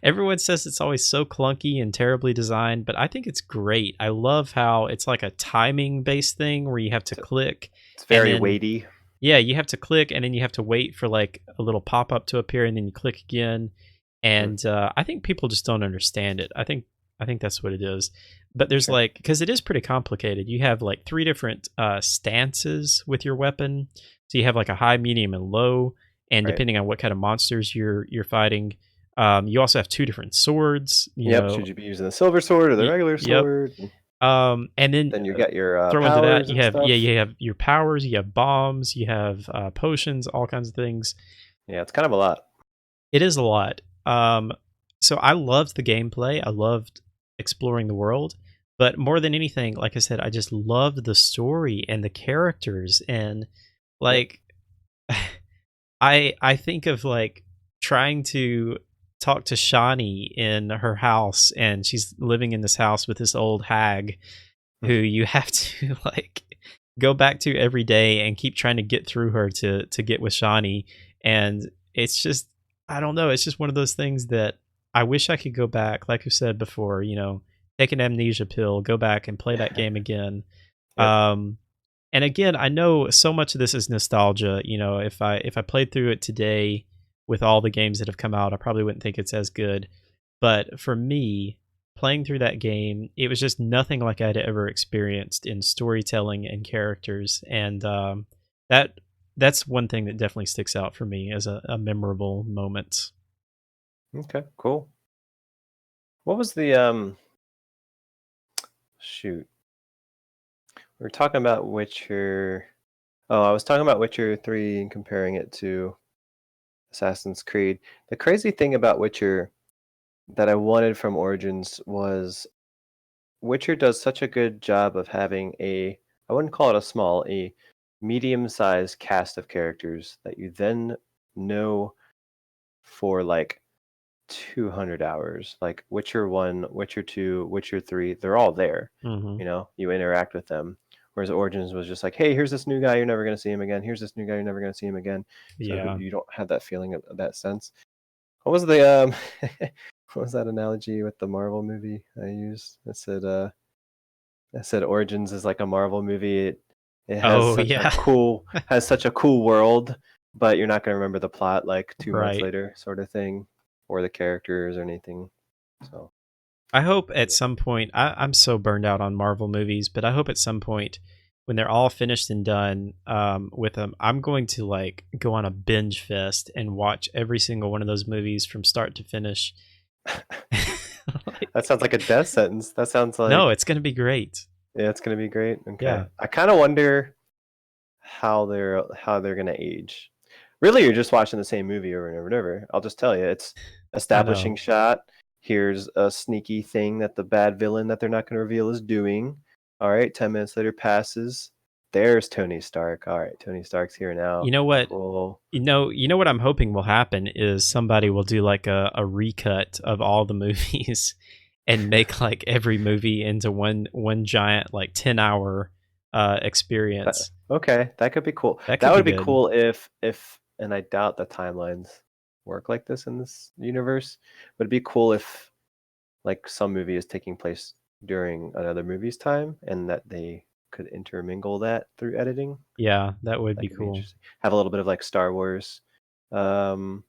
Everyone says it's always so clunky and terribly designed, but I think it's great. I love how it's like a timing based thing where you have to It's click it's and very then weighty. yeah, you have to click and then you have to wait for like a little pop up to appear and then you click again. Hmm. And I think people just don't understand it. I think that's what it is. But there's Okay. like because it is pretty complicated. You have like three different stances with your weapon. So you have like a high, medium, and low, and Right. depending on what kind of monsters you're fighting, you also have two different swords. Yep. Should you be using the silver sword or the regular Yep. sword? And And then then you got your throw into that, powers you and have stuff. you have your powers, you have bombs, you have potions, all kinds of things. Yeah, it's kind of a lot. It is a lot. So I loved the gameplay. I loved exploring the world, but more than anything, like I said, I just loved the story and the characters and Yep. like I think of like trying to talk to Shawnee in her house, and she's living in this house with this old hag who you have to like go back to every day and keep trying to get through her to get with Shawnee. And it's just I don't know, it's just one of those things that I wish I could go back, like you said before, take an amnesia pill, go back and play that game again. Yep. Um and again, I know so much of this is nostalgia. If I played through it today with all the games that have come out, I probably wouldn't think it's as good. But for me, playing through that game, it was just nothing like I'd ever experienced in storytelling and characters, and that that's one thing that definitely sticks out for me as a memorable moment. Okay. Cool. What was the shoot? We were talking about Witcher. Oh, I was talking about Witcher 3 and comparing it to Assassin's Creed. The crazy thing about Witcher that I wanted from Origins was Witcher does such a good job of having I wouldn't call it a medium-sized cast of characters that you then know for like 200 hours. Like Witcher 1, Witcher 2, Witcher 3, they're all there. Hmm. You interact with them. Whereas Origins was just like, hey, here's this new guy, you're never going to see him again. Here's this new guy, you're never going to see him again. So Yeah. you don't have that feeling of that sense. What was the what was that analogy with the Marvel movie I used? I said Origins is like a Marvel movie. It Oh yeah. has such a cool world, but you're not going to remember the plot like 2 months Right. later, sort of thing, or the characters or anything. So I hope at some point I'm so burned out on Marvel movies, but I hope at some point when they're all finished and done with them, I'm going to like go on a binge fest and watch every single one of those movies from start to finish. That Like, sounds like a death sentence. That sounds no, like it's gonna be great. yeah, it's gonna be great. Okay. Yeah, I kind of wonder how they're gonna age. Really, you're just watching the same movie over and over and over. I'll just tell you, it's I know. establishing shot. Here's a sneaky thing that the bad villain that they're not going to reveal is doing. All right, 10 minutes later passes. There's Tony Stark. All right, Tony Stark's here now. You know what? Cool. You know what I'm hoping will happen is somebody will do like a recut of all the movies and make like every movie into one giant like 10-hour experience. Okay, that could be cool. That That could be would be good. cool if and I doubt the timelines work like this in this universe. But it'd be cool if like some movie is taking place during another movie's time and that they could intermingle that through editing. Yeah, that would That be could be cool. interesting. Have a little bit of like Star Wars um,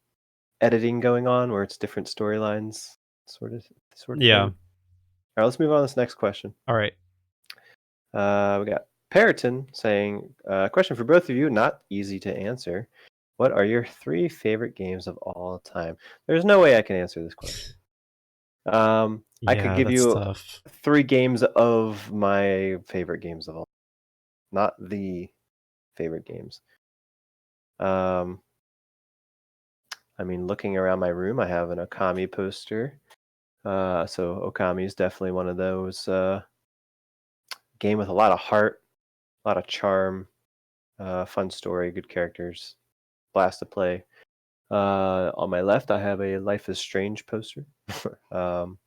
editing going on where it's different storylines, sort of Yeah. thing. All right, let's move on to this next question. All right. We got Periton saying, question for both of you, not easy to answer. What are your three favorite games of all time? There's no way I can answer this question. I could Yeah, give that's you tough. three games of my favorite games of all, not the favorite games. Um, I mean, looking around my room, I have an Okami poster. So Okami is definitely one of those game with a lot of heart, a lot of charm, fun story, good characters, blast to play. On my left, I have a Life is Strange poster. um,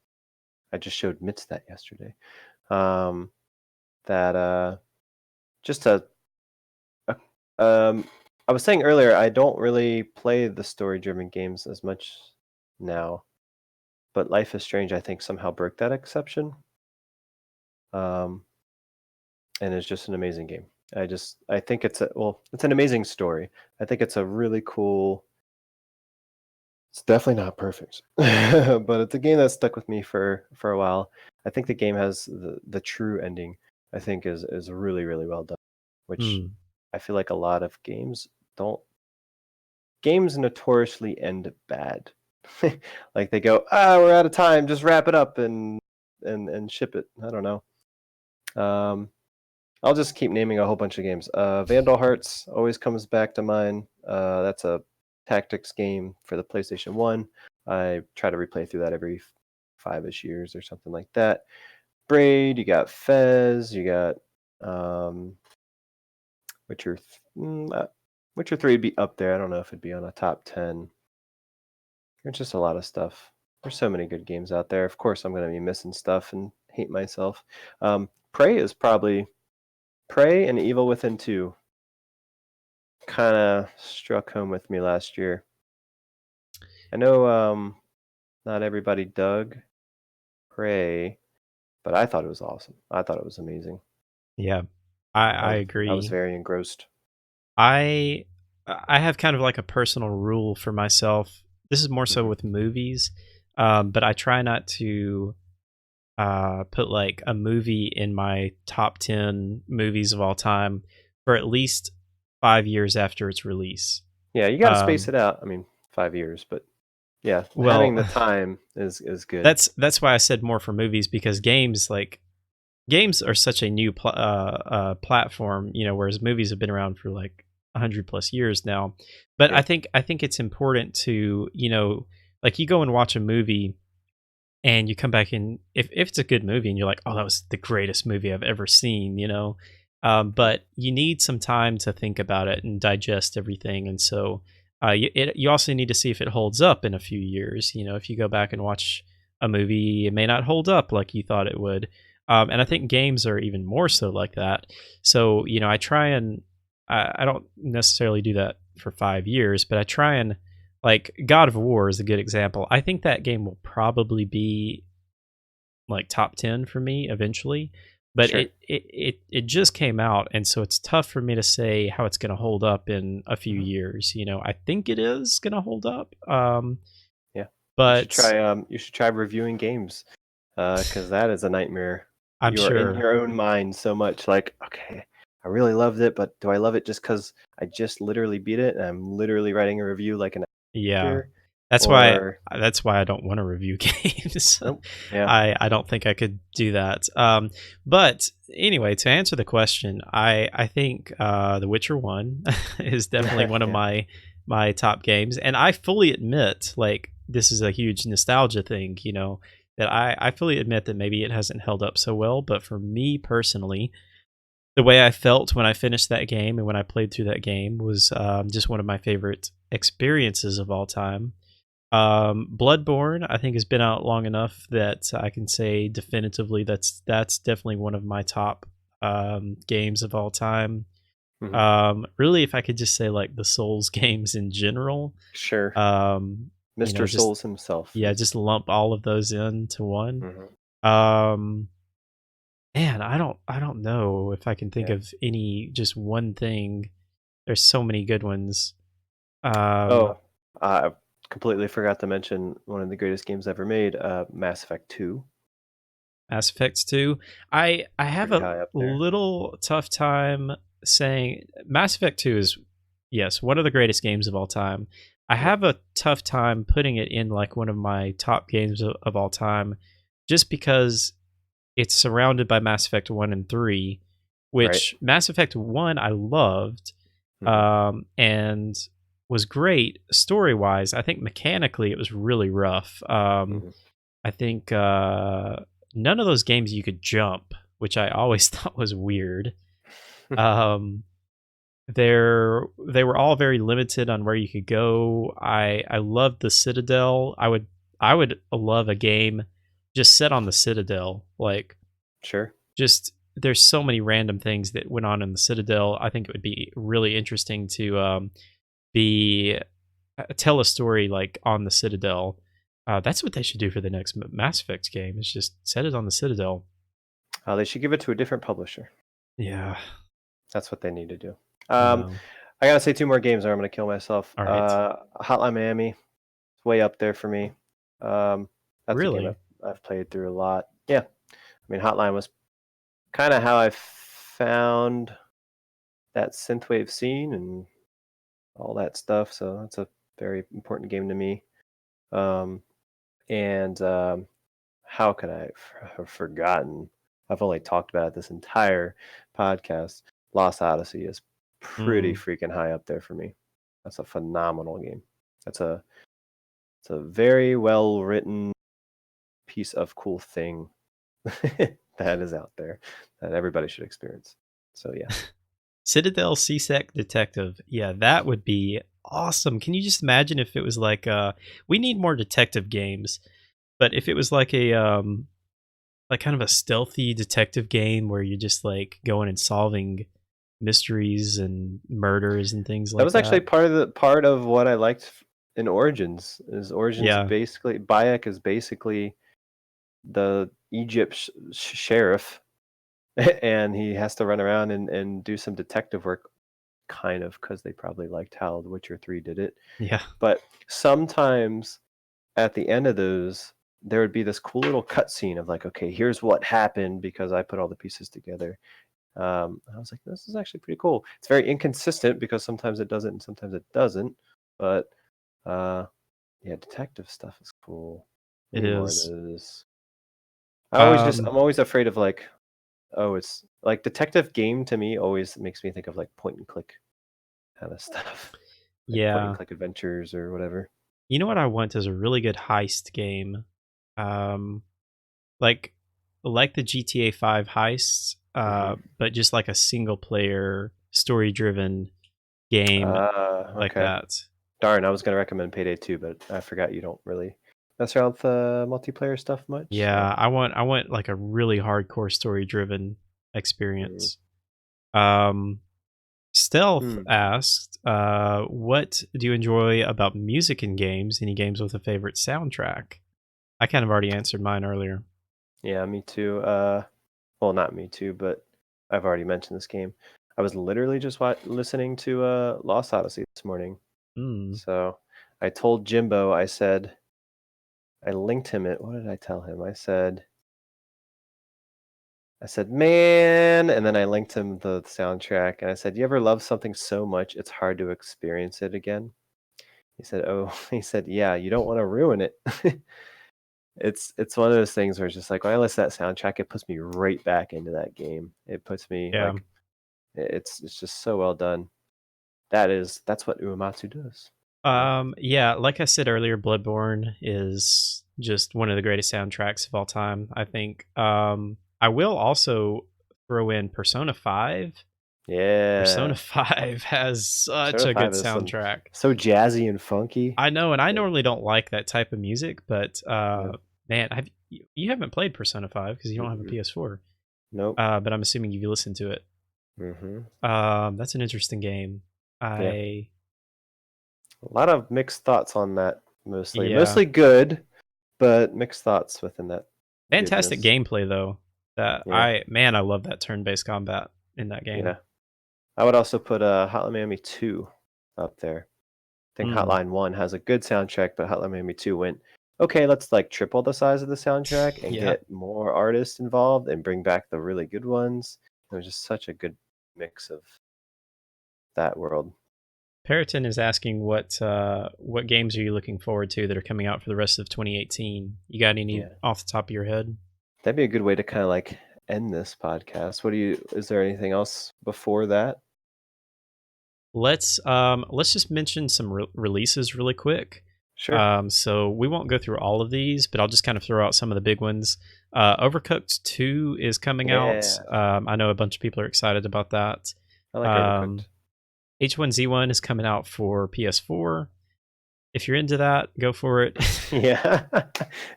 I just showed Mitz that yesterday. Um, that just a I was saying earlier, I don't really play the story-driven games as much now, but Life is Strange, I think, somehow broke that exception. Um, and it's just an amazing game. I think it's an amazing story. I think it's a really cool. It's definitely not perfect, but it's a game that stuck with me for a while. I think the game has the true ending. I think is really really well done, which Hmm. I feel like a lot of don't games notoriously end bad. Like they go, we're out of time, just wrap it up and ship it. I don't know. Um, I'll just keep naming a whole bunch of games. Vandal Hearts always comes back to mind. That's a tactics game for the PlayStation 1. I try to replay through that every 5-ish years or something like that. Braid, you got Fez, you got um, Witcher. Witcher 3 would be up there. I don't know if it'd be on a top 10. There's just a lot of stuff. There's so many good games out there. Of course, I'm going to be missing stuff and hate myself. Prey is probably Prey and Evil Within 2 kind of struck home with me last year. I know not everybody dug Prey, but I thought it was awesome. I thought it was amazing. Yeah. I I was agree. very engrossed. I I have kind of like a personal rule for myself. This is more so Hmm. with movies, but I try not to put like a movie in my top 10 movies of all time for at least 5 years after its release. Yeah, you got to space Um, it out. I mean, 5 years, but yeah, well, having the time is good. that's why I said more for movies because games are such a new platform, whereas movies have been around for like 100 plus years now. But Yeah, I think it's important to like you go and watch a movie and you come back and if it's a good movie and you're like, oh, that was the greatest movie I've ever seen, hmm, but you need some time to think about it and digest everything, and so you also need to see if it holds up in a few years. If you go back and watch a movie, it may not hold up like you thought it would, and I hmm, think games are even more so like that. So I try and I don't necessarily do that for 5 years, but I try and like God of War is a good example. I think that game will probably be like top 10 for me eventually, but sure. it just came out, and so it's tough for me to say how it's going to hold up in a few Hmm. years. I think it is going to hold up, Yeah, but you should try reviewing games. Because that is a nightmare. I'm You are in sure. your own mind so much like, "Okay, I really loved it, but do I love it just because I just literally beat it and I'm literally writing a review like an Yeah. actor?" That's why Or that's why I don't wanna review games. nope. Yeah. I don't think I could do that. But anyway, to answer the question, I think, The Witcher 1 is definitely one of Yeah. my top games, and I fully admit, like, this is a huge nostalgia thing, that I fully admit that maybe it hasn't held up so well, but for me personally, the way I felt when I finished that game and when I played through that game was, just one of my favorite experiences of all time. Bloodborne, I think, has been out long enough that I can say definitively that's definitely one of my top games of all time. Mhm. Really, if I could just say like the Souls games in general, Sure. Mr. just Souls himself yeah, is just lump all of those into one. mhm. Um, Man, I don't know if I can think Yeah. of any just one thing. There's so many good ones. Um, Oh, I completely forgot to mention one of the greatest games ever made, Mass Effect 2. Mass Effect 2. I have Pretty a high up there. little tough time saying Mass Effect 2 is, yes, one of the greatest games of all time. I Yep. have a tough time putting it in like one of my top games of all time just because it's surrounded by Mass Effect 1 and 3, Right. which Mass Effect 1 I loved, Mhm. and was great story-wise. I think mechanically it was really rough. Mhm. I think none of those games you could jump, which I always thought was weird. Um, they were all very limited on where you could go. I loved the Citadel. I would love a game just set on the Citadel. Like Sure. just there's so many random things that went on in the Citadel. I think it would be really interesting to be tell a story like on the Citadel. That's what they should do for the next Mass Effect game. Is just set it on the Citadel. They should give it to a different publisher. Yeah, That's what they need to do. I Um, know. I gotta say 2 more games or I'm gonna kill myself. All right. Hotline Miami, is way up there for me. Um, that's a game Really? I've played through a lot. Yeah. I mean, Hotline was kinda how I found that synthwave scene and all that stuff, so that's a very important game to me. Um, and, how could I have forgotten? I've only talked about it this entire podcast. Lost Odyssey is pretty Mm. freaking high up there for me. That's a phenomenal game. That's a it's a very well written piece of cool thing that is out there that everybody should experience. So yeah. Citadel CSEC Detective. Yeah, that would be awesome. Can you just imagine if it was like we need more detective games, but if it was like kind of a stealthy detective game where you're just like going and solving mysteries and murders and things That like was actually that. part of what I liked in Origins. Is Origins Yeah. basically Bayek is basically the Egypt sheriff, and he has to run around and do some detective work, kind of, because they probably liked how The Witcher 3 did it. Yeah. But sometimes at the end of those, there would be this cool little cutscene of like, okay, here's what happened because I put all the pieces together. I was like, this is actually pretty cool. It's very inconsistent because sometimes it doesn't and sometimes it doesn't. But uh, yeah, detective stuff is cool. We It need more of is. those. Um I'm always afraid of like, oh, it's like detective game to me always makes me think of like point and click kind of stuff, like point and yeah. click adventures or whatever. You know what I want is a really good heist game. Um like like the GTA 5 heists, Hmm. but just like a single player story driven game like Okay. that. Darn, I was gonna recommend Payday 2, but I forgot you don't really mess around with multiplayer stuff much. So Yeah, I want like a really hardcore story driven mm. experience. Um Stealth Hmm. asked, what do you enjoy about music in games? Any games with a favorite soundtrack? I kind of already answered mine earlier. Yeah, me too. Well, not me too, but I've already mentioned this game. I was literally just listening to Lost Odyssey this morning. Mm. So I told Jimbo, I said, I linked him it. What did I tell him? I said, I said, "Man," and then I linked him the soundtrack, and I said, "You ever love something so much it's hard to experience it again?" He said, "Oh," he said, "Yeah, you don't wanna ruin it." It's one of those things where it's just like, when I listen to that soundtrack, it puts me right back into that game. It puts me, Yeah. like, it's just so well done. That's what Uematsu does, you know? Yeah, like I said earlier, Bloodborne is just one of the greatest soundtracks of all time, I think. I will also throw in Persona 5. Persona Yeah. 5 has such Persona a good 5 is some soundtrack. so jazzy and funky. I know, and I Like, normally don't like that type of music, but, yeah. man, you haven't played Persona 5 because you don't have a Mm-mm. PS4, Nope. but I'm assuming you've listened to it. Mhm. That's an interesting game. Yeah. I A lot of mixed thoughts on that mostly. Yeah. Mostly good, but mixed thoughts within that Fantastic goodness. gameplay, though. That Yeah. I Man, I love that turn-based combat in that Yeah. game. I would also put, Hotline Miami 2 up there. I think Mm, Hotline 1 has a good soundtrack, but Hotline Miami 2 went, "Okay, let's, like, triple the size of the soundtrack and yeah. get more artists involved and bring back the really good ones." It was just such a good mix of that world. Periton is asking what games are you looking forward to that are coming out for the rest of 2018? You got any Yeah. off the top of your head? That'd be a good way to kinda, like, end this podcast. What do you is there anything else before that? Let's just mention some releases really quick. Sure. So we won't go through all of these, but I'll just kind of throw out some of the big ones. Overcooked 2 is coming out. Yeah. I know a bunch of people are excited about that. I like Um, Overcooked. H1Z1 is coming out for PS4. If you're into that, go for it. Yeah.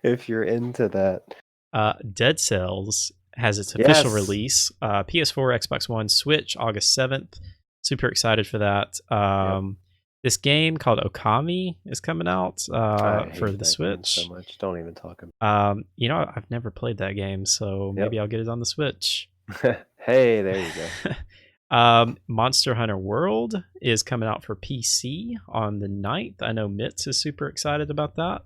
If you're into that. Dead Cells has its official Yes. release. PS4, Xbox One, Switch, August 7th. Super excited for that. Yep. This game called Okami is coming out I for hate the that game so Switch. much. Don't even talk about. I've never played that game, so Yep. maybe I'll get it on the Switch. Hey, there you go. Monster Hunter World is coming out for PC on the 9th. I know Mitz is super excited about that.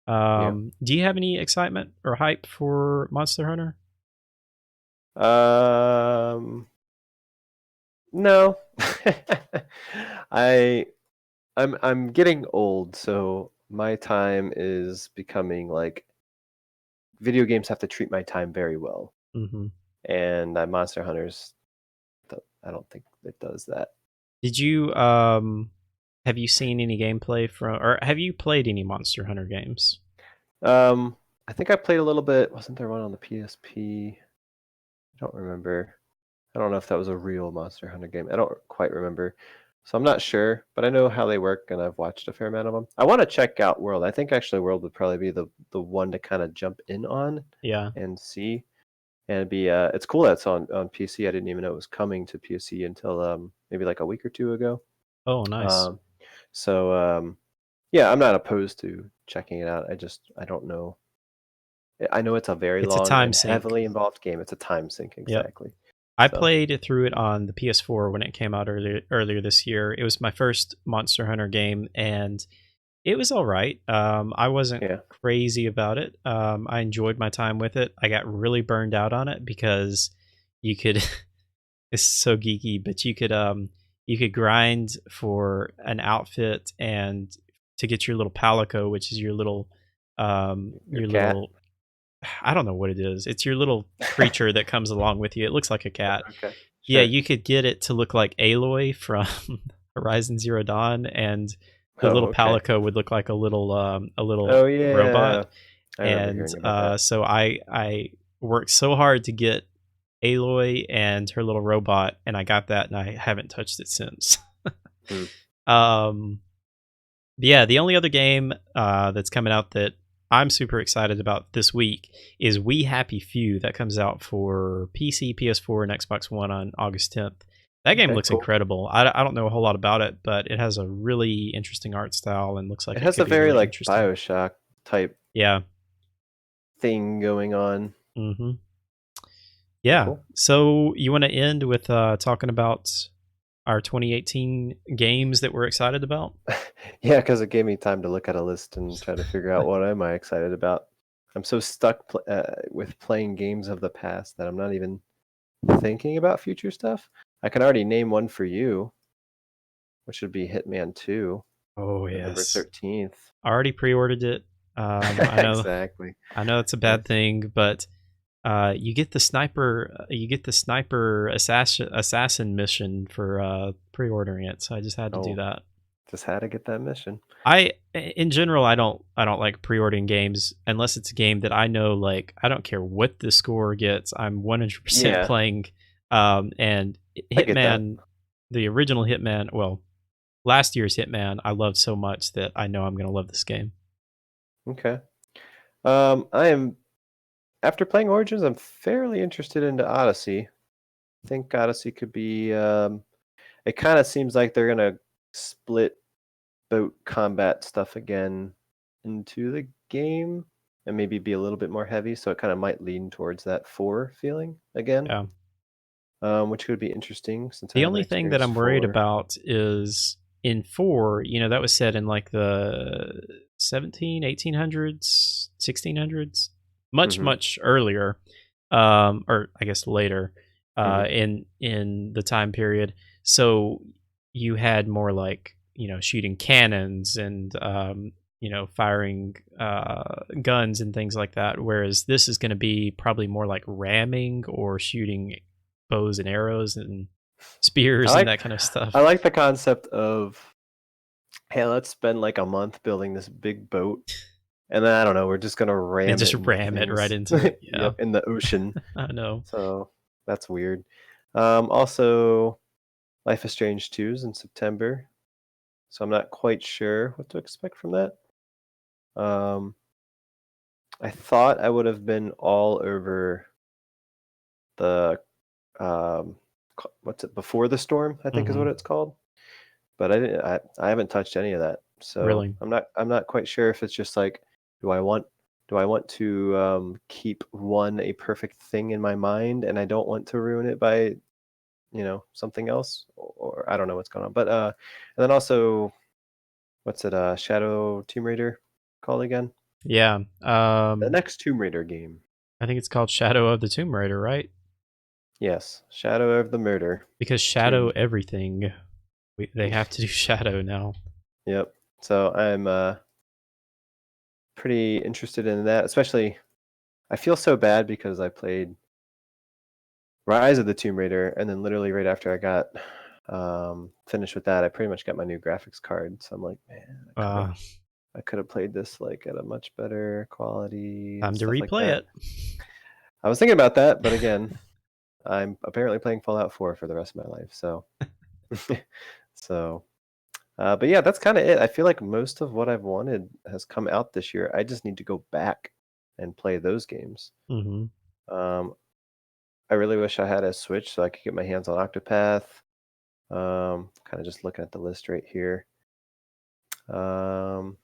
Yeah. Do you have any excitement or hype for Monster Hunter? Um, no. I I'm getting old, so my time is becoming like video games have to treat my time very well. Hmm. And Monster Hunters, I don't think it does that. Did you have you seen any gameplay from, or have you played any Monster Hunter games? Um, I think I played a little bit. Wasn't there one on the PSP? I don't remember. I don't know if that was a real Monster Hunter game. I don't quite remember. So I'm not sure, but I know how they work and I've watched a fair amount of them. I want to check out World. I think actually World would probably be the one to kind of jump in on Yeah. and see. And it'd be it's cool that it's on PC. I didn't even know it was coming to PC until maybe like a week or two ago. Oh, nice. Um so yeah, I'm not opposed to checking it out. I don't know. I know it's a very It's a long time and sink. heavily involved game. It's a time sink Yep. exactly. I So, played through it on the PS4 when it came out earlier this year. It was my first Monster Hunter game, and it was all right. I wasn't yeah. crazy about it. I enjoyed my time with it. I got really burned out on it because you could it's so geeky, but you could grind for an outfit and to get your little palico, which is Your your cat? little I don't know what it is. It's your little creature that comes along with you. It looks like a cat. Okay. Yeah, Sure. you could get it to look like Aloy from Horizon Zero Dawn, and the Oh, little okay. palico would look like a little Oh, robot. yeah. I remember And hearing about that. so I worked so hard to get Aloy and her little robot, and I got that, and I haven't touched it since. Hmm. um, yeah, the only other game that's coming out that I'm super excited about this week is We Happy Few that comes out for PC, PS4, and Xbox One on August 10th. That game Okay, looks cool. incredible. I don't know a whole lot about it, but it has a really interesting art style and looks like It it has could a be very, really like, interesting. BioShock type Yeah. thing going on. Hmm. Well, Yeah. cool. So you want to end with talking about our 2018 games that we're excited about? Yeah, because it gave me time to look at a list and try to figure out what am I excited about. I'm so stuck with playing games of the past that I'm not even thinking about future stuff. I can already name one for you, which would be Hitman 2, Oh, November yes. 13th. Already pre-ordered it. Exactly. I know it's a Yep. bad thing, but you get the sniper assassin mission for pre-ordering it, so I just had to do Oh, that. just had to get that mission. In general, I don't like pre-ordering games unless it's a game that I know, like, I don't care what the score gets, I'm 100% Yeah, playing. And I get that. Hitman, the original Hitman, well, last year's Hitman, I loved so much that I know I'm gonna love this game. Okay. I am after playing Origins, I'm fairly interested into Odyssey. I think Odyssey could be. It kind of seems like they're gonna split boat combat stuff again into the game, and maybe be a little bit more heavy. So it kind of might lean towards that four feeling again, Yeah. which could be interesting since I The haven't only thing that experienced I'm worried four. about is in 4, you know, that was set in like the 1800s, 1600s, much, Mm-hmm. much earlier, or I guess later, Mm-hmm. in the time period. So you had more like, you know, shooting cannons and, you know, firing guns and things like that. Whereas this is going to be probably more like ramming or shooting bows and arrows and I spears and like that kind of I stuff, like the concept of, hey, let's spend like a month building this big boat, and then I don't know, we're just gonna and ram just it into ram it right things. into it. Yeah, Yep, in the ocean. I know. So that's weird. Also, Life is Strange 2 is in September, so I'm not quite sure what to expect from that. Um, I thought I would have been all over the what's it, Before the Storm, I think is what Mhm. it's called. But I didn't I haven't touched any of that. So Really. I'm not quite sure if it's just like, do I want do I want to keep one a perfect thing in my mind and I don't want to ruin it by, something else, or I don't know what's going on. But and then also, what's it, Shadow Tomb Raider called again? Yeah, The next Tomb Raider game. I think it's called Shadow of the Tomb Raider, right? Yes, Shadow of the Murder Because Shadow Tomb. everything. They have to do Shadow now. Yep. So I'm pretty interested in that, especially I feel so bad because I played Rise of the Tomb Raider, and then literally right after I got finished with that, I pretty much got my new graphics card. So I'm like, man, Uh, I could have played this like at a much better quality and Time to stuff like replay that. it. I was thinking about that, but again, I'm apparently playing Fallout 4 for the rest of my life. So, so, but yeah, that's kind of it. I feel like most of what I've wanted has come out this year. I just need to go back and play those games. Mhm. Um, I really wish I had a Switch so I could get my hands on Octopath. Kind of just looking at the list right here. Um,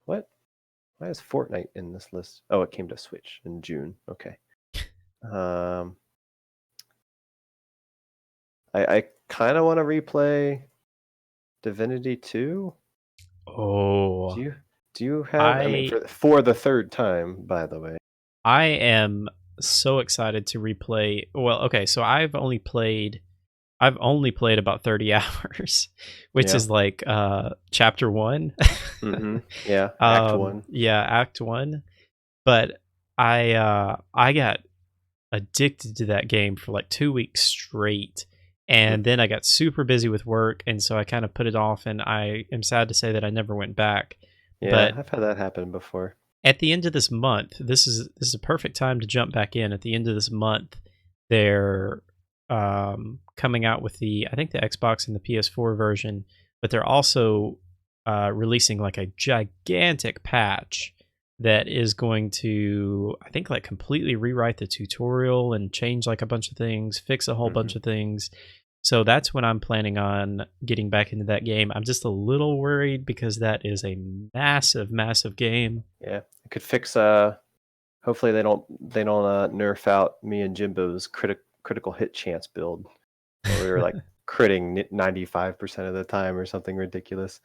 what? Why is Fortnite in this list? Oh, it came to Switch in June. Okay. Um, I kind of want to replay Divinity 2. Do Oh, you do you have? I mean, I for the third time, by the way. I am so excited to replay. Well, okay, so I've only played about 30 hours, which Yeah. is like chapter 1. Yeah. Act One. Yeah, act 1, but I got addicted to that game for like 2 weeks straight. Mm. And then I got super busy with work, and so I kind of put it off, and I am sad to say that I never went back. Yeah, But I've had that happen before. at the end of this month, this is a perfect time to jump back in. At the end of this month, they're coming out with the, I think, the Xbox and the PS4 version, but they're also releasing like a gigantic patch that is going to, I think, like completely rewrite the tutorial and change like a bunch of things, fix a whole Hmm. bunch of things. So that's when I'm planning on getting back into that game. I'm just a little worried because that is a massive, massive game. Yeah, it could fix. Hopefully they don't nerf out me and Jimbo's critical hit chance build where we were like critting 95% of the time or something ridiculous.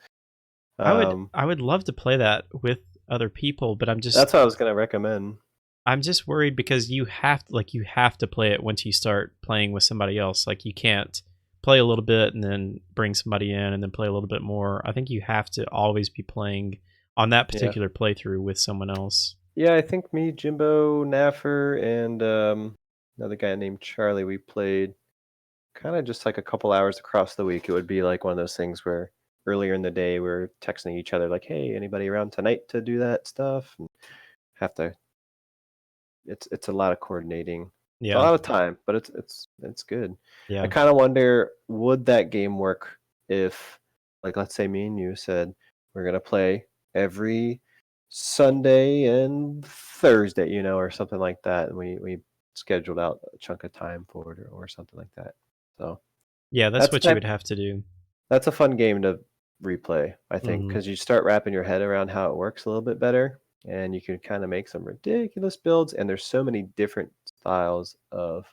Um, I would love to play that with other people, but That's what I was gonna recommend. I'm just worried because you have to play it once you start playing with somebody else. Like you can't play a little bit and then bring somebody in and then play a little bit more. I think you have to always be playing on that Yeah. particular playthrough with someone else. Yeah, I think me, Jimbo, Naffer, and another guy named Charlie, we played kind of just like a couple hours across the week. It would be like one of those things where earlier in the day we're texting each other like, "Hey, anybody around tonight to do that stuff?" And have to. It's a lot of coordinating. It's a Yeah. lot of time, but it's good. I Yeah. kind of wonder, would that game work if, like, let's say me and you said we're gonna play every Sunday and Thursday, or something like that, and we scheduled out a chunk of time for it, or something like that. So Yeah, that's that's a what you type would have to do. that's a fun game to replay, I think, Mhm. because you start wrapping your head around how it works a little bit better, and you can kind of make some ridiculous builds. And there's so many different styles of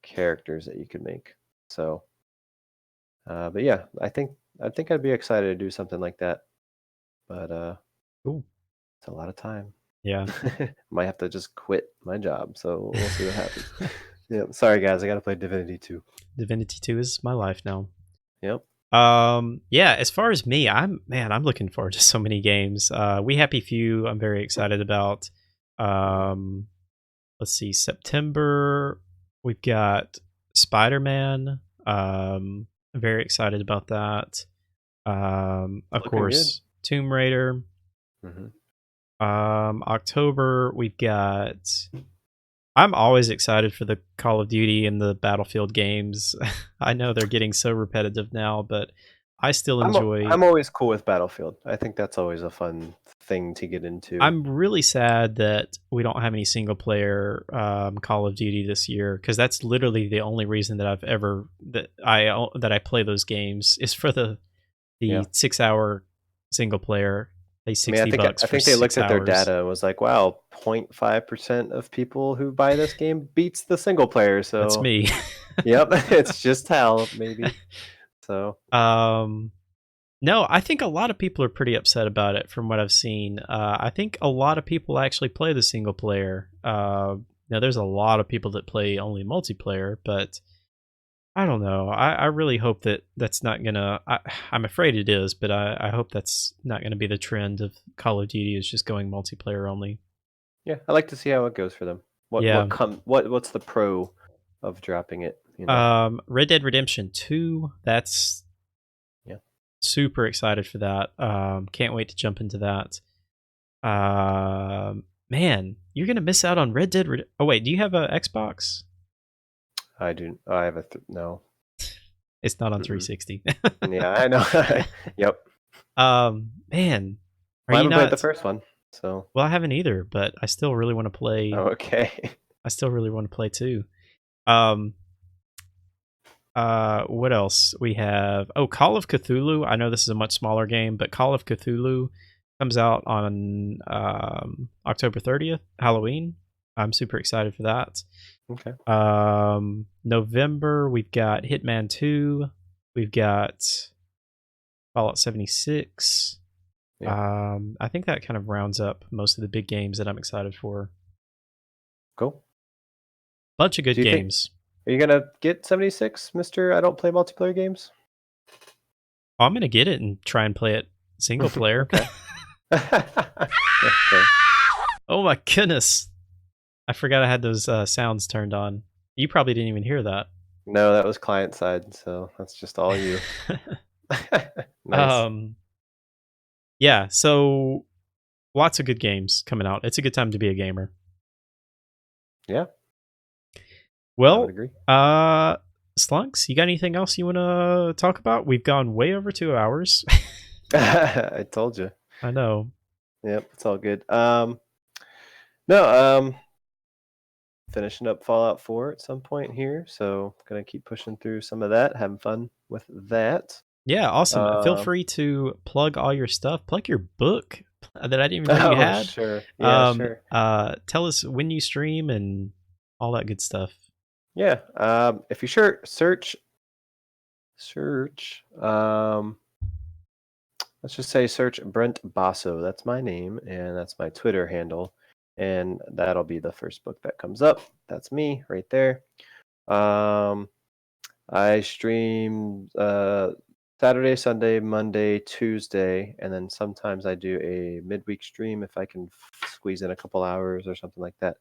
characters that you can make. So, but yeah, I think I'd be excited to do something like that. But Cool. it's a lot of time. Yeah. Might have to just quit my job. So we'll see what happens. Yeah, sorry guys, I got to play Divinity 2. Divinity 2 is my life now. Yep. Yeah, as far as me, I'm looking forward to so many games. We Happy Few, I'm very excited about. Mhm. Um, let's see, September, we've got Spider-Man. I'm very excited about that. Of Looking good. course, Tomb Raider. Hmm. October, we've got. I'm always excited for the Call of Duty and the Battlefield games. I know they're getting so repetitive now, but I still enjoy. I'm always cool with Battlefield. I think that's always a fun thing to get into. I'm really sad that we don't have any single player Call of Duty this year because that's literally the only reason that I play those games is for Yeah. the 6 hour single player. Pay I mean, I think $60 I for think they looked six at their hours. data and was like, "Wow, 0.5% of people who buy this game beats the single player." That's So, me. yep, it's just hell, maybe. So, um, No, I think a lot of people are pretty upset about it from what I've seen. I think a lot of people actually play the single player. Now, there's a lot of people that play only multiplayer, but I don't know. I really hope that that's not gonna. I'm afraid it is, but I hope that's not gonna be the trend of Call of Duty is just going multiplayer only. yeah, I like to see how it goes for them. Yeah. What's the pro of dropping it? Red Dead Redemption 2. That's Yeah. super excited for that. Can't wait to jump into that. Man, you're gonna miss out on Red Dead. Oh wait, do you have a Xbox? I have no. It's not on Mm-mm. 360. Yeah, I know. Yep. Man, are Well, I you haven't played the not? first one, so Well, I haven't either, but I still really want to play. okay. I still really want to play too. Um, what else we have? Oh, Call of Cthulhu. I know this is a much smaller game, but Call of Cthulhu comes out on October 30th, Halloween. I'm super excited for that. Okay. November, we've got Hitman 2. We've got Fallout 76. Yeah. I think that kind of rounds up most of the big games that I'm excited for. Cool. Bunch of Do good you think games. are you gonna get 76, Mister? I don't play multiplayer games. Oh, I'm gonna get it and try and play it single player. Okay. Okay. Oh my goodness. I forgot I had those sounds turned on. You probably didn't even hear that. No, that was client side, so that's just all you. Nice. um, yeah, so lots of good games coming out. It's a good time to be a gamer. Yeah, I would Well, agree. uh, Slunks, you got anything else you want to talk about? We've gone way over 2 hours. I told you. I know. Yep, it's all good. No, finishing up Fallout 4 at some point here, so gonna keep pushing through some of that, having fun with that. Yeah, awesome. Feel Um, free to plug all your stuff. Plug your book that I didn't even know you oh, had. sure. Yeah, sure. Tell us when you stream and all that good stuff. Yeah. If you search, Let's just say search Brent Basso. That's my name, and that's my Twitter handle, and that'll be the first book that comes up. That's me right there. Um, I stream Saturday, Sunday, Monday, Tuesday, and then sometimes I do a midweek stream if I can squeeze in a couple hours or something like that.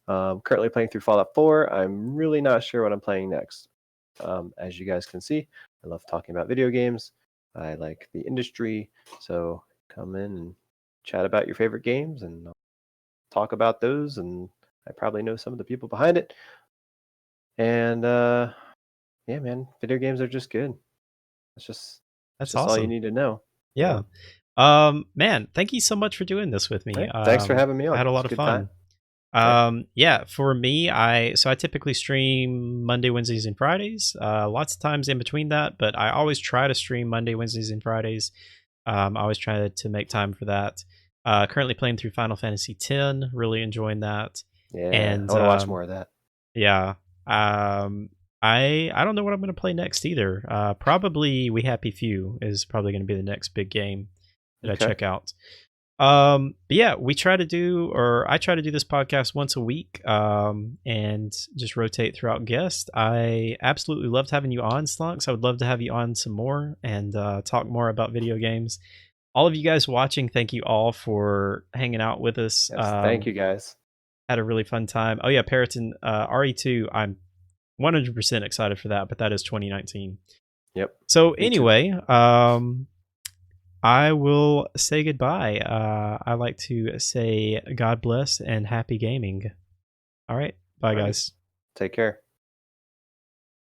Currently playing through Fallout 4. I'm really not sure what I'm playing next. As you guys can see, I love talking about video games. I like the industry, so come in and chat about your favorite games, and I'll talk about those. And I probably know some of the people behind it. And yeah, man, video games are just good. It's That's just all you awesome. need to know. Yeah. Yeah. Man, thank you so much for doing this with me. Yeah. Thanks for having me I on. had a It's lot a of good time. fun. Yeah. Yeah, for me, I typically stream Monday, Wednesdays, and Fridays. Lots of times in between that, but I always try to stream Monday, Wednesdays, and Fridays. I always try to make time for that. Currently playing through Final Fantasy X, really enjoying that. Yeah. I And want to watch more of that. yeah, um, I don't know what I'm going to play next either. Probably We Happy Few is probably going to be the next big game that I Okay. check out. But yeah, we try to do, or I try to do this podcast once a week, and just rotate throughout guests. I absolutely loved having you on, Slunks. I would love to have you on some more and talk more about video games. All of you guys watching, thank you all for hanging out with us. Yes. Thank you, guys. Had a really fun time. Oh yeah, Periton, RE2. I'm 100% excited for that, but that is 2019. Yep. So Me too. anyway, I will say goodbye. I like to say God bless and happy gaming. All right. Bye, Alrighty. guys. Take care.